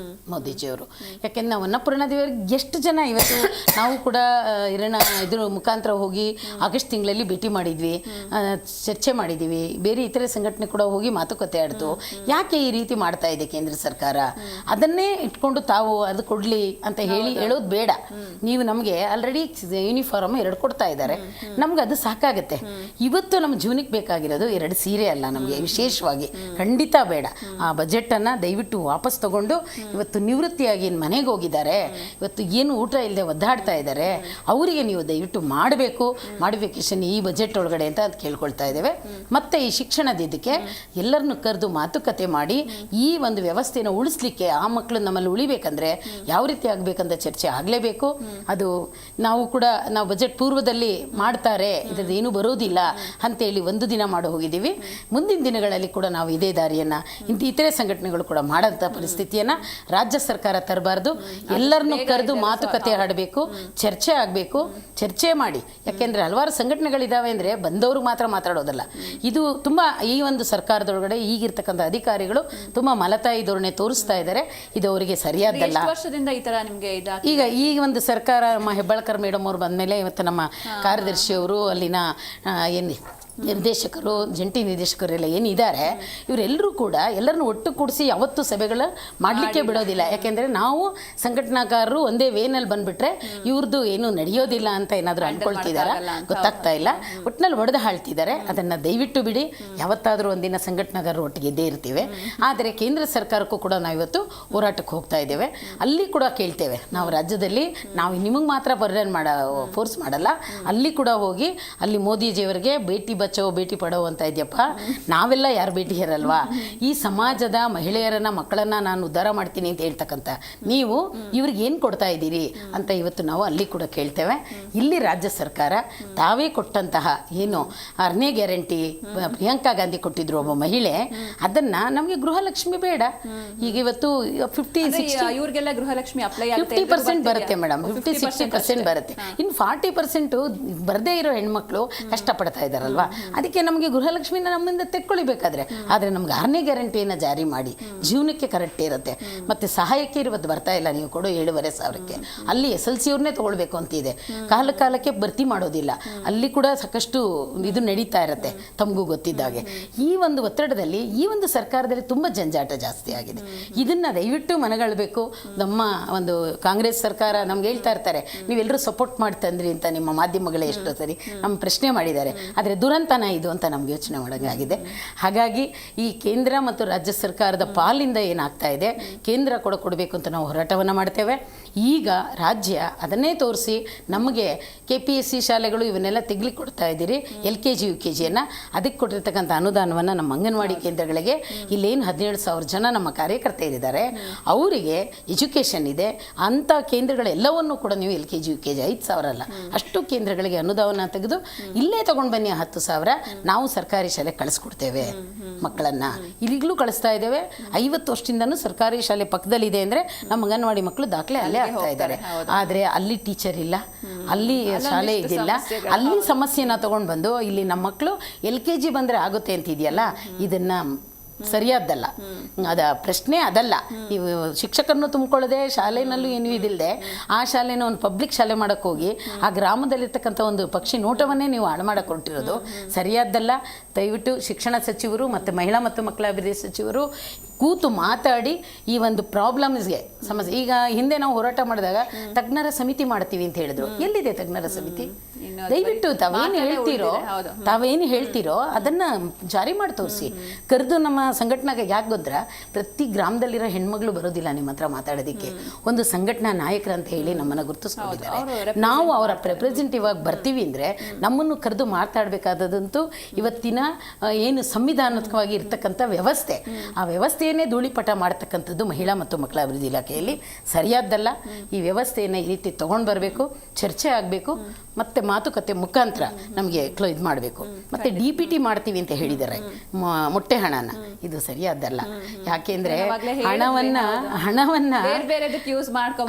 ಮೋದಿಜಿಯವರು. ಯಾಕೆಂದ್ರೆ ನಾವು ಅನ್ನಪೂರ್ಣ ದೇವರಿಗೆ ಎಷ್ಟು ಜನ ಇವತ್ತು ನಾವು ಕೂಡ ಇದ್ರ ಮುಖಾಂತರ ಹೋಗಿ ಆಗಸ್ಟ್ ತಿಂಗಳಲ್ಲಿ ಭೇಟಿ ಮಾಡಿದ್ವಿ, ಚರ್ಚೆ ಮಾಡಿದ್ದೀವಿ. ಬೇರೆ ಇತರೆ ಸಂಘಟನೆ ಕೂಡ ಹೋಗಿ ಮಾತುಕತೆ ಆಡ್ತು. ಯಾಕೆ ಈ ರೀತಿ ಮಾಡ್ತಾ ಇದೆ ಕೇಂದ್ರ ಸರ್ಕಾರ? ಅದನ್ನೇ ಇಟ್ಕೊಂಡು ತಾವು ಅದು ಕೊಡಲಿ ಅಂತ ಹೇಳೋದು ಬೇಡ. ನೀವು ನಮಗೆ ಆಲ್ರೆಡಿ ಯೂನಿಫಾರ್ಮ್ 2 ಕೊಡ್ತಾ ಇದ್ದಾರೆ, ನಮ್ಗೆ ಅದು ಸಾಕಾಗುತ್ತೆ. ಇವತ್ತು ನಮ್ಮ ಜೀವನಕ್ಕೆ ಬೇಕಾಗಿರೋದು 2 ಸೀರೆ ಅಲ್ಲ ನಮಗೆ, ವಿಶೇಷವಾಗಿ ಖಂಡಿತ ಬೇಡ. ಆ ಬಜೆಟನ್ನು ದಯವಿಟ್ಟು ವಾಪಸ್ ತಗೊಂಡು ಇವತ್ತು ನಿವೃತ್ತಿಯಾಗಿ ಮನೆಗೆ ಹೋಗಿದ್ದಾರೆ, ಇವತ್ತು ಏನು ಊಟ ಇಲ್ಲದೆ ಒದ್ದಾಡ್ತಾ ಇದ್ದಾರೆ, ಅವರಿಗೆ ನೀವು ದಯವಿಟ್ಟು ಮಾಡಬೇಕು ಮಾಡಿಫಿಕೇಶನ್ ಈ ಬಜೆಟ್ ಒಳಗಡೆ ಅಂತ ಕೇಳ್ಕೊಳ್ತಾ ಇದ್ದೇವೆ. ಮತ್ತು ಈ ಶಿಕ್ಷಣದ ಇದಕ್ಕೆ ಎಲ್ಲರನ್ನು ಕರೆದು ಮಾತುಕತೆ ಮಾಡಿ ಈ ಒಂದು ವ್ಯವಸ್ಥೆನ ಉಳಿಸ್ಲಿಕ್ಕೆ, ಆ ಮಕ್ಕಳು ನಮ್ಮಲ್ಲಿ ಉಳಿಬೇಕಂದ್ರೆ ಯಾವ ರೀತಿ ಆಗಬೇಕಂತ ಚರ್ಚೆ ಆಗಲೇಬೇಕು. ಅದು ನಾವು ಕೂಡ ನಾವು ಬಜೆಟ್ ಪೂರ್ವದಲ್ಲಿ ಮಾಡ್ತಾರೆ, ಇದ್ರದ್ದು ಏನೂ ಬರೋದಿಲ್ಲ ಅಂತೇಳಿ ಒಂದು ದಿನ ಮಾಡಿ ಹೋಗಿದ್ದೀವಿ. ಮುಂದಿನ ದಿನಗಳಲ್ಲಿ ಕೂಡ ನಾವು ಇದೇ ದಾರಿಯನ್ನು ಇತರೆ ಸಂಘಟನೆಗಳು ಕೂಡ ಮಾಡೋಂಥ ಪರಿಸ್ಥಿತಿಯನ್ನು ರಾಜ್ಯ ಸರ್ಕಾರ ತರಬಾರ್ದು. ಎಲ್ಲರನ್ನೂ ಕರೆದು ಮಾತುಕತೆ ಆಡಬೇಕು, ಚರ್ಚೆ ಆಗಬೇಕು. ಚರ್ಚೆ ಮಾಡಿ, ಯಾಕೆಂದರೆ ಹಲವಾರು ಸಂಘಟನೆಗಳಿದ್ದಾವೆ ಅಂದರೆ ಬಂದವರು ಮಾತ್ರ ಮಾತಾಡೋದಲ್ಲ. ಇದು ತುಂಬ ಈ ಒಂದು ಸರ್ಕಾರದೊಳಗಡೆ ಈಗಿರ್ತಕ್ಕಂಥ ಅಧಿಕಾರಿಗಳು ತುಂಬ ಮಲತಾಯಿ ಧೋರಣೆ ತೋರಿಸ್ತಾ ಇದ್ದಾರೆ. ಇದು ಅವರಿಗೆ ಸರಿಯಾದಲ್ಲ. ವರ್ಷದಿಂದ ಈ ಥರ ನಿಮಗೆ ಈ ಒಂದು ಸರ್ಕಾರ ಹೆಬ್ಬಾಳ್ಕರ್ ಮೇಡಮ್ ಅವ್ರು ಬಂದಮೇಲೆ ಇವತ್ತು ನಮ್ಮ ಕಾರ್ಯದರ್ಶಿಯವರು ಅಲ್ಲಿನ ಏನು ನಿರ್ದೇಶಕರು, ಜಂಟಿ ನಿರ್ದೇಶಕರೆಲ್ಲ ಏನಿದ್ದಾರೆ ಇವರೆಲ್ಲರೂ ಕೂಡ ಎಲ್ಲರನ್ನು ಒಟ್ಟು ಕೂಡಿಸಿ ಯಾವತ್ತೂ ಸಭೆಗಳು ಮಾಡಲಿಕ್ಕೆ ಬಿಡೋದಿಲ್ಲ. ಯಾಕೆಂದರೆ ನಾವು ಸಂಘಟನಾಕಾರರು ಒಂದೇ ವೇನಲ್ಲಿ ಬಂದುಬಿಟ್ರೆ ಇವ್ರದ್ದು ಏನು ನಡೆಯೋದಿಲ್ಲ ಅಂತ ಏನಾದರೂ ಅಂದ್ಕೊಳ್ತಿದ್ದಾರೆ, ಗೊತ್ತಾಗ್ತಾ ಇಲ್ಲ. ಒಟ್ಟಿನಲ್ಲಿ ಒಡೆದು ಹಾಳ್ತಿದ್ದಾರೆ. ಅದನ್ನು ದಯವಿಟ್ಟು ಬಿಡಿ. ಯಾವತ್ತಾದರೂ ಒಂದಿನ ಸಂಘಟನಾಕಾರರು ಒಟ್ಟಿಗೆ ಇದ್ದೇ ಇರ್ತೀವಿ. ಆದರೆ ಕೇಂದ್ರ ಸರ್ಕಾರಕ್ಕೂ ಕೂಡ ನಾವು ಇವತ್ತು ಹೋರಾಟಕ್ಕೆ ಹೋಗ್ತಾ ಇದ್ದೇವೆ. ಅಲ್ಲಿ ಕೂಡ ಕೇಳ್ತೇವೆ, ನಾವು ರಾಜ್ಯದಲ್ಲಿ ನಾವು ನಿಮಗೆ ಮಾತ್ರ ಫೋರ್ಸ್ ಮಾಡಲ್ಲ, ಅಲ್ಲಿ ಕೂಡ ಹೋಗಿ ಅಲ್ಲಿ ಮೋದಿಜಿಯವರಿಗೆ ಬೇಟಿ ಬಚಾವೋ ಬೇಟಿ ಪಡಾವೋ ಅಂತ ಇದೆಯಪ್ಪ, ನಾವೆಲ್ಲ ಯಾರು ಬೇಟಿ ಇರಲ್ವಾ? ಈ ಸಮಾಜದ ಮಹಿಳೆಯರನ್ನ ಮಕ್ಕಳನ್ನ ನಾನು ಉದ್ಧಾರ ಮಾಡ್ತೀನಿ ಅಂತ ಹೇಳ್ತಕ್ಕಂಥ ನೀವು ಇವ್ರಿಗೆ ಏನು ಕೊಡ್ತಾ ಇದ್ದೀರಿ ಅಂತ ಇವತ್ತು ನಾವು ಅಲ್ಲಿ ಕೂಡ ಕೇಳ್ತೇವೆ. ಇಲ್ಲಿ ರಾಜ್ಯ ಸರ್ಕಾರ ತಾವೇ ಕೊಟ್ಟಂತಹ ಏನು 6ನೇ ಗ್ಯಾರಂಟಿ ಪ್ರಿಯಾಂಕಾ ಗಾಂಧಿ ಕೊಟ್ಟಿದ್ರು ಒಬ್ಬ ಮಹಿಳೆ, ಅದನ್ನ ನಮಗೆ ಗೃಹಲಕ್ಷ್ಮಿ ಬೇಡ. ಈಗ ಇವತ್ತು 50-60 ಇವ್ರಿಗೆಲ್ಲ ಗೃಹಲಕ್ಷ್ಮಿ ಅಪ್ಲೈ 50% ಬರುತ್ತೆ ಮೇಡಮ್, 50-60% ಬರುತ್ತೆ. ಇನ್ನು 40% ಬರದೇ ಇರೋ ಹೆಣ್ಮಕ್ಳು ಕಷ್ಟಪಡ್ತಾ ಇದ್ದಾರಲ್ವಾ, ಅದಕ್ಕೆ ನಮಗೆ ಗೃಹಲಕ್ಷ್ಮಿನ ನಮ್ಮಿಂದ ತೆಕ್ಕೊಳಿಬೇಕಾದ್ರೆ. ಆದರೆ ನಮ್ಗೆ 6ನೇ ಗ್ಯಾರಂಟಿಯನ್ನು ಜಾರಿ ಮಾಡಿ ಜೀವನಕ್ಕೆ ಕರೆಕ್ಟ್ ಇರುತ್ತೆ. ಮತ್ತು ಸಹಾಯಕ್ಕೆ ಇವತ್ತು ಬರ್ತಾ ಇಲ್ಲ, ನೀವು ಕೊಡೋ 7,500ಕ್ಕೆ ಅಲ್ಲಿ SLC ಅವ್ರನ್ನೇ ತೊಗೊಳ್ಬೇಕು ಅಂತಿದೆ. ಕಾಲಕ್ಕೆ ಭರ್ತಿ ಮಾಡೋದಿಲ್ಲ, ಅಲ್ಲಿ ಕೂಡ ಸಾಕಷ್ಟು ಇದು ನಡೀತಾ ಇರುತ್ತೆ ತಮಗೂ ಗೊತ್ತಿದ್ದಾಗೆ. ಈ ಒಂದು ಒತ್ತಡದಲ್ಲಿ ಈ ಒಂದು ಸರ್ಕಾರದಲ್ಲಿ ತುಂಬ ಜಂಜಾಟ ಜಾಸ್ತಿ ಆಗಿದೆ. ಇದನ್ನು ದಯವಿಟ್ಟು ಮನಗಾಳಬೇಕು. ನಮ್ಮ ಒಂದು ಕಾಂಗ್ರೆಸ್ ಸರ್ಕಾರ ನಮ್ಗೆ ಹೇಳ್ತಾ ಇರ್ತಾರೆ, ನೀವೆಲ್ಲರೂ ಸಪೋರ್ಟ್ ಮಾಡ್ತಂದ್ರಿ ಅಂತ ನಿಮ್ಮ ಮಾಧ್ಯಮಗಳೇ ಎಷ್ಟೋ ಸರಿ ನಮ್ಮ ಪ್ರಶ್ನೆ ಮಾಡಿದ್ದಾರೆ. ಆದರೆ ದುರಂತನ ಇದು ಅಂತ ನಮ್ಗೆ ಯೋಚನೆ ಮಾಡೋಂಗಾಗಿದೆ. ಹಾಗಾಗಿ ಈ ಕೇಂದ್ರ ಮತ್ತು ರಾಜ್ಯ ಸರ್ಕಾರದ ಪಾಲಿಂದ ಏನಾಗ್ತಾ ಇದೆ, ಕೇಂದ್ರ ಕೊಡಬೇಕು ಅಂತ ನಾವು ಹೋರಾಟವನ್ನು ಮಾಡ್ತೇವೆ. ಈಗ ರಾಜ್ಯ ಅದನ್ನೇ ತೋರಿಸಿ ನಮಗೆ KPSC ಶಾಲೆಗಳು ಇವನ್ನೆಲ್ಲ ತೆಗ್ಲಿಕ್ಕೆ ಕೊಡ್ತಾ ಇದ್ದೀರಿ, LKG UKGಯನ್ನು, ಅದಕ್ಕೆ ಕೊಟ್ಟಿರ್ತಕ್ಕಂಥ ಅನುದಾನವನ್ನು ನಮ್ಮ ಅಂಗನವಾಡಿ ಕೇಂದ್ರಗಳಿಗೆ, ಇಲ್ಲೇನು 17,000 ಜನ ನಮ್ಮ ಕಾರ್ಯಕರ್ತೆಯರಿದ್ದಾರೆ ಅವರಿಗೆ ಎಜುಕೇಷನ್ ಇದೆ ಅಂಥ ಕೇಂದ್ರಗಳೆಲ್ಲವನ್ನೂ ಕೂಡ ನೀವು LKG UKG 5,000 ಅಲ್ಲ, ಅಷ್ಟು ಕೇಂದ್ರಗಳಿಗೆ ಅನುದಾನ ತೆಗೆದು ಇಲ್ಲೇ ತೊಗೊಂಡು ಬನ್ನಿ 10,000, ನಾವು ಸರ್ಕಾರಿ ಶಾಲೆ ಕಳಿಸ್ಕೊಡ್ತೇವೆ ಮಕ್ಕಳನ್ನು. ಈಗಲೂ ಕಳಿಸ್ತಾ ಇದ್ದೇವೆ. 50 ವರ್ಷದಿಂದನೂ ಸರ್ಕಾರಿ ಶಾಲೆ ಪಕ್ಕದಲ್ಲಿದೆ ಅಂದರೆ ನಮ್ಮ ಅಂಗನವಾಡಿ ಮಕ್ಕಳು ದಾಖಲೆ ಅಲ್ಲೇ ಆಗ್ತಾ ಇದ್ದಾರೆ. ಆದರೆ ಅಲ್ಲಿ ಟೀಚರ್ ಇಲ್ಲ, ಅಲ್ಲಿ ಶಾಲೆ ಇದಿಲ್ಲ, ಅಲ್ಲಿ ಸಮಸ್ಯೆನ ತಗೊಂಡು ಬಂದು ಇಲ್ಲಿ ನಮ್ಮ ಮಕ್ಕಳು LKG ಬಂದರೆ ಆಗುತ್ತೆ ಅಂತಿದೆಯಲ್ಲ, ಇದನ್ನು ಸರಿಯಾದ್ದಲ್ಲ. ಅದ ಪ್ರಶ್ನೆ ಅದಲ್ಲ. ನೀವು ಶಿಕ್ಷಕರನ್ನು ತುಂಬಿಕೊಳ್ಳದೆ ಶಾಲೆಯಲ್ಲೂ ಏನೂ ಇದಿಲ್ಲದೆ ಆ ಶಾಲೆನ ಒಂದು ಪಬ್ಲಿಕ್ ಶಾಲೆ ಮಾಡೋಕ್ಕೆ ಹೋಗಿ ಆ ಗ್ರಾಮದಲ್ಲಿರ್ತಕ್ಕಂಥ ಒಂದು ಪಕ್ಷಿ ನೋಟವನ್ನೇ ನೀವು ಹಾಳು ಮಾಡಕ್ಕೆ ಹೊರಟಿರೋದು ಸರಿಯಾದ್ದಲ್ಲ. ದಯವಿಟ್ಟು ಶಿಕ್ಷಣ ಸಚಿವರು ಮತ್ತು ಮಹಿಳಾ ಮತ್ತು ಮಕ್ಕಳ ಅಭಿವೃದ್ಧಿ ಸಚಿವರು ಕೂತು ಮಾತಾಡಿ ಈ ಒಂದು ಪ್ರಾಬ್ಲಮ್ಸ್ಗೆ ಸಮಸ್ಯೆ. ಈಗ ಹಿಂದೆ ನಾವು ಹೋರಾಟ ಮಾಡಿದಾಗ ತಜ್ಞರ ಸಮಿತಿ ಮಾಡ್ತೀವಿ ಅಂತ ಹೇಳಿದ್ರು, ಎಲ್ಲಿದೆ ತಜ್ಞರ ಸಮಿತಿ? ದಯವಿಟ್ಟು ತಾವೇನು ಹೇಳ್ತೀರೋ ಅದನ್ನ ಜಾರಿ ಮಾಡಿ ತೋರಿಸಿ. ಕರೆದು ನಮ್ಮ ಸಂಘಟನೆಗೆ ಯಾಕೆ ಗೊತ್ತಾ, ಪ್ರತಿ ಗ್ರಾಮದಲ್ಲಿರೋ ಹೆಣ್ಮಗಳು ಬರೋದಿಲ್ಲ ನಿಮ್ಮ ಹತ್ರ ಮಾತಾಡೋದಕ್ಕೆ. ಒಂದು ಸಂಘಟನಾ ನಾಯಕರು ಅಂತ ಹೇಳಿ ನಮ್ಮನ್ನು ಗುರುತಿಸ್ಕೊಂಡಿದ್ದಾರೆ. ನಾವು ಅವರ ರೆಪ್ರೆಸೆಂಟೇಟಿವ್ ಆಗಿ ಬರ್ತೀವಿ ಅಂದರೆ ನಮ್ಮನ್ನು ಕರೆದು ಮಾತಾಡಬೇಕಾದಂತೂ ಇವತ್ತಿನ ಏನು ಸಂವಿಧಾನಾತ್ಮಕವಾಗಿ ಇರ್ತಕ್ಕಂಥ ವ್ಯವಸ್ಥೆ, ಆ ವ್ಯವಸ್ಥೆಯನ್ನೇ ಧೂಳಿಪಟ ಮಾಡ್ತಕ್ಕಂಥದ್ದು ಮಹಿಳಾ ಮತ್ತು ಮಕ್ಕಳ ಅಭಿವೃದ್ಧಿ ಇಲಾಖೆಯಲ್ಲಿ ಸರಿಯಾದ್ದಲ್ಲ. ಈ ವ್ಯವಸ್ಥೆಯನ್ನು ಈ ರೀತಿ ತೊಗೊಂಡು ಬರಬೇಕು, ಚರ್ಚೆ ಆಗಬೇಕು, ಮತ್ತು ಮಾತುಕತೆ ಮುಖಾಂತರ ನಮಗೆ ಇದು ಮಾಡಬೇಕು. ಮತ್ತು DPT ಮಾಡ್ತೀವಿ ಅಂತ ಹೇಳಿದ್ದಾರೆ ಮೊಟ್ಟೆ ಹಣನ, ಇದು ಸರಿಯಾದ್ದಲ್ಲ. ಯಾಕೆಂದರೆ ಹಣವನ್ನು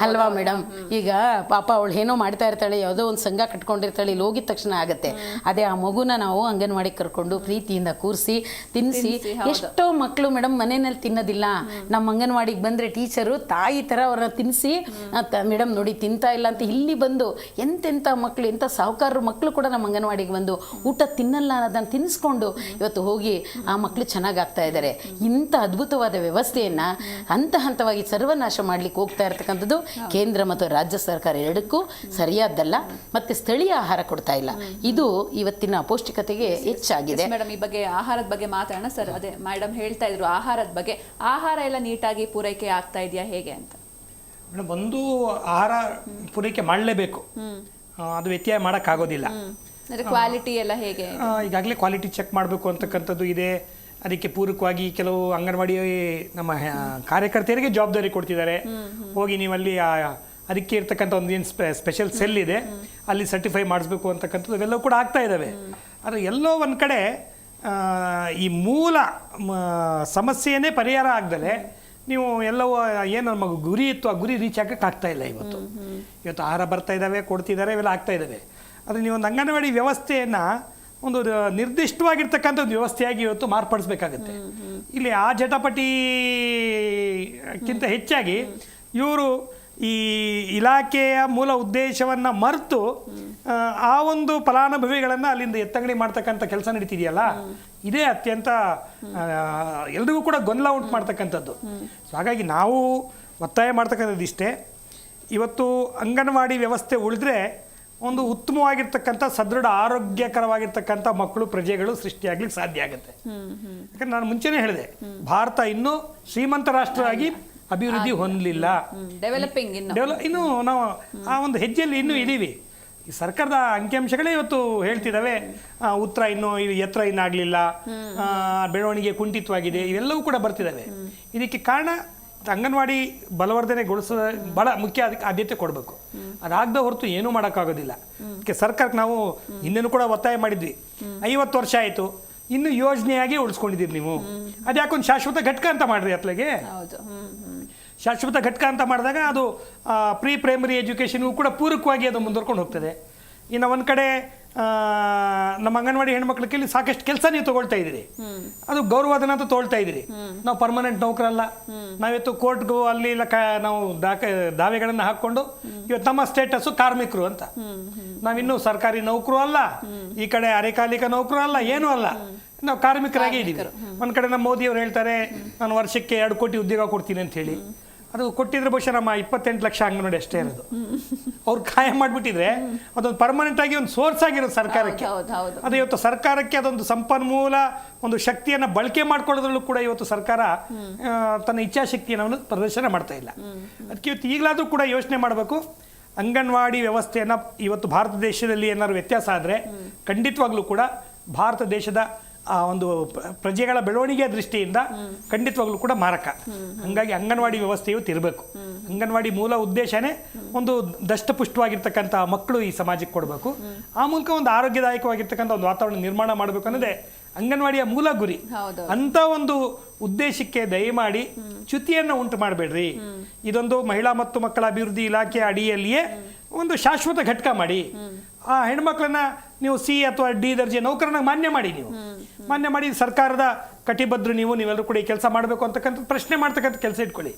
ಅಲ್ವಾ ಮೇಡಮ್, ಈಗ ಪಾಪ ಅವಳು ಏನೋ ಮಾಡ್ತಾ ಇರ್ತಾಳೆ, ಯಾವುದೋ ಒಂದು ಸಂಘ ಕಟ್ಕೊಂಡಿರ್ತಾಳೆ, ಇಲ್ಲಿ ಹೋಗಿದ ತಕ್ಷಣ ಆಗುತ್ತೆ. ಅದೇ ಆ ಮಗುನ ನಾವು ಅಂಗನವಾಡಿ ಕರ್ಕೊಂಡು ಪ್ರೀತಿಯಿಂದ ಕೂರಿಸಿ ತಿನ್ನಿಸಿ, ಎಷ್ಟೋ ಮಕ್ಕಳು ಮೇಡಮ್ ಮನೆಯಲ್ಲಿ ತಿನ್ನೋದಿಲ್ಲ, ನಮ್ಮ ಅಂಗನವಾಡಿಗೆ ಬಂದರೆ ಟೀಚರು ತಾಯಿ ಥರ ಅವ್ರನ್ನ ತಿನ್ನಿಸಿ, ಮೇಡಮ್ ನೋಡಿ ತಿಂತಾ ಇಲ್ಲ ಅಂತ ಇಲ್ಲಿ ಬಂದು ಎಂತೆಂಥ ಮಕ್ಕಳು, ಎಂಥ ಸಾಹುಕಾರರು ಮಕ್ಕಳು ಕೂಡ ನಮ್ಮ ಅಂಗನವಾಡಿಗೆ ಬಂದು ಊಟ ತಿನ್ನಲ್ಲ ಅನ್ನೋದನ್ನು ತಿನ್ನಿಸ್ಕೊಂಡು ಇವತ್ತು ಹೋಗಿ ಆ ಮಕ್ಕಳು ಚೆನ್ನಾಗಾಗ್ತಾ ಇದ್ದಾರೆ. ಇಂಥ ಅದ್ಭುತವಾದ ವ್ಯವಸ್ಥೆಯನ್ನು ಹಂತವಾಗಿ ಸರ್ವನಾಶ ಮಾಡಲಿಕ್ಕೆ ಹೋಗ್ತಾ ಇರತಕ್ಕಂಥದ್ದು ಕೇಂದ್ರ ಮತ್ತು ರಾಜ್ಯ ಸರ್ಕಾರ ಎರಡಕ್ಕೂ ಸರಿಯಾದ್ದಲ್ಲ. ಮತ್ತು ಸ್ಥಳೀಯ ಆಹಾರ ಕೊಡ್ತಾ ಇಲ್ಲ, ಇದು ಇವತ್ತಿನ ಅಪೌಷ್ಟಿಕತೆಗೆ ಹೆಚ್ಚಾಗಿದೆ. ಮೇಡಮ್, ಈ ಬಗ್ಗೆ ಆಹಾರದ ಬಗ್ಗೆ ಮಾತಾಡೋಣ ಸರ್. ಅದೇ ಮೇಡಮ್ ಹೇಳ್ತಾ ಇದ್ರು ಆಹಾರದ ಬಗ್ಗೆ, ಆಹಾರ ಎಲ್ಲ ನೀಟಾಗಿ ಪೂರೈಕೆ ಆಗ್ತಾ ಇದೆಯಾ ಹೇಗೆ ಅಂತ? ಮೇಡಮ್, ಒಂದು ಆಹಾರ ಪೂರೈಕೆ ಮಾಡಲೇಬೇಕು, ಅದು ವ್ಯತ್ಯಯ ಮಾಡೋಕ್ಕಾಗೋದಿಲ್ಲ. ಕ್ವಾಲಿಟಿ ಎಲ್ಲ ಹೇಗೆ? ಈಗಾಗಲೇ ಕ್ವಾಲಿಟಿ ಚೆಕ್ ಮಾಡಬೇಕು ಅಂತಕ್ಕಂಥದ್ದು ಇದೆ. ಅದಕ್ಕೆ ಪೂರಕವಾಗಿ ಕೆಲವು ಅಂಗನವಾಡಿ ನಮ್ಮ ಕಾರ್ಯಕರ್ತೆಯರಿಗೆ ಜವಾಬ್ದಾರಿ ಕೊಡ್ತಿದ್ದಾರೆ. ಹೋಗಿ ನೀವಲ್ಲಿ ಅದಕ್ಕೆ ಇರ್ತಕ್ಕಂಥ ಒಂದು ಏನು ಸ್ಪೆಷಲ್ ಸೆಲ್ ಇದೆ, ಅಲ್ಲಿ ಸರ್ಟಿಫೈ ಮಾಡಿಸ್ಬೇಕು ಅಂತಕ್ಕಂಥದ್ದು ಇವೆಲ್ಲವೂ ಕೂಡ ಆಗ್ತಾ ಇದ್ದಾವೆ. ಆದರೆ ಎಲ್ಲೋ ಒಂದು ಕಡೆ ಈ ಮೂಲ ಸಮಸ್ಯೆಯೇ ಪರಿಹಾರ ಆಗದಲೆ ನೀವು ಎಲ್ಲವೂ ಏನು ನಮ್ಮ ಗುರಿ ಇತ್ತು ಆ ಗುರಿ ರೀಚ್ ಆಗ್ತಾ ಇಲ್ಲ. ಇವತ್ತು ಆಹಾರ ಬರ್ತಾ ಇದ್ದಾವೆ, ಕೊಡ್ತಿದ್ದಾರೆ, ಇವೆಲ್ಲ ಆಗ್ತಾ ಇದ್ದಾವೆ. ಆದರೆ ನೀವು ಒಂದು ಅಂಗನವಾಡಿ ವ್ಯವಸ್ಥೆಯನ್ನು ಒಂದು ನಿರ್ದಿಷ್ಟವಾಗಿರ್ತಕ್ಕಂಥ ಒಂದು ವ್ಯವಸ್ಥೆಯಾಗಿ ಇವತ್ತು ಮಾರ್ಪಡಿಸ್ಬೇಕಾಗತ್ತೆ. ಇಲ್ಲಿ ಆ ಜಟಾಪಟಿಕ್ಕಿಂತ ಹೆಚ್ಚಾಗಿ ಇವರು ಈ ಇಲಾಖೆಯ ಮೂಲ ಉದ್ದೇಶವನ್ನು ಮರೆತು ಆ ಒಂದು ಫಲಾನುಭವಿಗಳನ್ನು ಅಲ್ಲಿಂದ ಎತ್ತಂಗಡಿ ಮಾಡ್ತಕ್ಕಂಥ ಕೆಲಸ ನಡೀತಿದೆಯಲ್ಲ, ಇದೇ ಅತ್ಯಂತ ಎಲ್ರಿಗೂ ಕೂಡ ಗೊಂದಲ ಉಂಟು ಮಾಡ್ತಕ್ಕಂಥದ್ದು. ಸೊ ಹಾಗಾಗಿ ನಾವು ಒತ್ತಾಯ ಮಾಡ್ತಕ್ಕಂಥದ್ದು ಇಷ್ಟೇ, ಇವತ್ತು ಅಂಗನವಾಡಿ ವ್ಯವಸ್ಥೆ ಉಳಿದ್ರೆ ಒಂದು ಉತ್ತಮವಾಗಿರ್ತಕ್ಕಂಥ ಸದೃಢ ಆರೋಗ್ಯಕರವಾಗಿರ್ತಕ್ಕಂಥ ಮಕ್ಕಳು ಪ್ರಜೆಗಳು ಸೃಷ್ಟಿಯಾಗ್ಲಿಕ್ಕೆ ಸಾಧ್ಯ ಆಗುತ್ತೆ. ಯಾಕಂದ್ರೆ ನಾನು ಮುಂಚೆನೇ ಹೇಳಿದೆ, ಭಾರತ ಇನ್ನೂ ಶ್ರೀಮಂತ ರಾಷ್ಟ್ರವಾಗಿ ಅಭಿವೃದ್ಧಿ ಹೊಂದಲಿಲ್ಲ, ಡೆವಲಪಿಂಗ್ ಇನ್ನು ನಾವು ಆ ಒಂದು ಹೆಜ್ಜೆಯಲ್ಲಿ ಇನ್ನೂ ಇದ್ದೀವಿ. ಈ ಸರ್ಕಾರದ ಅಂಕಿಅಂಶಗಳೇ ಇವತ್ತು ಹೇಳ್ತಿದ್ದಾವೆ, ಉತ್ತರ ಇನ್ನೂ ಎತ್ತರ ಇನ್ನಾಗಲಿಲ್ಲ, ಬೆಳವಣಿಗೆ ಕುಂಠಿತವಾಗಿದೆ, ಇವೆಲ್ಲವೂ ಕೂಡ ಬರ್ತಿದ್ದಾವೆ. ಇದಕ್ಕೆ ಕಾರಣ ಅಂಗನವಾಡಿ ಬಲವರ್ಧನೆಗೊಳಿಸ ಬಹಳ ಮುಖ್ಯ, ಅದಕ್ಕೆ ಆದ್ಯತೆ ಕೊಡಬೇಕು. ಅದಾಗದ ಹೊರತು ಏನೂ ಮಾಡೋಕ್ಕಾಗೋದಿಲ್ಲ. ಅದಕ್ಕೆ ಸರ್ಕಾರಕ್ಕೆ ನಾವು ಹಿಂದೆನೂ ಕೂಡ ಒತ್ತಾಯ ಮಾಡಿದ್ವಿ, 50 ವರ್ಷ ಆಯಿತು, ಇನ್ನು ಯೋಜನೆಯಾಗಿ ಉಳಿಸ್ಕೊಂಡಿದ್ದೀರಿ ನೀವು, ಅದ್ಯಾಕೊಂದು ಶಾಶ್ವತ ಘಟಕ ಅಂತ ಮಾಡ್ರಿ ಅತ್ಲಾಗೆ. ಶಾಶ್ವತ ಘಟಕ ಅಂತ ಮಾಡಿದಾಗ ಅದು ಪ್ರೀ ಪ್ರೈಮರಿ ಎಜುಕೇಷನ್ಗೂ ಕೂಡ ಪೂರಕವಾಗಿ ಅದು ಮುಂದುವರ್ಕೊಂಡು ಹೋಗ್ತದೆ. ಇನ್ನು ಒಂದು ಕಡೆ ನಮ್ಮ ಅಂಗನವಾಡಿ ಹೆಣ್ಮಕ್ಳ ಕೈಲಿ ಸಾಕಷ್ಟು ಕೆಲಸ ನೀವು ತಗೊಳ್ತಾ ಇದ್ದೀರಿ, ಅದು ಗೌರವಧನ ಅಂತ ತಗೊಳ್ತಾ ಇದ್ದೀರಿ. ನಾವು ಪರ್ಮನೆಂಟ್ ನೌಕರಲ್ಲ, ನಾವಿತ್ತು ಕೋರ್ಟ್ಗೂ ಅಲ್ಲಿ ಇಲ್ಲ ನಾವು ದಾವೆಗಳನ್ನು ಹಾಕ್ಕೊಂಡು ಇವತ್ತು ನಮ್ಮ ಸ್ಟೇಟಸ್ಸು ಕಾರ್ಮಿಕರು ಅಂತ. ನಾವಿನ್ನೂ ಸರ್ಕಾರಿ ನೌಕರು ಅಲ್ಲ, ಈ ಕಡೆ ಅರೆಕಾಲಿಕ ನೌಕರು ಅಲ್ಲ, ಏನೂ ಅಲ್ಲ, ನಾವು ಕಾರ್ಮಿಕರಾಗಿ ಇದ್ದೀವಿ. ಒಂದು ಕಡೆ ನಮ್ಮ ಮೋದಿಯವರು ಹೇಳ್ತಾರೆ ನಾನು ವರ್ಷಕ್ಕೆ 2 ಕೋಟಿ ಉದ್ಯೋಗ ಕೊಡ್ತೀನಿ ಅಂತ ಹೇಳಿ. ಅದು ಕೊಟ್ಟಿದ್ರೆ ಬಹುಶಃ ನಮ್ಮ 28 ಲಕ್ಷ ಅಂಗನವಾಡಿ ಅಷ್ಟೇ ಇರೋದು. ಅವ್ರು ಕಾಯ ಮಾಡಿಬಿಟ್ಟಿದ್ರೆ ಅದೊಂದು ಪರ್ಮನೆಂಟ್ ಆಗಿ ಒಂದು ಸೋರ್ಸ್ ಆಗಿರೋದು ಸರ್ಕಾರಕ್ಕೆ. ಅದು ಇವತ್ತು ಸರ್ಕಾರಕ್ಕೆ ಅದೊಂದು ಸಂಪನ್ಮೂಲ ಒಂದು ಶಕ್ತಿಯನ್ನು ಬಳಕೆ ಮಾಡ್ಕೊಳ್ಳೋದ್ರಲ್ಲೂ ಕೂಡ ಇವತ್ತು ಸರ್ಕಾರ ತನ್ನ ಇಚ್ಛಾಶಕ್ತಿಯನ್ನು ಪ್ರದರ್ಶನ ಮಾಡ್ತಾ ಇಲ್ಲ. ಅದಕ್ಕೆ ಇವತ್ತು ಈಗಲಾದರೂ ಕೂಡ ಯೋಚನೆ ಮಾಡಬೇಕು, ಅಂಗನವಾಡಿ ವ್ಯವಸ್ಥೆಯನ್ನು ಇವತ್ತು ಭಾರತ ದೇಶದಲ್ಲಿ ಏನಾದ್ರು ವ್ಯತ್ಯಾಸ ಆದರೆ ಖಂಡಿತವಾಗ್ಲೂ ಕೂಡ ಭಾರತ ದೇಶದ ಆ ಒಂದು ಪ್ರಜೆಗಳ ಬೆಳವಣಿಗೆಯ ದೃಷ್ಟಿಯಿಂದ ಖಂಡಿತವಾಗ್ಲೂ ಕೂಡ ಮಾರಕ. ಹಂಗಾಗಿ ಅಂಗನವಾಡಿ ವ್ಯವಸ್ಥೆ ಇವತ್ತು ಇರಬೇಕು. ಅಂಗನವಾಡಿ ಮೂಲ ಉದ್ದೇಶನೇ ಒಂದು ದಷ್ಟಪುಷ್ಟವಾಗಿರ್ತಕ್ಕಂಥ ಮಕ್ಕಳು ಈ ಸಮಾಜಕ್ಕೆ ಕೊಡಬೇಕು, ಆ ಮೂಲಕ ಒಂದು ಆರೋಗ್ಯದಾಯಕವಾಗಿರ್ತಕ್ಕಂಥ ಒಂದು ವಾತಾವರಣ ನಿರ್ಮಾಣ ಮಾಡಬೇಕು ಅನ್ನೋದೇ ಅಂಗನವಾಡಿಯ ಮೂಲ ಗುರಿ. ಅಂತ ಒಂದು ಉದ್ದೇಶಕ್ಕೆ ದಯಮಾಡಿ ಚ್ಯುತಿಯನ್ನು ಉಂಟು ಮಾಡಬೇಡ್ರಿ. ಇದೊಂದು ಮಹಿಳಾ ಮತ್ತು ಮಕ್ಕಳ ಅಭಿವೃದ್ಧಿ ಇಲಾಖೆ ಅಡಿಯಲ್ಲಿಯೇ ಒಂದು ಶಾಶ್ವತ ಘಟಕ ಮಾಡಿ, ಆ ಹೆಣ್ಮಕ್ಳನ್ನ ನೀವು C ಅಥವಾ D ದರ್ಜೆ ನೌಕರನ ಮಾನ್ಯ ಮಾಡಿ, ನೀವು ಮಾನ್ಯ ಮಾಡಿ ಸರ್ಕಾರದ ಕಟಿಬದ್ಧರು ನೀವೆಲ್ಲರೂ ಕೂಡ ಈ ಕೆಲಸ ಮಾಡಬೇಕು ಅಂತಕ್ಕಂಥ ಪ್ರಶ್ನೆ ಮಾಡ್ತಕ್ಕಂಥ ಕೆಲಸ ಇಟ್ಕೊಳ್ಳಿ.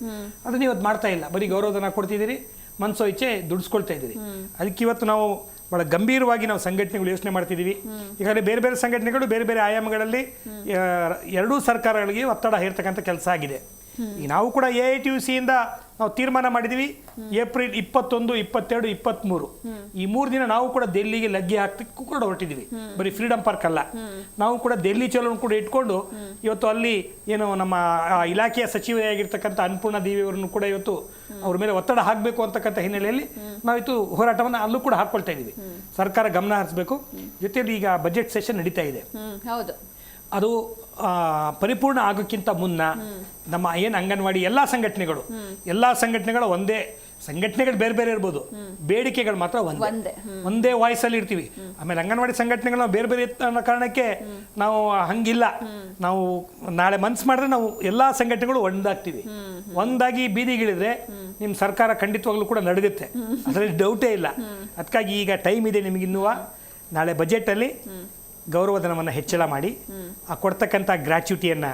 ಅದು ನೀವು ಅದು ಮಾಡ್ತಾ ಇಲ್ಲ, ಬರೀ ಗೌರವಧನ ಕೊಡ್ತಿದ್ದೀರಿ, ಮನಸೋ ಇಚ್ಛೆ ದುಡಿಸ್ಕೊಳ್ತಾ ಇದ್ದೀರಿ. ಅದಕ್ಕೆ ಇವತ್ತು ನಾವು ಬಹಳ ಗಂಭೀರವಾಗಿ ನಾವು ಸಂಘಟನೆಗಳು ಯೋಚನೆ ಮಾಡ್ತಿದ್ದೀವಿ. ಈಗಾಗಲೇ ಬೇರೆ ಬೇರೆ ಸಂಘಟನೆಗಳು ಬೇರೆ ಬೇರೆ ಆಯಾಮಗಳಲ್ಲಿ ಎರಡೂ ಸರ್ಕಾರಗಳಿಗೆ ಒತ್ತಡ ಹೇರ್ತಕ್ಕಂಥ ಕೆಲಸ ಆಗಿದೆ. ಈಗ ನಾವು ಕೂಡ AITUC ಇಂದ ನಾವು ತೀರ್ಮಾನ ಮಾಡಿದ್ದೀವಿ, ಏಪ್ರಿಲ್ 21, 22, 23 ಈ 3 ದಿನ ನಾವು ಕೂಡ ದೆಹಲಿಗೆ ಲಗ್ಗೆ ಹಾಕ್ಲಿಕ್ಕೂ ಕೂಡ ಹೊರಟಿದ್ದೀವಿ. ಬರೀ ಫ್ರೀಡಮ್ ಪಾರ್ಕ್ ಅಲ್ಲ, ನಾವು ಕೂಡ ದೆಹಲಿ ಚಲೋನು ಕೂಡ ಇಟ್ಕೊಂಡು ಇವತ್ತು ಅಲ್ಲಿ ಏನು ನಮ್ಮ ಇಲಾಖೆಯ ಸಚಿವೆಯಾಗಿರ್ತಕ್ಕಂಥ ಅನ್ನಪೂರ್ಣ ದೇವಿ ಅವರನ್ನು ಕೂಡ ಇವತ್ತು ಅವ್ರ ಮೇಲೆ ಒತ್ತಡ ಹಾಕಬೇಕು ಅಂತಕ್ಕಂಥ ಹಿನ್ನೆಲೆಯಲ್ಲಿ ನಾವಿತ್ತು ಹೋರಾಟವನ್ನು ಅಲ್ಲೂ ಕೂಡ ಹಾಕ್ಕೊಳ್ತಾ ಇದ್ದೀವಿ. ಸರ್ಕಾರ ಗಮನ ಹರಿಸಬೇಕು. ಜೊತೆಯಲ್ಲಿ ಈಗ ಬಜೆಟ್ ಸೆಷನ್ ನಡೀತಾ ಇದೆ, ಅದು ಪರಿಪೂರ್ಣ ಆಗೋಕ್ಕಿಂತ ಮುನ್ನ ನಮ್ಮ ಏನು ಅಂಗನವಾಡಿ ಎಲ್ಲ ಸಂಘಟನೆಗಳು ಒಂದೇ, ಸಂಘಟನೆಗಳು ಬೇರೆ ಬೇರೆ ಇರ್ಬೋದು, ಬೇಡಿಕೆಗಳು ಮಾತ್ರ ಒಂದೇ ವಾಯ್ಸಲ್ಲಿ ಇರ್ತೀವಿ. ಆಮೇಲೆ ಅಂಗನವಾಡಿ ಸಂಘಟನೆಗಳು ನಾವು ಬೇರೆ ಬೇರೆ ಅನ್ನೋ ಕಾರಣಕ್ಕೆ ನಾವು ಹಂಗಿಲ್ಲ, ನಾವು ನಾಳೆ ಮನ್ಸು ಮಾಡಿದ್ರೆ ನಾವು ಎಲ್ಲ ಸಂಘಟನೆಗಳು ಒಂದಾಗಿ ಬೀದಿಗಿಳಿದ್ರೆ ನಿಮ್ಮ ಸರ್ಕಾರ ಖಂಡಿತವಾಗ್ಲೂ ಕೂಡ ನಡೆಯುತ್ತೆ, ಅದರಲ್ಲಿ ಡೌಟೇ ಇಲ್ಲ. ಅದಕ್ಕಾಗಿ ಈಗ ಟೈಮ್ ಇದೆ ನಿಮಗಿನ್ನೂ. ನಾಳೆ ಬಜೆಟಲ್ಲಿ ಗೌರವಧನವನ್ನು ಹೆಚ್ಚಳ ಮಾಡಿ, ಆ ಕೊಡ್ತಕ್ಕಂಥ ಗ್ರ್ಯಾಚ್ಯುಟಿಯನ್ನು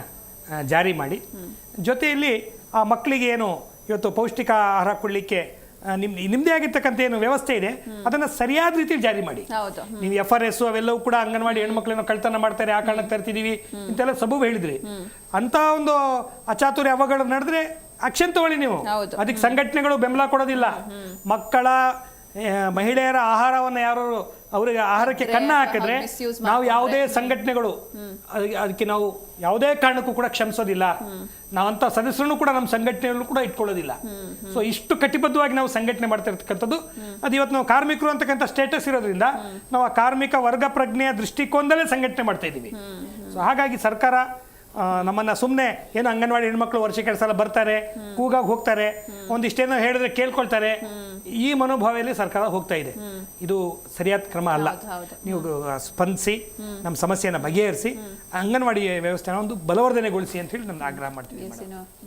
ಜಾರಿ ಮಾಡಿ, ಜೊತೆಯಲ್ಲಿ ಆ ಮಕ್ಕಳಿಗೆ ಏನು ಇವತ್ತು ಪೌಷ್ಟಿಕ ಆಹಾರ ಕೊಡಲಿಕ್ಕೆ ನಿಮ್ಮದೇ ಆಗಿರ್ತಕ್ಕಂಥ ಏನು ವ್ಯವಸ್ಥೆ ಇದೆ ಅದನ್ನು ಸರಿಯಾದ ರೀತಿಯಲ್ಲಿ ಜಾರಿ ಮಾಡಿ. ನೀವು FRS ಅವೆಲ್ಲವೂ ಕೂಡ ಅಂಗನವಾಡಿ ಹೆಣ್ಮಕ್ಳೇನೋ ಕಳ್ತನ ಮಾಡ್ತಾರೆ, ಆ ಕಾರಣಕ್ಕೆ ತರ್ತಿದ್ದೀವಿ ಇಂತೆಲ್ಲ ಸಬೂಬು ಹೇಳಿದ್ರಿ. ಅಂತ ಒಂದು ಅಚಾತುರ್ಯ ಅವಘಡ ನಡೆದ್ರೆ ಆಕ್ಷನ್ ತಗೊಳ್ಳಿ ನೀವು. ಅದಕ್ಕೆ ಸಂಘಟನೆಗಳು ಬೆಂಬಲ ಕೊಡೋದಿಲ್ಲ. ಮಹಿಳೆಯರ ಆಹಾರವನ್ನು ಯಾರು ಅವರಿಗೆ ಆಹಾರಕ್ಕೆ ಕನ್ನ ಹಾಕಿದ್ರೆ ನಾವು ಯಾವುದೇ ಸಂಘಟನೆಗಳು ಅದಕ್ಕೆ ನಾವು ಯಾವುದೇ ಕಾರಣಕ್ಕೂ ಕೂಡ ಕ್ಷಮಿಸೋದಿಲ್ಲ. ನಾವಂತ ಸದಸ್ಯರನ್ನು ಕೂಡ ನಮ್ಮ ಸಂಘಟನೆಗಳು ಕೂಡ ಇಟ್ಕೊಳ್ಳೋದಿಲ್ಲ. ಸೊ ಇಷ್ಟು ಕಟಿಬದ್ಧವಾಗಿ ನಾವು ಸಂಘಟನೆ ಮಾಡ್ತಾ ಇರ್ತಕ್ಕಂಥದ್ದು. ಅದು ಇವತ್ತು ನಾವು ಕಾರ್ಮಿಕರು ಅಂತಕ್ಕಂಥ ಸ್ಟೇಟಸ್ ಇರೋದ್ರಿಂದ ನಾವು ಆ ಕಾರ್ಮಿಕ ವರ್ಗ ಪ್ರಜ್ಞೆಯ ದೃಷ್ಟಿಕೋನದಲ್ಲೇ ಸಂಘಟನೆ ಮಾಡ್ತಾ ಇದ್ದೀವಿ. ಸೊ ಹಾಗಾಗಿ ಸರ್ಕಾರ ನಮ್ಮನ್ನ ಸುಮ್ಮನೆ ಏನು ಅಂಗನವಾಡಿ ಹೆಣ್ಮಕ್ಳು ವರ್ಷಕ್ಕೆ 2 ಸಲ ಬರ್ತಾರೆ, ಕೂಗಾಗಿ ಹೋಗ್ತಾರೆ, ಒಂದಿಷ್ಟೇನೋ ಹೇಳಿದ್ರೆ ಕೇಳ್ಕೊಳ್ತಾರೆ, ಈ ಮನೋಭಾವದಲ್ಲಿ ಸರ್ಕಾರ ಹೋಗ್ತಾ ಇದೆ. ಇದು ಸರಿಯಾದ ಕ್ರಮ ಅಲ್ಲ. ನೀವು ಸ್ಪಂದಿಸಿ ನಮ್ಮ ಸಮಸ್ಯೆಯನ್ನು ಬಗೆಹರಿಸಿ ಅಂಗನವಾಡಿ ವ್ಯವಸ್ಥೆನ ಒಂದು ಬಲವರ್ಧನೆಗೊಳಿಸಿ ಅಂತ ಹೇಳಿ ನಾನು ಆಗ್ರಹ ಮಾಡ್ತೀನಿ.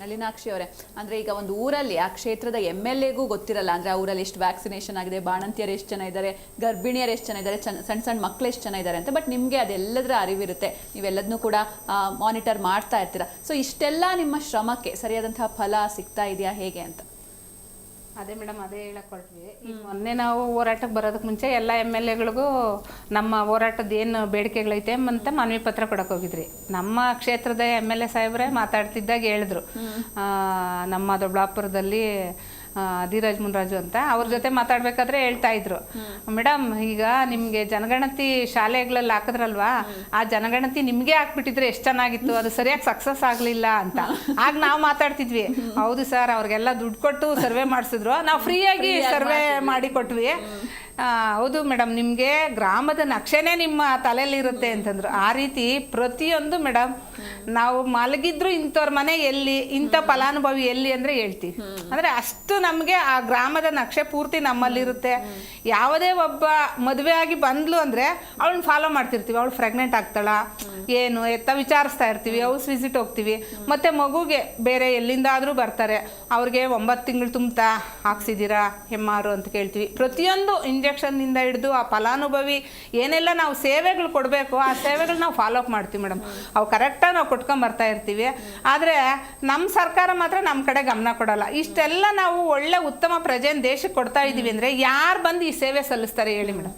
ನಳಿನಾಕ್ಷಿ ಅವರೇ, ಅಂದ್ರೆ ಈಗ ಒಂದು ಊರಲ್ಲಿ ಆ ಕ್ಷೇತ್ರದ MLAಗೂ ಗೊತ್ತಿರಲ್ಲ ಅಂದ್ರೆ ಆ ಊರಲ್ಲಿ ಎಷ್ಟು ವ್ಯಾಕ್ಸಿನೇಷನ್ ಆಗಿದೆ, ಬಾಣಂತಿಯರು ಎಷ್ಟು ಜನ ಇದ್ದಾರೆ, ಗರ್ಭಿಣಿಯರು ಎಷ್ಟು ಜನ ಇದ್ದಾರೆ, ಸಣ್ಣ ಮಕ್ಕಳು ಎಷ್ಟು ಜನ ಇದ್ದಾರೆ ಅಂತ. ಬಟ್ ನಿಮಗೆ ಅದೆಲ್ಲದರ ಅರಿವಿರುತ್ತೆ, ನೀವೆಲ್ಲದನ್ನೂ ಕೂಡ ಮಾನಿಟರ್ ಮಾಡ್ತಾ ಇರ್ತೀರಾ. ಸೊ ಇಷ್ಟೆಲ್ಲ ನಿಮ್ಮ ಶ್ರಮಕ್ಕೆ ಸರಿಯಾದಂತಹ ಫಲ ಸಿಗ್ತಾ ಇದೆಯಾ ಹೇಗೆ ಅಂತ? ಅದೇ ಮೇಡಮ್, ಅದೇ ಹೇಳಕ್ ಹೊರಟ್ವಿ. ಈಗ ಮೊನ್ನೆ ನಾವು ಹೋರಾಟಕ್ಕೆ ಬರೋದಕ್ಕೆ ಮುಂಚೆ ಎಲ್ಲ MLAಗಳಿಗೂ ನಮ್ಮ ಹೋರಾಟದ ಏನು ಬೇಡಿಕೆಗಳೈತೆ ಅಂತ ಮನವಿ ಪತ್ರ ಕೊಡಕ್ಕೆ ಹೋಗಿದ್ರಿ. ನಮ್ಮ ಕ್ಷೇತ್ರದ MLA ಸಾಹೇಬ್ರೆ ಮಾತಾಡ್ತಿದ್ದಾಗ ಹೇಳಿದ್ರು, ನಮ್ಮ ದೊಡ್ಡಬಳ್ಳಾಪುರದಲ್ಲಿ ಧೀರಜ್ ಮುನ್ರಾಜು ಅಂತ, ಅವ್ರ ಜೊತೆ ಮಾತಾಡ್ಬೇಕಾದ್ರೆ ಹೇಳ್ತಾ ಇದ್ರು, ಮೇಡಮ್ ಈಗ ನಿಮ್ಗೆ ಜನಗಣತಿ ಶಾಲೆಗಳಲ್ಲಿ ಹಾಕಿದ್ರಲ್ವಾ, ಆ ಜನಗಣತಿ ನಿಮ್ಗೆ ಹಾಕ್ಬಿಟ್ಟಿದ್ರೆ ಎಷ್ಟು ಚೆನ್ನಾಗಿತ್ತು, ಅದು ಸರಿಯಾಗಿ ಸಕ್ಸಸ್ ಆಗ್ಲಿಲ್ಲ ಅಂತ. ಆಗ ನಾವು ಮಾತಾಡ್ತಿದ್ವಿ, ಹೌದು ಸರ್, ಅವ್ರಿಗೆಲ್ಲ ದುಡ್ಡು ಕೊಟ್ಟು ಸರ್ವೆ ಮಾಡಿಸಿದ್ರು, ನಾವು ಫ್ರೀಯಾಗಿ ಸರ್ವೆ ಮಾಡಿ ಕೊಟ್ವಿ. ಹೌದು ಮೇಡಮ್, ನಿಮಗೆ ಗ್ರಾಮದ ನಕ್ಷೆನೇ ನಿಮ್ಮ ತಲೆಯಲ್ಲಿರುತ್ತೆ ಅಂತಂದ್ರು. ಆ ರೀತಿ ಪ್ರತಿಯೊಂದು ಮೇಡಮ್, ನಾವು ಮಲಗಿದ್ರು ಇಂಥವ್ರ ಮನೆ ಎಲ್ಲಿ, ಇಂಥ ಫಲಾನುಭವಿ ಎಲ್ಲಿ ಅಂದರೆ ಹೇಳ್ತೀವಿ. ಅಂದರೆ ಅಷ್ಟು ನಮಗೆ ಆ ಗ್ರಾಮದ ನಕ್ಷೆ ಪೂರ್ತಿ ನಮ್ಮಲ್ಲಿರುತ್ತೆ. ಯಾವುದೇ ಒಬ್ಬ ಮದುವೆ ಆಗಿ ಬಂದ್ಲು ಅಂದರೆ ಅವಳನ್ನ ಫಾಲೋ ಮಾಡ್ತಿರ್ತೀವಿ. ಅವಳು ಪ್ರೆಗ್ನೆಂಟ್ ಆಗ್ತಾಳ ಏನು ಎತ್ತ ವಿಚಾರಿಸ್ತಾ ಇರ್ತೀವಿ, ಹೌಸ್ ವಿಸಿಟ್ ಹೋಗ್ತೀವಿ. ಮತ್ತು ಮಗುಗೆ ಬೇರೆ ಎಲ್ಲಿಂದಾದರೂ ಬರ್ತಾರೆ, ಅವ್ರಿಗೆ 9 ತಿಂಗಳು ತುಂಬ್ತಾ ಹಾಕ್ಸಿದ್ದೀರಾ MR ಅಂತ ಕೇಳ್ತೀವಿ. ಪ್ರತಿಯೊಂದು ಇಂಜೆಕ್ಷನ್ನಿಂದ ಹಿಡಿದು ಆ ಫಲಾನುಭವಿ ಏನೆಲ್ಲ ನಾವು ಸೇವೆಗಳು ಕೊಡಬೇಕು, ಆ ಸೇವೆಗಳು ನಾವು ಫಾಲೋ ಅಪ್ ಮಾಡ್ತೀವಿ ಮೇಡಮ್. ಅವು ಕರೆಕ್ಟಾಗಿ ನಾವು ಕೊಟ್ಕೊಂಡು ಬರ್ತಾ ಇರ್ತೀವಿ. ಆದರೆ ನಮ್ಮ ಸರ್ಕಾರ ಮಾತ್ರ ನಮ್ಮ ಕಡೆ ಗಮನ ಕೊಡಲ್ಲ. ಇಷ್ಟೆಲ್ಲ ನಾವು ಒಳ್ಳೆ ಉತ್ತಮ ಪ್ರಜೆಯನ್ನು ದೇಶಕ್ಕೆ ಕೊಡ್ತಾ ಇದ್ದೀವಿ ಅಂದರೆ ಯಾರು ಬಂದು ಈ ಸೇವೆ ಸಲ್ಲಿಸ್ತಾರೆ ಹೇಳಿ ಮೇಡಮ್?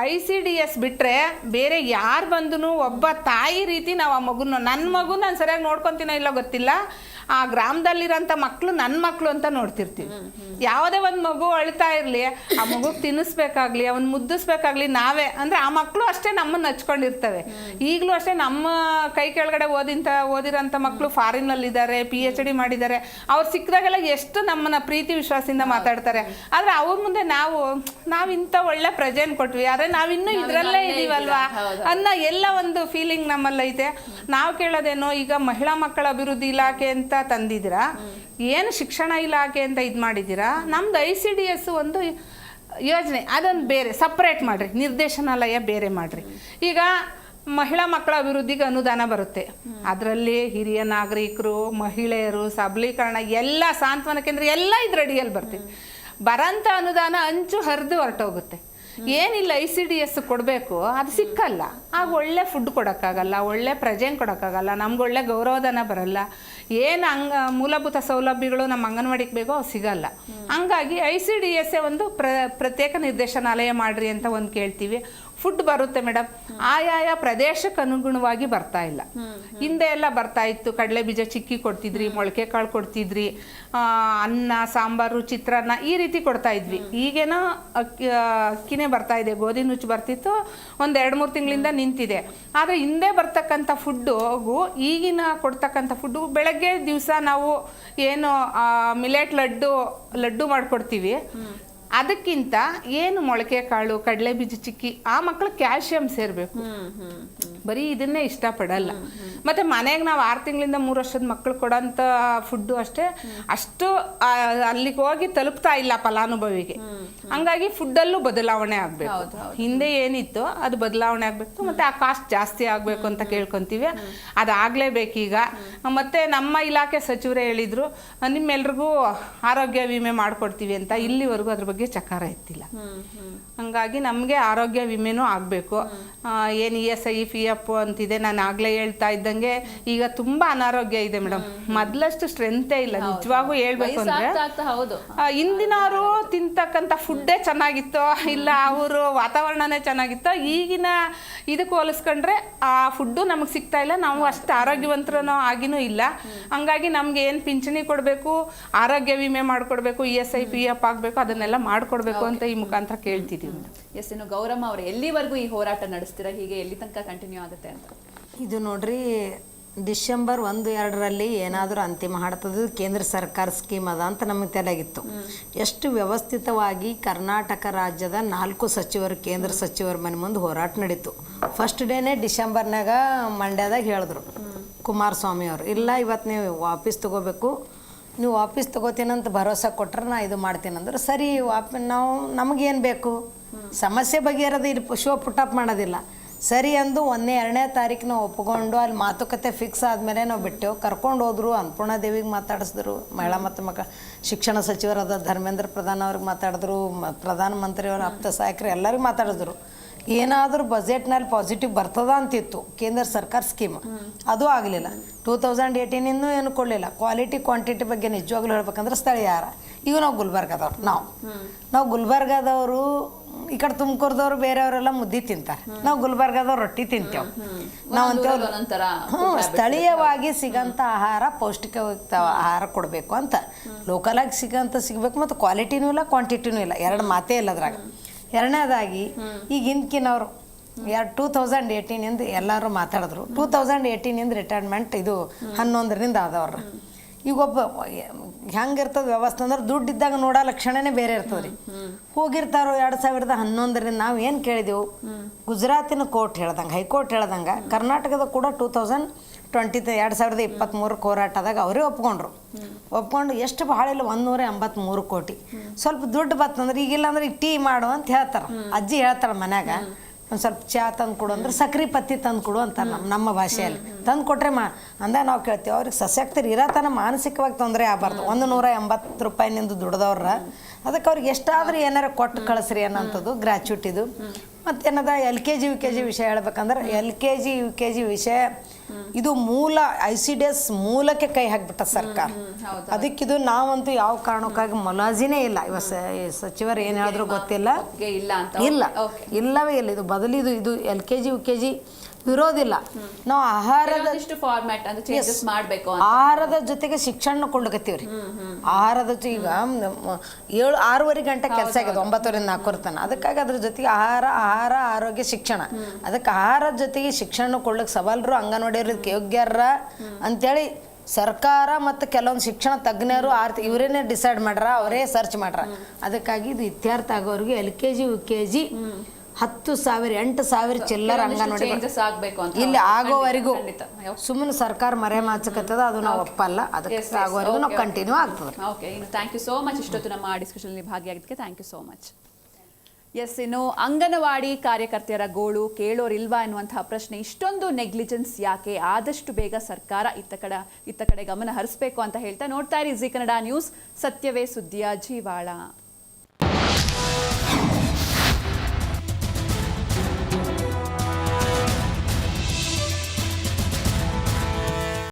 ICDS ಬಿಟ್ಟರೆ ಬೇರೆ ಯಾರು ಬಂದು ಒಬ್ಬ ತಾಯಿ ರೀತಿ ನಾವು ಆ ಮಗುನ, ನನ್ನ ಮಗು ನಾನು ಸರಿಯಾಗಿ ನೋಡ್ಕೊತೀನೋ ಇಲ್ಲ ಗೊತ್ತಿಲ್ಲ, ಆ ಗ್ರಾಮದಲ್ಲಿರೋಂಥ ಮಕ್ಕಳು ನನ್ನ ಮಕ್ಕಳು ಅಂತ ನೋಡ್ತಿರ್ತೀವಿ. ಯಾವುದೇ ಒಂದು ಮಗು ಅಳ್ತಾ ಇರಲಿ, ಆ ಮಗುಗೆ ತಿನ್ನಿಸ್ಬೇಕಾಗ್ಲಿ, ಅವನ್ನ ಮುದ್ದಿಸ್ಬೇಕಾಗ್ಲಿ ನಾವೇ, ಅಂದರೆ ಆ ಮಕ್ಕಳು ಅಷ್ಟೇ ನಮ್ಮನ್ನು ಹಚ್ಕೊಂಡಿರ್ತವೆ. ಈಗಲೂ ಅಷ್ಟೇ ನಮ್ಮ ಕೈ ಕೆಳಗಡೆ ಓದಿರೋಂಥ ಮಕ್ಕಳು ಫಾರಿನಲ್ಲಿದ್ದಾರೆ, PhD ಮಾಡಿದ್ದಾರೆ. ಅವ್ರು ಸಿಕ್ಕಿದಾಗೆಲ್ಲ ಎಷ್ಟು ನಮ್ಮನ್ನ ಪ್ರೀತಿ ವಿಶ್ವಾಸದಿಂದ ಮಾತಾಡ್ತಾರೆ. ಆದರೆ ಅವ್ರ ಮುಂದೆ ನಾವು ಇಂಥ ಒಳ್ಳೆ ಪ್ರಜೆನ್ ಕೊಟ್ವಿ, ಆದರೆ ನಾವಿನ್ನೂ ಇದರಲ್ಲೇ ಇದೀವಲ್ವಾ ಅನ್ನೋ ಎಲ್ಲ ಒಂದು ಫೀಲಿಂಗ್ ನಮ್ಮಲ್ಲೈತೆ. ನಾವು ಕೇಳೋದೇನೋ, ಈಗ ಮಹಿಳಾ ಮಕ್ಕಳ ಅಭಿವೃದ್ಧಿ ಇಲಾಖೆ ಅಂತ ತಂದಿದ್ದೀರಾ, ಏನು ಶಿಕ್ಷಣ ಇಲಾಖೆ ಅಂತ ಇದು ಮಾಡಿದ್ದೀರಾ, ನಮ್ದು ICDS ಒಂದು ಯೋಜನೆ ಅದನ್ನು ಬೇರೆ ಸಪ್ರೇಟ್ ಮಾಡಿರಿ, ನಿರ್ದೇಶನಾಲಯ ಬೇರೆ ಮಾಡಿರಿ. ಈಗ ಮಹಿಳಾ ಮಕ್ಕಳ ಅಭಿವೃದ್ಧಿಗೆ ಅನುದಾನ ಬರುತ್ತೆ, ಅದರಲ್ಲಿ ಹಿರಿಯ ನಾಗರಿಕರು, ಮಹಿಳೆಯರು, ಸಬಲೀಕರಣ, ಎಲ್ಲ ಸಾಂತ್ವನ ಕೇಂದ್ರ ಎಲ್ಲ ಇದ್ರ ಅಡಿಯಲ್ಲಿ ಬರ್ತೀವಿ. ಬರೋಂಥ ಅನುದಾನ ಅಂಚು ಹರಿದು ಹೊರಟೋಗುತ್ತೆ. ಏನಿಲ್ಲ ICDS ಕೊಡಬೇಕು, ಅದು ಸಿಕ್ಕಲ್ಲ. ಆಗ ಒಳ್ಳೆ ಫುಡ್ ಕೊಡೋಕ್ಕಾಗಲ್ಲ, ಒಳ್ಳೆ ಪ್ರಜೆನ್ ಕೊಡೋಕ್ಕಾಗಲ್ಲ, ನಮ್ಗೆ ಒಳ್ಳೆ ಗೌರವಧನ ಬರಲ್ಲ, ಏನು ಮೂಲಭೂತ ಸೌಲಭ್ಯಗಳು ನಮ್ಮ ಅಂಗನವಾಡಿಗೆ ಬೇಕೋ ಅವು ಸಿಗಲ್ಲ. ಹಂಗಾಗಿ ICDS ಒಂದು ಪ್ರತ್ಯೇಕ ನಿರ್ದೇಶನಾಲಯ ಮಾಡಿರಿ ಅಂತ ಒಂದು ಕೇಳ್ತೀವಿ. ಫುಡ್ ಬರುತ್ತೆ ಮೇಡಮ್, ಆಯಾಯ ಪ್ರದೇಶಕ್ಕೆ ಅನುಗುಣವಾಗಿ ಬರ್ತಾ ಇಲ್ಲ. ಹಿಂದೆ ಎಲ್ಲ ಬರ್ತಾ ಇತ್ತು, ಕಡಲೆ ಬೀಜ ಚಿಕ್ಕಿ ಕೊಡ್ತಿದ್ರಿ, ಮೊಳಕೆ ಕಾಳು ಕೊಡ್ತಿದ್ರಿ, ಅನ್ನ ಸಾಂಬಾರು ಚಿತ್ರಾನ್ನ ಈ ರೀತಿ ಕೊಡ್ತಾ ಇದ್ವಿ. ಈಗೇನೋ ಅಕ್ಕಿನೇ ಬರ್ತಾ ಇದೆ, ಗೋಧಿ ನುಚ್ಚು ಬರ್ತಿತ್ತು, ಒಂದು 2-3 ತಿಂಗಳಿಂದ ನಿಂತಿದೆ. ಆದರೆ ಹಿಂದೆ ಬರ್ತಕ್ಕಂಥ ಫುಡ್ಡುಗೂ ಈಗಿನ ಕೊಡ್ತಕ್ಕಂಥ ಫುಡ್ಡು, ಬೆಳಗ್ಗೆ ದಿವಸ ನಾವು ಏನು ಮಿಲೆಟ್ ಲಡ್ಡು ಮಾಡಿಕೊಡ್ತೀವಿ, ಅದಕ್ಕಿಂತ ಏನು ಮೊಳಕೆ ಕಾಳು, ಕಡಲೆ ಬೀಜ ಚಿಕ್ಕಿ, ಆ ಮಕ್ಕಳು ಕ್ಯಾಲ್ಸಿಯಂ ಸೇರಬೇಕು. ಬರೀ ಇದನ್ನೇ ಇಷ್ಟಪಡಲ್ಲ. ಮತ್ತು ಮನೆಗೆ ನಾವು 6 ತಿಂಗಳಿಂದ 3 ವರ್ಷದ ಮಕ್ಕಳು ಕೊಡೋಂಥ ಫುಡ್ಡು ಅಷ್ಟೇ, ಅಷ್ಟು ಅಲ್ಲಿಗೆ ಹೋಗಿ ತಲುಪ್ತಾ ಇಲ್ಲ ಫಲಾನುಭವಿಗೆ. ಹಂಗಾಗಿ ಫುಡ್ಡಲ್ಲೂ ಬದಲಾವಣೆ ಆಗಬೇಕು. ಹಿಂದೆ ಏನಿತ್ತು ಅದು ಬದಲಾವಣೆ ಆಗಬೇಕು, ಮತ್ತು ಆ ಕಾಸ್ಟ್ ಜಾಸ್ತಿ ಆಗಬೇಕು ಅಂತ ಕೇಳ್ಕೊತೀವಿ. ಅದಾಗಲೇಬೇಕೀಗ. ಮತ್ತು ನಮ್ಮ ಇಲಾಖೆ ಸಚಿವರೇ ಹೇಳಿದರು, ನಿಮ್ಮೆಲ್ರಿಗೂ ಆರೋಗ್ಯ ವಿಮೆ ಮಾಡಿಕೊಡ್ತೀವಿ ಅಂತ. ಇಲ್ಲಿವರೆಗೂ ಅದ್ರ ಬಗ್ಗೆ ಚಕಾರ ಎತ್ತಿಲ್ಲ. ಹಂಗಾಗಿ ನಮಗೆ ಆರೋಗ್ಯ ವಿಮೆನೂ ಆಗಬೇಕು. ಏನು ESI PF ಅಂತಿದೆ, ನಾನು ಆಗಲೇ ಹೇಳ್ತಾ ಇದ್ದಂಗೆ ಈಗ ತುಂಬ ಅನಾರೋಗ್ಯ ಇದೆ ಮೇಡಮ್. ಮೊದಲಷ್ಟು ಸ್ಟ್ರೆಂತೇ ಇಲ್ಲ ನಿಜವಾಗೂ ಹೇಳ್ಬೇಕು ಅಂದರೆ. ಹಿಂದಿನವರು ತಿಂತಕ್ಕಂಥ ಫುಡ್ಡೇ ಚೆನ್ನಾಗಿತ್ತೋ, ಇಲ್ಲ ಅವರು ವಾತಾವರಣನೇ ಚೆನ್ನಾಗಿತ್ತೋ, ಈಗಿನ ಇದಕ್ಕೆ ಹೋಲಿಸ್ಕೊಂಡ್ರೆ ಆ ಫುಡ್ಡು ನಮಗೆ ಸಿಗ್ತಾ ಇಲ್ಲ, ನಾವು ಅಷ್ಟು ಆರೋಗ್ಯವಂತರೂ ಆಗಿನೂ ಇಲ್ಲ. ಹಂಗಾಗಿ ನಮ್ಗೆ ಏನು ಪಿಂಚಣಿ ಕೊಡಬೇಕು, ಆರೋಗ್ಯ ವಿಮೆ ಮಾಡಿಕೊಡ್ಬೇಕು, ESI PF ಆಗಬೇಕು, ಅದನ್ನೆಲ್ಲ ಮಾಡಿಕೊಡ್ಬೇಕು ಅಂತ ಈ ಮುಖಾಂತರ ಕೇಳ್ತಿದ್ದೀವಿ. ಎಸ್, ಇನ್ನು ಗೌರಮ್ಮ ಅವರು ಎಲ್ಲಿವರೆಗೂ ಈ ಹೋರಾಟ ನಡೆಸ್ತೀರಾ, ಹೀಗೆ ಎಲ್ಲಿ ತನಕ ಕಂಟಿನ್ಯೂ ಆಗುತ್ತೆ ಅಂತ? ಇದು ನೋಡ್ರಿ, ಡಿಸೆಂಬರ್ 1-2ರಲ್ಲಿ ಏನಾದರೂ ಅಂತಿಮ ಹಾಡ್ತದೆ, ಕೇಂದ್ರ ಸರ್ಕಾರ ಸ್ಕೀಮ್ ಅದ ಅಂತ ನಮಗೆ ತಲೆಗಿತ್ತು. ಎಷ್ಟು ವ್ಯವಸ್ಥಿತವಾಗಿ ಕರ್ನಾಟಕ ರಾಜ್ಯದ 4 ಸಚಿವರು, ಕೇಂದ್ರ ಸಚಿವರ ಮನೆ ಮುಂದೆ ಹೋರಾಟ ನಡೀತು. ಫಸ್ಟ್ ಡೇನೇ ಡಿಸೆಂಬರ್ನಾಗ ಮಂಡ್ಯದಾಗ ಹೇಳಿದ್ರು ಕುಮಾರಸ್ವಾಮಿ ಅವರು, ಇಲ್ಲ ಇವತ್ತು ನೀವು ವಾಪಸ್ ತಗೋಬೇಕು, ನೀವು ವಾಪಸ್ ತಗೋತೀನಂತ ಭರವಸೆ ಕೊಟ್ರೆ ನಾ ಇದು ಮಾಡ್ತೀನಂದ್ರೆ ಸರಿ. ನಾವು ನಮಗೇನು ಬೇಕು, ಸಮಸ್ಯೆ ಬಗೆಹರೋದು, ಇಲ್ಲಿ ಶೋ ಪುಟಪ್ ಮಾಡೋದಿಲ್ಲ. ಸರಿ ಅಂದು 1ನೇ-2ನೇ ತಾರೀಕು ನಾವು ಒಪ್ಕೊಂಡು ಅಲ್ಲಿ ಮಾತುಕತೆ ಫಿಕ್ಸ್ ಆದಮೇಲೆ ನಾವು ಬಿಟ್ಟೆವು. ಕರ್ಕೊಂಡು ಹೋದ್ರು, ಅನ್ನಪೂರ್ಣ ದೇವಿಗೆ ಮಾತಾಡಿಸಿದ್ರು, ಮಹಿಳಾ ಮತ್ತು ಮಕ್ಕಳ ಶಿಕ್ಷಣ ಸಚಿವರಾದ ಧರ್ಮೇಂದ್ರ ಪ್ರಧಾನ್ ಅವ್ರಿಗೆ ಮಾತಾಡಿದ್ರು, ಪ್ರಧಾನಮಂತ್ರಿಯವ್ರ ಆಪ್ತ ಸಹಾಯಕರು ಎಲ್ಲರಿಗೂ ಮಾತಾಡಿದ್ರು. ಏನಾದರೂ ಬಜೆಟ್ನಲ್ಲಿ ಪಾಸಿಟಿವ್ ಬರ್ತದ ಅಂತಿತ್ತು ಕೇಂದ್ರ ಸರ್ಕಾರ ಸ್ಕೀಮ್, ಅದು ಆಗಲಿಲ್ಲ. 2018 ಏನು ಕೊಡಲಿಲ್ಲ. ಕ್ವಾಲಿಟಿ ಕ್ವಾಂಟಿಟಿ ಬಗ್ಗೆ ನಿಜವಾಗ್ಲೂ ಹೇಳ್ಬೇಕಂದ್ರೆ ಸ್ಥಳೀಯ ಆಹಾರ. ಈಗ ನಾವು ಗುಲ್ಬರ್ಗದವ್ರು, ನಾವು ಗುಲ್ಬರ್ಗದವರು, ಈ ಕಡೆ ತುಮಕೂರ್ದವ್ರು ಬೇರೆಯವರೆಲ್ಲ ಮುದ್ದೆ ತಿಂತಾರೆ, ನಾವು ಗುಲ್ಬರ್ಗದವ್ರು ರೊಟ್ಟಿ ತಿಂತೇವೆ. ನಾವು ಅಂತೇವೆ ಸ್ಥಳೀಯವಾಗಿ ಸಿಗಂಥ ಆಹಾರ, ಪೌಷ್ಟಿಕಯುಕ್ತ ಆಹಾರ ಕೊಡಬೇಕು ಅಂತ. ಲೋಕಲಾಗಿ ಸಿಗಬೇಕು ಮತ್ತು ಕ್ವಾಲಿಟಿನೂ ಇಲ್ಲ ಕ್ವಾಂಟಿಟಿನೂ ಇಲ್ಲ, ಎರಡು ಮಾತೇ ಇಲ್ಲ ಅದ್ರಾಗ. ಎರಡನೇದಾಗಿ ಈಗ ಹಿಂದ್ಕಿನವರು 2018 ಎಲ್ಲರೂ ಮಾತಾಡಿದ್ರು. 2018 ರಿಟೈರ್ಮೆಂಟ್ ಇದು 11ರಿಂದ ಆದವ್ರ. ಈಗ ಒಬ್ಬ ಹೆಂಗಿರ್ತದೆ ವ್ಯವಸ್ಥೆ ಅಂದ್ರೆ ದುಡ್ಡು ಇದ್ದಾಗ ನೋಡೋ ಲಕ್ಷಣನೇ ಬೇರೆ ಇರ್ತದೆ ರೀ. ಹೋಗಿರ್ತಾರೋ 2011ರಿಂದ ನಾವು ಏನು ಕೇಳಿದೆವು, ಗುಜರಾತಿನ ಕೋರ್ಟ್ ಹೇಳ್ದಂಗೆ, ಹೈಕೋರ್ಟ್ ಹೇಳ್ದಂಗೆ ಕರ್ನಾಟಕದ ಕೂಡ 2023 ಹೋರಾಟದಾಗ ಅವರೇ ಒಪ್ಕೊಂಡು ಎಷ್ಟು ಭಾಳ ಇಲ್ಲ 183 ಕೋಟಿ. ಸ್ವಲ್ಪ ದುಡ್ಡು ಬತ್ತಂದ್ರೆ ಈಗಿಲ್ಲ ಅಂದ್ರೆ ಈಗ ಟೀ ಮಾಡು ಅಂತ ಹೇಳ್ತಾರೆ. ಅಜ್ಜಿ ಹೇಳ್ತಾಳೆ ಮನ್ಯಾಗ, ಒಂದು ಸ್ವಲ್ಪ ಚಹಾ ತಂದು ಕೊಡು ಅಂದ್ರೆ ಸಕ್ರೆ ಪತ್ತಿ ತಂದು ಕೊಡು ಅಂತಾರೆ ನಮ್ಮ ಭಾಷೆಯಲ್ಲಿ. ತಂದು ಕೊಟ್ರೆ ಅಂದಾಗ ನಾವು ಕೇಳ್ತೀವಿ. ಅವ್ರಿಗೆ ಸಶಕ್ತರು ಇರತನ ಮಾನಸಿಕವಾಗಿ ತೊಂದರೆ ಆಗಬಾರ್ದು. 180 ರೂಪಾಯಿನಿಂದ ದುಡ್ದವ್ರ, ಅದಕ್ಕೆ ಅವ್ರಿಗೆ ಎಷ್ಟಾದರೂ ಏನಾರು ಕೊಟ್ಟು ಕಳಿಸ್ರಿ ಅನ್ನೋಂಥದ್ದು ಗ್ರ್ಯಾಚ್ಯುಟಿದು. ಮತ್ತೇನದ LKG UKG ವಿಷಯ ಹೇಳ್ಬೇಕಂದ್ರೆ LKG UKG ವಿಷಯ ಇದು ಮೂಲ ICDS ಮೂಲಕ್ಕೆ ಕೈ ಹಾಕ್ಬಿಟ್ಟ ಸರ್ಕಾರ. ಅದಕ್ಕಿದು ನಾವಂತೂ ಯಾವ ಕಾರಣಕ್ಕಾಗಿ ಮೊಲಾಜಿನೇ ಇಲ್ಲ. ಸಚಿವರು ಏನು ಹೇಳಿದ್ರು ಗೊತ್ತಿಲ್ಲ, ಇಲ್ಲವೇ ಇಲ್ಲ. ಇದು ಬದಲಿದು ಇದು LKG UKG ವಿರೋಧಿಲ್ಲ. ನಾವು ಆಹಾರದ ಜೊತೆಗೆ ಶಿಕ್ಷಣ ಕೊಳ್ಳಕತ್ತೀವ್ರಿ. ಆಹಾರದ ಈಗ 6:30 ಗಂಟೆ ಕೆಲಸ ಆಗಿದೆ, 9ರಿಂದ 4 ತನಕ. ಅದಕ್ಕಾಗಿ ಅದ್ರ ಜೊತೆಗೆ ಆಹಾರ ಆರೋಗ್ಯ ಶಿಕ್ಷಣ. ಅದಕ್ಕೆ ಆಹಾರದ ಜೊತೆಗೆ ಶಿಕ್ಷಣ ಕೊಳ್ಳಕ್ಕೆ ಸವಾಲರು ಅಂಗನವಾಡಿಯವ್ರ ಯೋಗ್ಯರ ಅಂತೇಳಿ ಸರ್ಕಾರ ಮತ್ತು ಕೆಲವೊಂದು ಶಿಕ್ಷಣ ತಜ್ಞರು ಇವರೇನೇ ಡಿಸೈಡ್ ಮಾಡ್ರ, ಅವರೇ ಸರ್ಚ್ ಮಾಡ್ರ. ಅದಕ್ಕಾಗಿ ಇದು ಇತ್ಯರ್ಥ ಆಗೋರಿಗೆ LKG UKG 10,000 8,000 ಚಿಲ್ಲರ ಅಂಗನವಾಡಿ ಇಲ್ಲಿ ಆಗೋವರೆಗೂ ಸುಮ್ಮನೆ ಸರ್ಕಾರ ಮರೆ ಮಾಚಕತ್ತದ, ಅದು ನಾವು ಒಪ್ಪಲ್ಲ. ಅದಕ್ಕೆ ಆಗೋವರೆಗೂ ನಾವು ಕಂಟಿನ್ಯೂ ಆಗ್ತದೆ. ಓಕೆ, ಇನ್ನು ಥ್ಯಾಂಕ್ ಯು ಸೋ ಮಚ್. ಇಷ್ಟೊತ್ತು ನಮ್ಮ ಡಿಸ್ಕಷನ್ಲಿ ಭಾಗಿಯಾಗಿದ್ದಕ್ಕೆ thank you so much. Yes, ಇನ್ನು ಅಂಗನವಾಡಿ ಕಾರ್ಯಕರ್ತೆಯರ ಗೋಳು ಕೇಳೋರಿಲ್ವಾ ಎನ್ನುವಂತಹ ಪ್ರಶ್ನೆ, ಇಷ್ಟೊಂದು ನೆಗ್ಲಿಜೆನ್ಸ್ ಯಾಕೆ? ಆದಷ್ಟು ಬೇಗ ಸರ್ಕಾರ ಇತ್ತ ಕಡೆ ಗಮನ ಹರಿಸಬೇಕು ಅಂತ ಹೇಳ್ತಾ ನೋಡ್ತಾ ಇರಿ ಜಿ ಕನ್ನಡ ನ್ಯೂಸ್, ಸತ್ಯವೇ ಸುದ್ದಿಯ ಜೀವಾಳ.